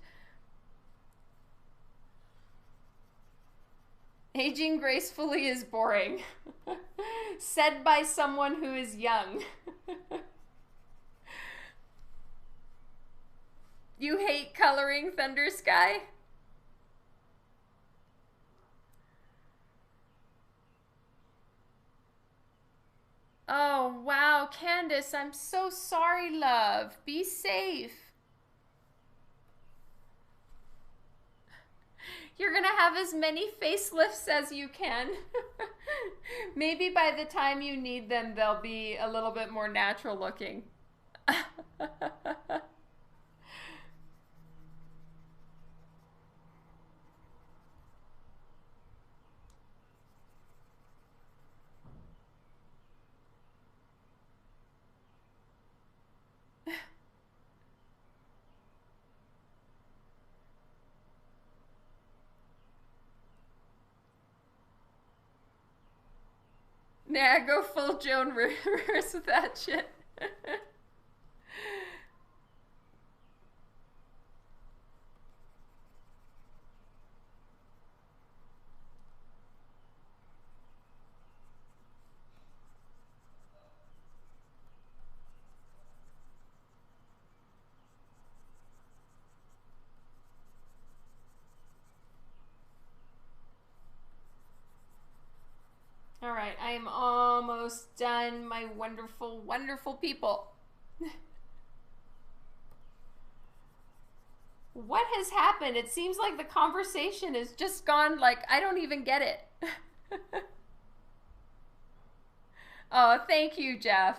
Aging gracefully is boring. Said by someone who is young. You hate coloring, Thunder Sky? Oh, wow, Candace, I'm so sorry, love. Be safe. You're gonna have as many facelifts as you can. Maybe by the time you need them, they'll be a little bit more natural looking. Nah, go full Joan Rivers with that shit. All right, I am almost done, my wonderful, wonderful people. What has happened? It seems like the conversation has just gone like, I don't even get it. Oh, thank you, Jeff.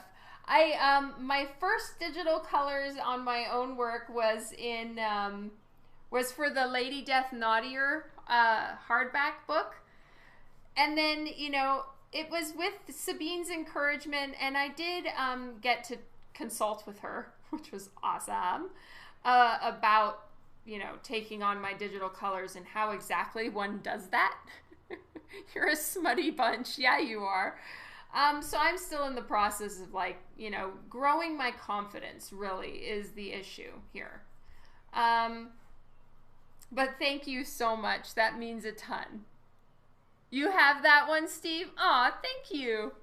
My first digital colors on my own work was was for the Lady Death Naughtier hardback book. And then, you know, it was with Sabine's encouragement, and I did get to consult with her, which was awesome, about, you know, taking on my digital colors and how exactly one does that. You're a smutty bunch. Yeah, you are. So I'm still in the process of, like, you know, growing my confidence really is the issue here. But thank you so much. That means a ton. You have that one, Steve? Aw, thank you.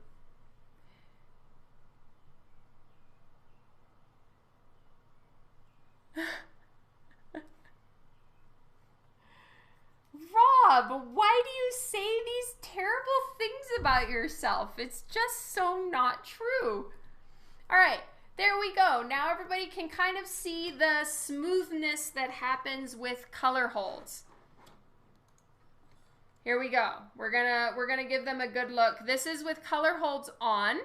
Rob, why do you say these terrible things about yourself? It's just so not true. All right, there we go. Now everybody can kind of see the smoothness that happens with color holds. Here we go. We're gonna give them a good look. This is with color holds on.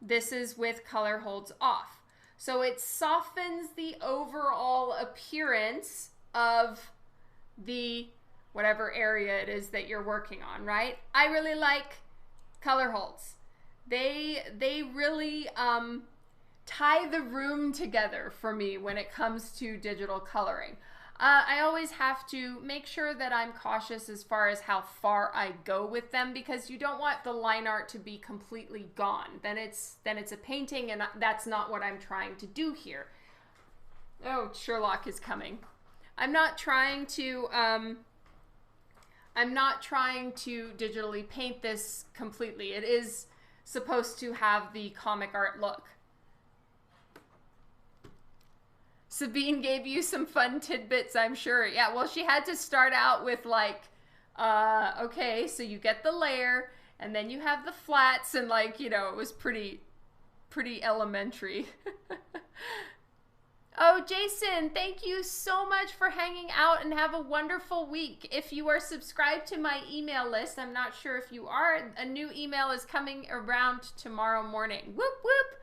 This is with color holds off. So it softens the overall appearance of the whatever area it is that you're working on, right? I really like color holds. They really tie the room together for me when it comes to digital coloring. I always have to make sure that I'm cautious as far as how far I go with them, because you don't want the line art to be completely gone. Then it's a painting, and that's not what I'm trying to do here. Oh, Sherlock is coming. I'm not trying to digitally paint this completely. It is supposed to have the comic art look. Sabine gave you some fun tidbits, I'm sure. Yeah, well, she had to start out with like, okay, so you get the layer, and then you have the flats, and like, you know, it was pretty elementary. Oh, Jason, thank you so much for hanging out, and have a wonderful week. If you are subscribed to my email list, I'm not sure if you are, a new email is coming around tomorrow morning. Whoop, whoop.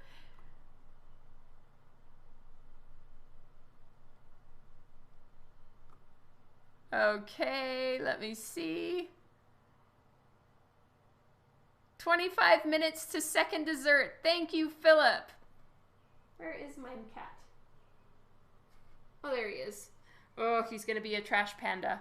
Okay, let me see. 25 minutes to second dessert. Thank you, Philip. Where is my cat? Oh, there he is. Oh, he's gonna be a trash panda.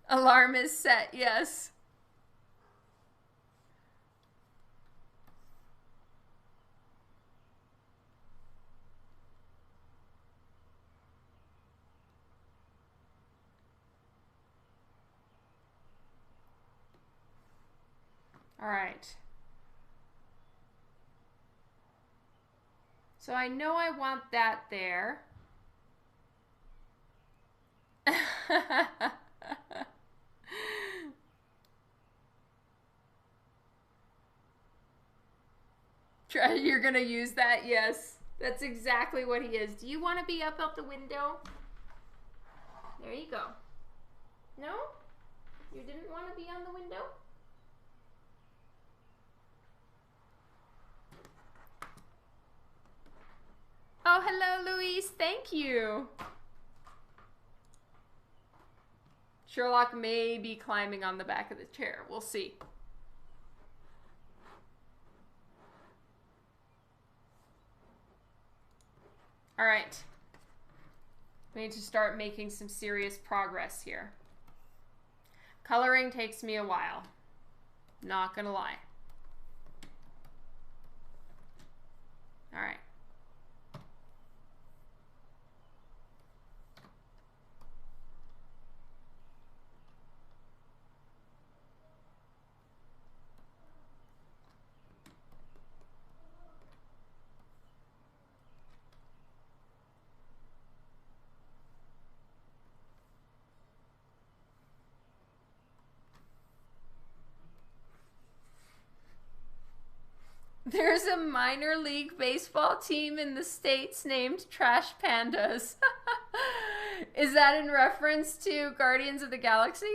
Alarm is set, yes. All right. So I know I want that there. You're gonna use that? Yes. That's exactly what he is. Do you want to be up out the window? There you go. No? You didn't want to be on the window? Oh, hello, Louise. Thank you. Sherlock may be climbing on the back of the chair. We'll see. All right. We need to start making some serious progress here. Coloring takes me a while. Not gonna lie. All right. There's a minor league baseball team in the States named Trash Pandas. Is that in reference to Guardians of the Galaxy?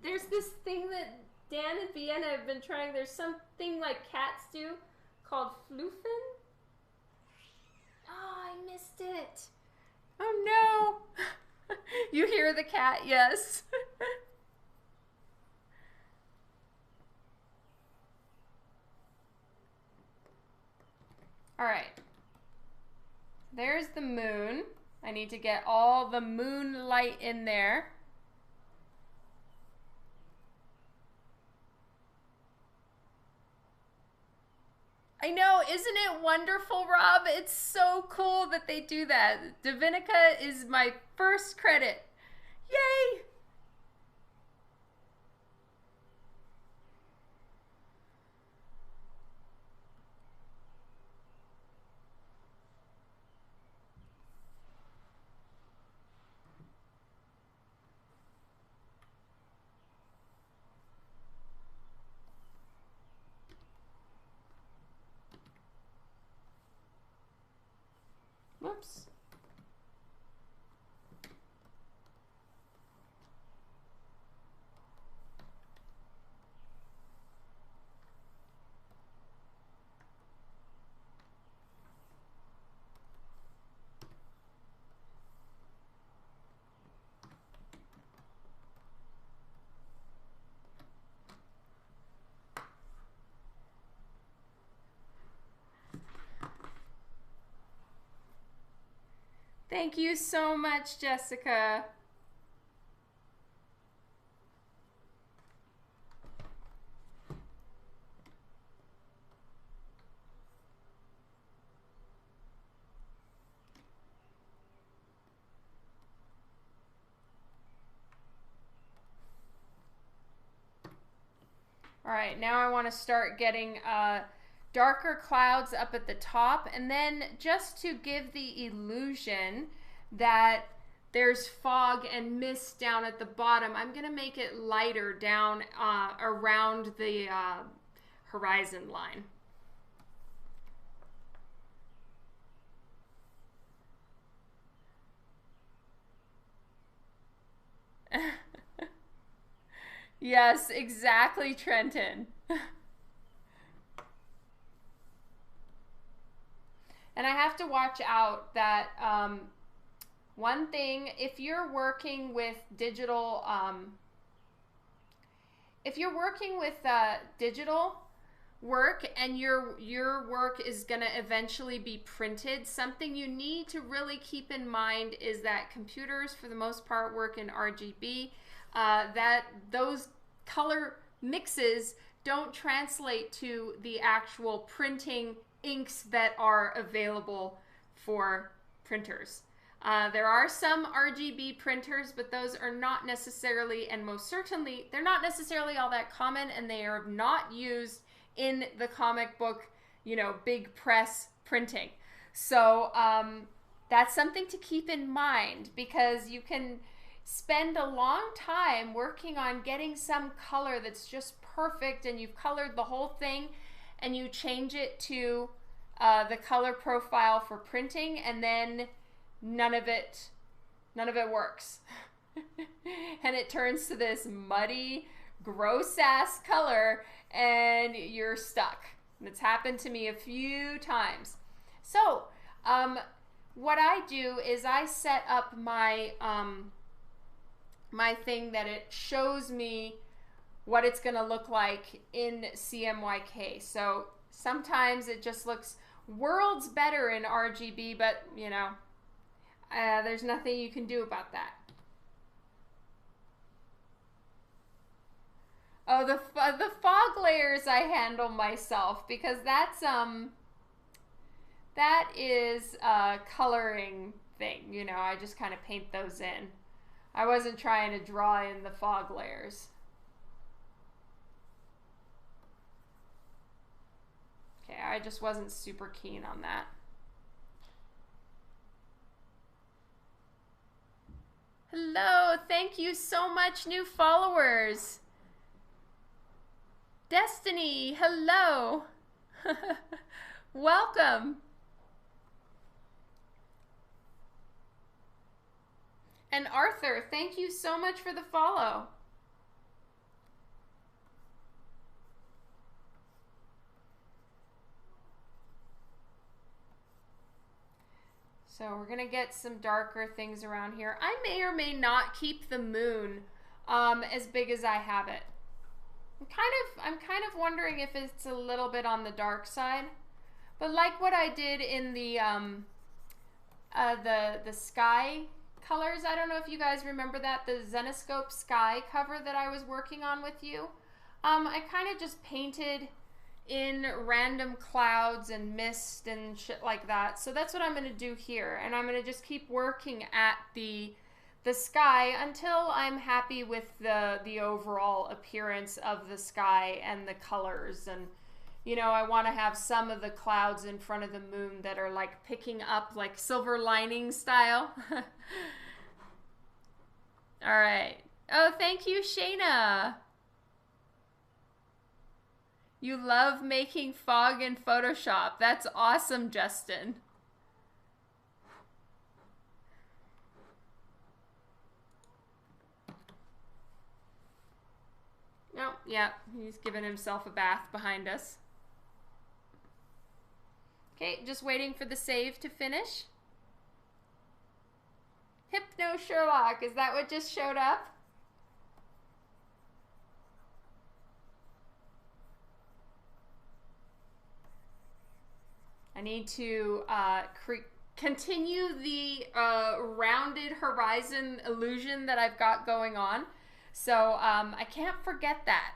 There's this thing that Dan and Vienna have been trying. There's something like cats do called floofing. Oh, I missed it. Oh no. You hear the cat, yes. All right. There's the moon. I need to get all the moonlight in there. I know, isn't it wonderful, Rob? It's so cool that they do that. Divinica is my first credit. Yay! Whoops. Thank you so much, Jessica. All right, now I want to start getting darker clouds up at the top, and then just to give the illusion that there's fog and mist down at the bottom, I'm going to make it lighter down around the horizon line. Yes, exactly, Trenton. And I have to watch out that one thing, if you're working with digital, digital work and your work is going to eventually be printed, something you need to really keep in mind is that computers, for the most part, work in RGB. That those color mixes don't translate to the actual printing inks that are available for printers. There are some RGB printers, but those are not necessarily, and most certainly, they're not necessarily all that common, and they are not used in the comic book, you know, big press printing. So that's something to keep in mind, because you can spend a long time working on getting some color that's just perfect, and you've colored the whole thing, and you change it to the color profile for printing, and then none of it works. And it turns to this muddy, gross ass color, and you're stuck. And it's happened to me a few times. So what I do is I set up my my thing that it shows me what it's going to look like in CMYK. So sometimes it just looks worlds better in RGB, but you know, there's nothing you can do about that. Oh, the fog layers I handle myself, because that's that is a coloring thing. You know, I just kind of paint those in. I wasn't trying to draw in the fog layers. Okay, I just wasn't super keen on that. Hello, thank you so much, new followers. Destiny, hello. Welcome. And Arthur, thank you so much for the follow. So we're gonna get some darker things around here. I may or may not keep the moon as big as I have it. I'm kind of wondering if it's a little bit on the dark side. But like what I did in the the sky colors. I don't know if you guys remember that, the Zenescope sky cover that I was working on with you. I kind of just painted in random clouds and mist and shit like that. So that's what I'm going to do here. And I'm going to just keep working at the sky until I'm happy with the overall appearance of the sky and the colors. And you know, I want to have some of the clouds in front of the moon that are like picking up like silver lining style. All right. Oh, thank you, Shayna. You love making fog in Photoshop. That's awesome, Justin. Oh, yeah, he's giving himself a bath behind us. Okay, just waiting for the save to finish. Hypno Sherlock, is that what just showed up? I need to continue the rounded horizon illusion that I've got going on. So I can't forget that.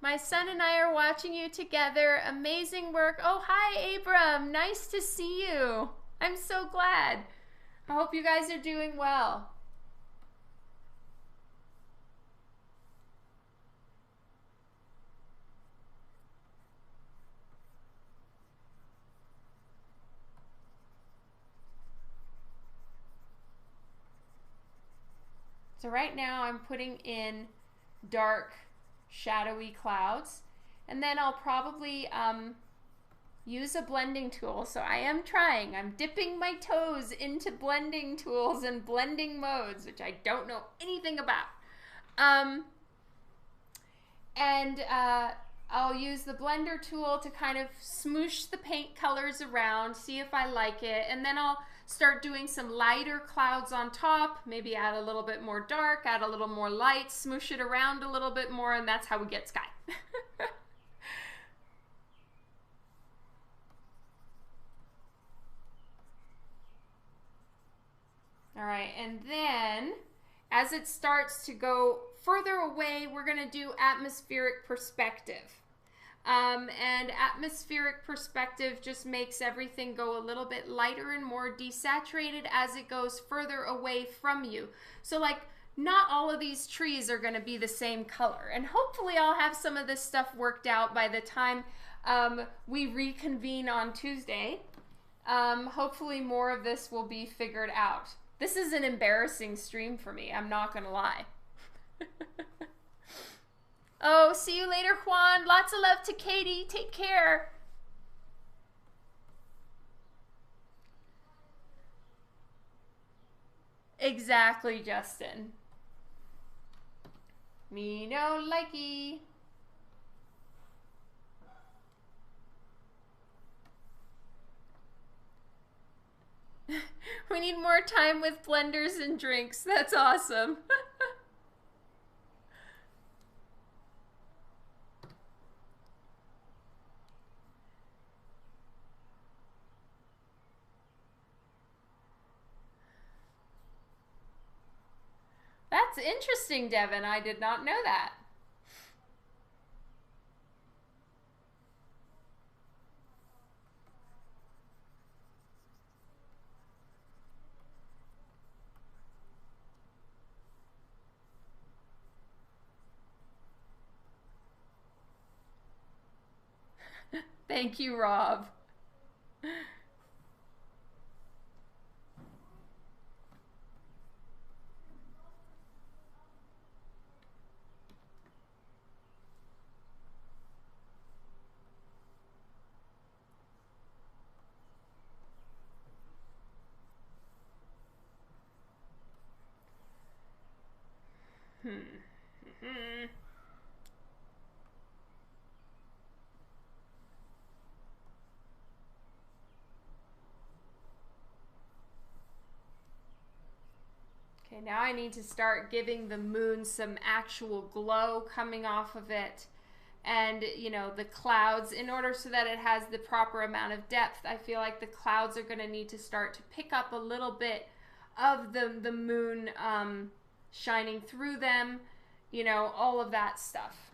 My son and I are watching you together. Amazing work. Oh, hi, Abram. Nice to see you. I'm so glad. I hope you guys are doing well. So right now I'm putting in dark shadowy clouds, and then I'll probably use a blending tool. So I am trying, I'm dipping my toes into blending tools and blending modes, which I don't know anything about. I'll use the blender tool to kind of smoosh the paint colors around, see if I like it, and then I'll start doing some lighter clouds on top, maybe add a little bit more dark, add a little more light, smoosh it around a little bit more, and that's how we get sky. All right, and then as it starts to go further away, we're going to do atmospheric perspective. And atmospheric perspective just makes everything go a little bit lighter and more desaturated as it goes further away from you. So like not all of these trees are going to be the same color. And hopefully I'll have some of this stuff worked out by the time we reconvene on Tuesday. Hopefully more of this will be figured out. This is an embarrassing stream for me, I'm not going to lie. Oh, see you later, Juan. Lots of love to Katie. Take care. Exactly, Justin. Me no likey. We need more time with blenders and drinks. That's awesome. That's interesting, Devin. I did not know that. Thank you, Rob. Okay, now I need to start giving the moon some actual glow coming off of it. and, you know, the clouds, in order so that it has the proper amount of depth. I feel like the clouds are going to need to start to pick up a little bit of the moon shining through them, you know, all of that stuff.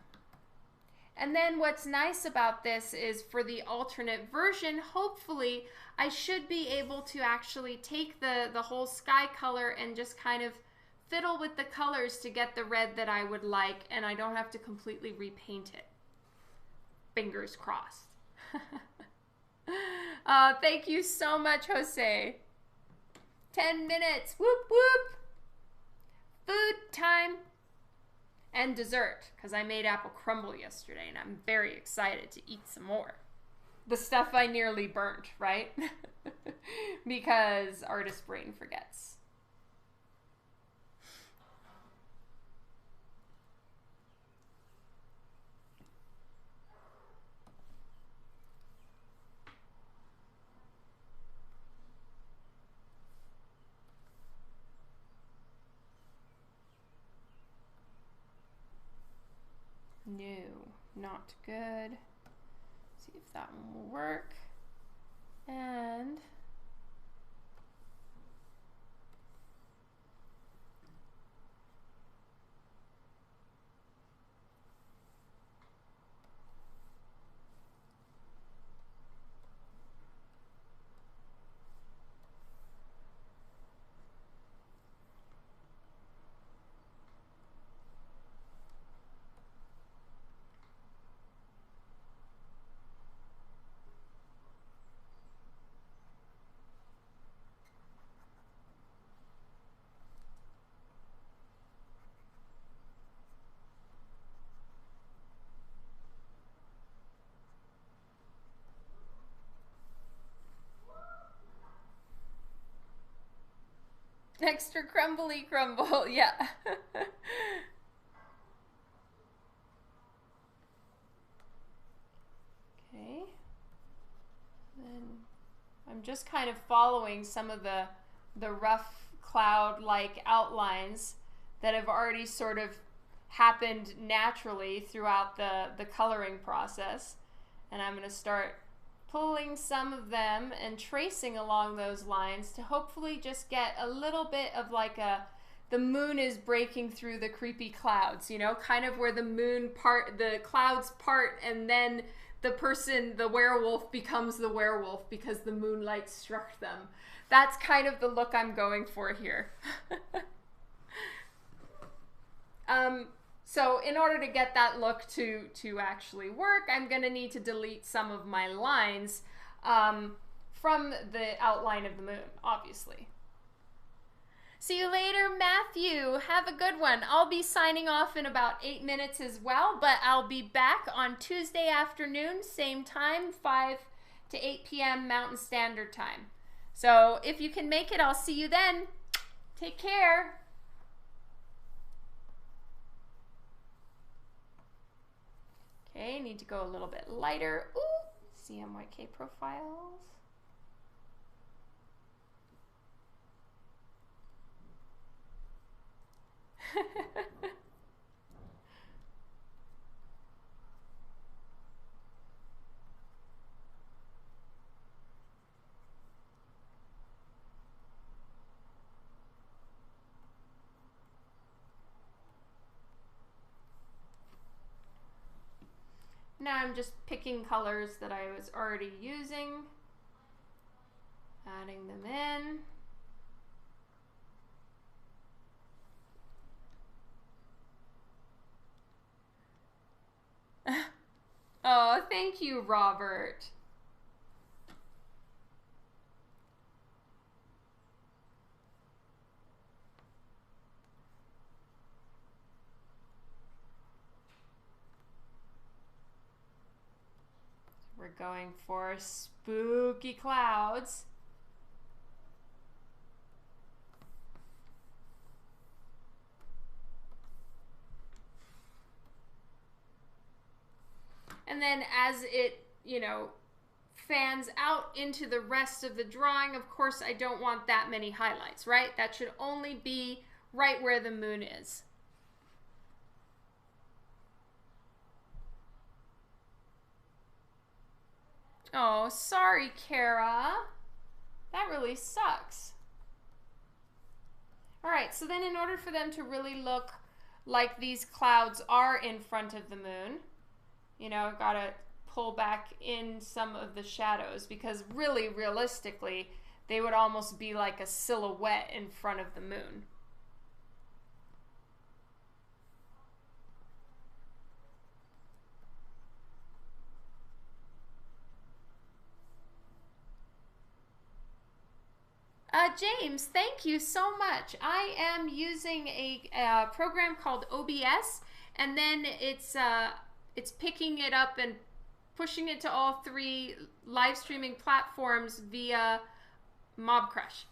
And then what's nice about this is for the alternate version, hopefully I should be able to actually take the whole sky color and just kind of fiddle with the colors to get the red that I would like, and I don't have to completely repaint it. Fingers crossed. Thank you so much, Jose. 10 minutes. Whoop, whoop. Food time. And dessert, because I made apple crumble yesterday, and I'm very excited to eat some more. The stuff I nearly burnt, right? Because artist brain forgets. No, not good. See if that one will work. And extra crumbly crumble, yeah. Okay. Then I'm just kind of following some of the rough cloud-like outlines that have already sort of happened naturally throughout the coloring process. And I'm going to start pulling some of them and tracing along those lines to hopefully just get a little bit of like the moon is breaking through the creepy clouds, you know, kind of where the moon part, the clouds part, and then the werewolf becomes the werewolf because the moonlight struck them. That's kind of the look I'm going for here. So in order to get that look to actually work, I'm going to need to delete some of my lines from the outline of the moon, obviously. See you later, Matthew. Have a good one. I'll be signing off in about 8 minutes as well, but I'll be back on Tuesday afternoon, same time, 5 to 8 p.m. Mountain Standard Time. So if you can make it, I'll see you then. Take care. Okay, need to go a little bit lighter. Ooh, CMYK profiles. Now I'm just picking colors that I was already using, adding them in. Oh, thank you, Robert. We're going for spooky clouds. And then as it, you know, fans out into the rest of the drawing, of course, I don't want that many highlights, right? That should only be right where the moon is. Oh, sorry, Kara. That really sucks. All right, so then in order for them to really look like these clouds are in front of the moon, you know, gotta pull back in some of the shadows, because really, realistically, they would almost be like a silhouette in front of the moon. James, thank you so much. I am using a program called OBS, and then it's picking it up and pushing it to all 3 live streaming platforms via MobCrush.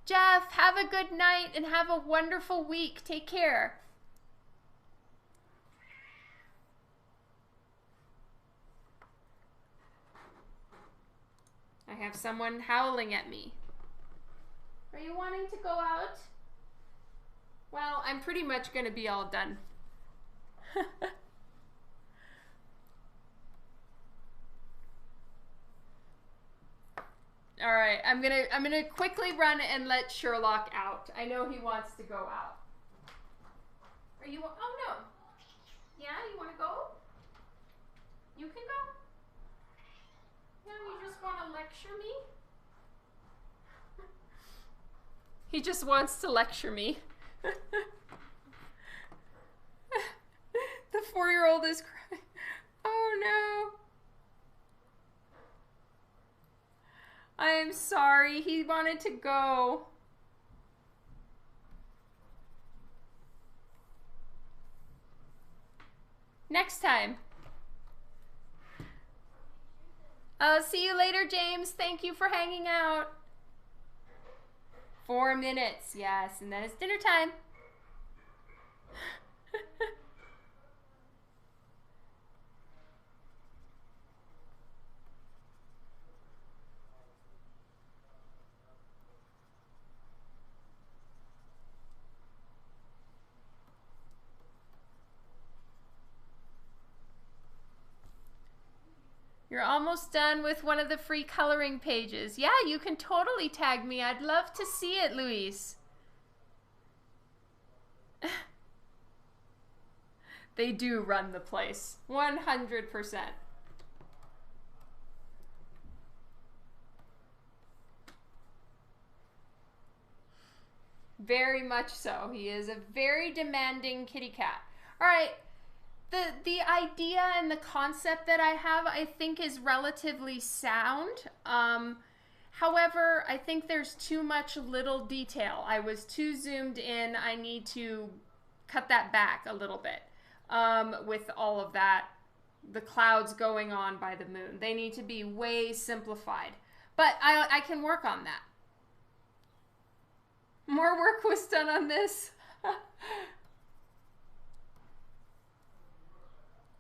Jeff, have a good night and have a wonderful week. Take care. I have someone howling at me. Are you wanting to go out? Well, I'm pretty much going to be all done. All right, I'm gonna quickly run and let Sherlock out. I know he wants to go out. Are you? Oh no. Yeah, you want to go? You can go. No, you just want to lecture me? He just wants to lecture me. The 4-year-old is crying. Oh no. I am sorry. He wanted to go. Next time. See you later, James. Thank you for hanging out. 4 minutes, yes, and then it's dinner time. You're almost done with one of the free coloring pages. Yeah, you can totally tag me. I'd love to see it, Luis. They do run the place. 100%. Very much so. He is a very demanding kitty cat. All right. The idea and the concept that I have, I think, is relatively sound. However, I think there's too much little detail. I was too zoomed in. I need to cut that back a little bit with all of that, the clouds going on by the moon. They need to be way simplified. But I can work on that. More work was done on this.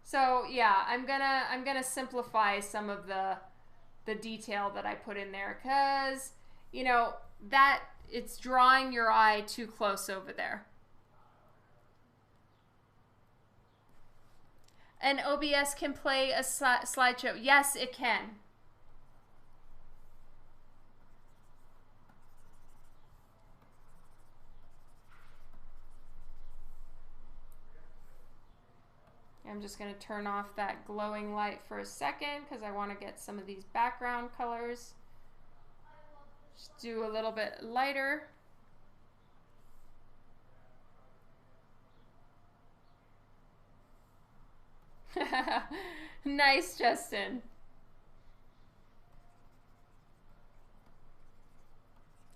So yeah, I'm gonna simplify some of the detail that I put in there, because you know that it's drawing your eye too close over there. And OBS can play a slideshow. Yes, it can. I'm just going to turn off that glowing light for a second because I want to get some of these background colors. Just do a little bit lighter. Nice, Justin.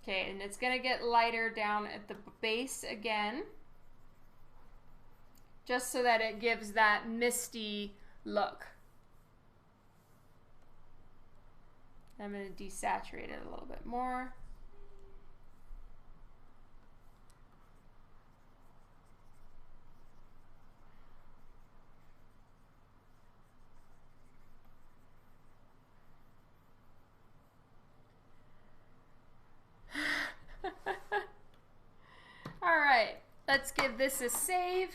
Okay, and it's going to get lighter down at the base again, just so that it gives that misty look. I'm going to desaturate it a little bit more. All right, let's give this a save.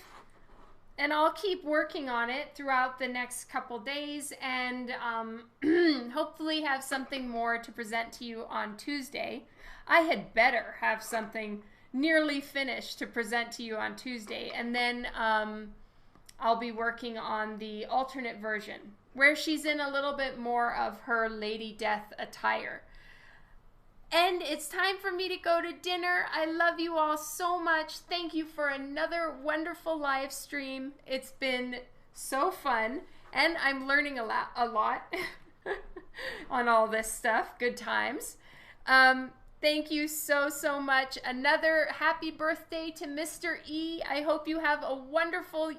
And I'll keep working on it throughout the next couple days, and hopefully have something more to present to you on Tuesday. I had better have something nearly finished to present to you on Tuesday, and then I'll be working on the alternate version where she's in a little bit more of her Lady Death attire. And it's time for me to go to dinner. I love you all so much. Thank you for another wonderful live stream. It's been so fun, and I'm learning a lot on all this stuff. Good times. Thank you so much. Another happy birthday to Mr. E. I hope you have a wonderful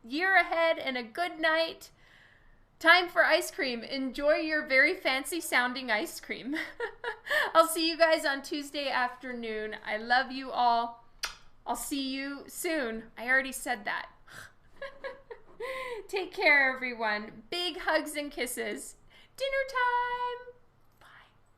year ahead and a good night. Time for ice cream. Enjoy your very fancy sounding ice cream. I'll see you guys on Tuesday afternoon. I love you all. I'll see you soon. I already said that. Take care, everyone. Big hugs and kisses. Dinner time.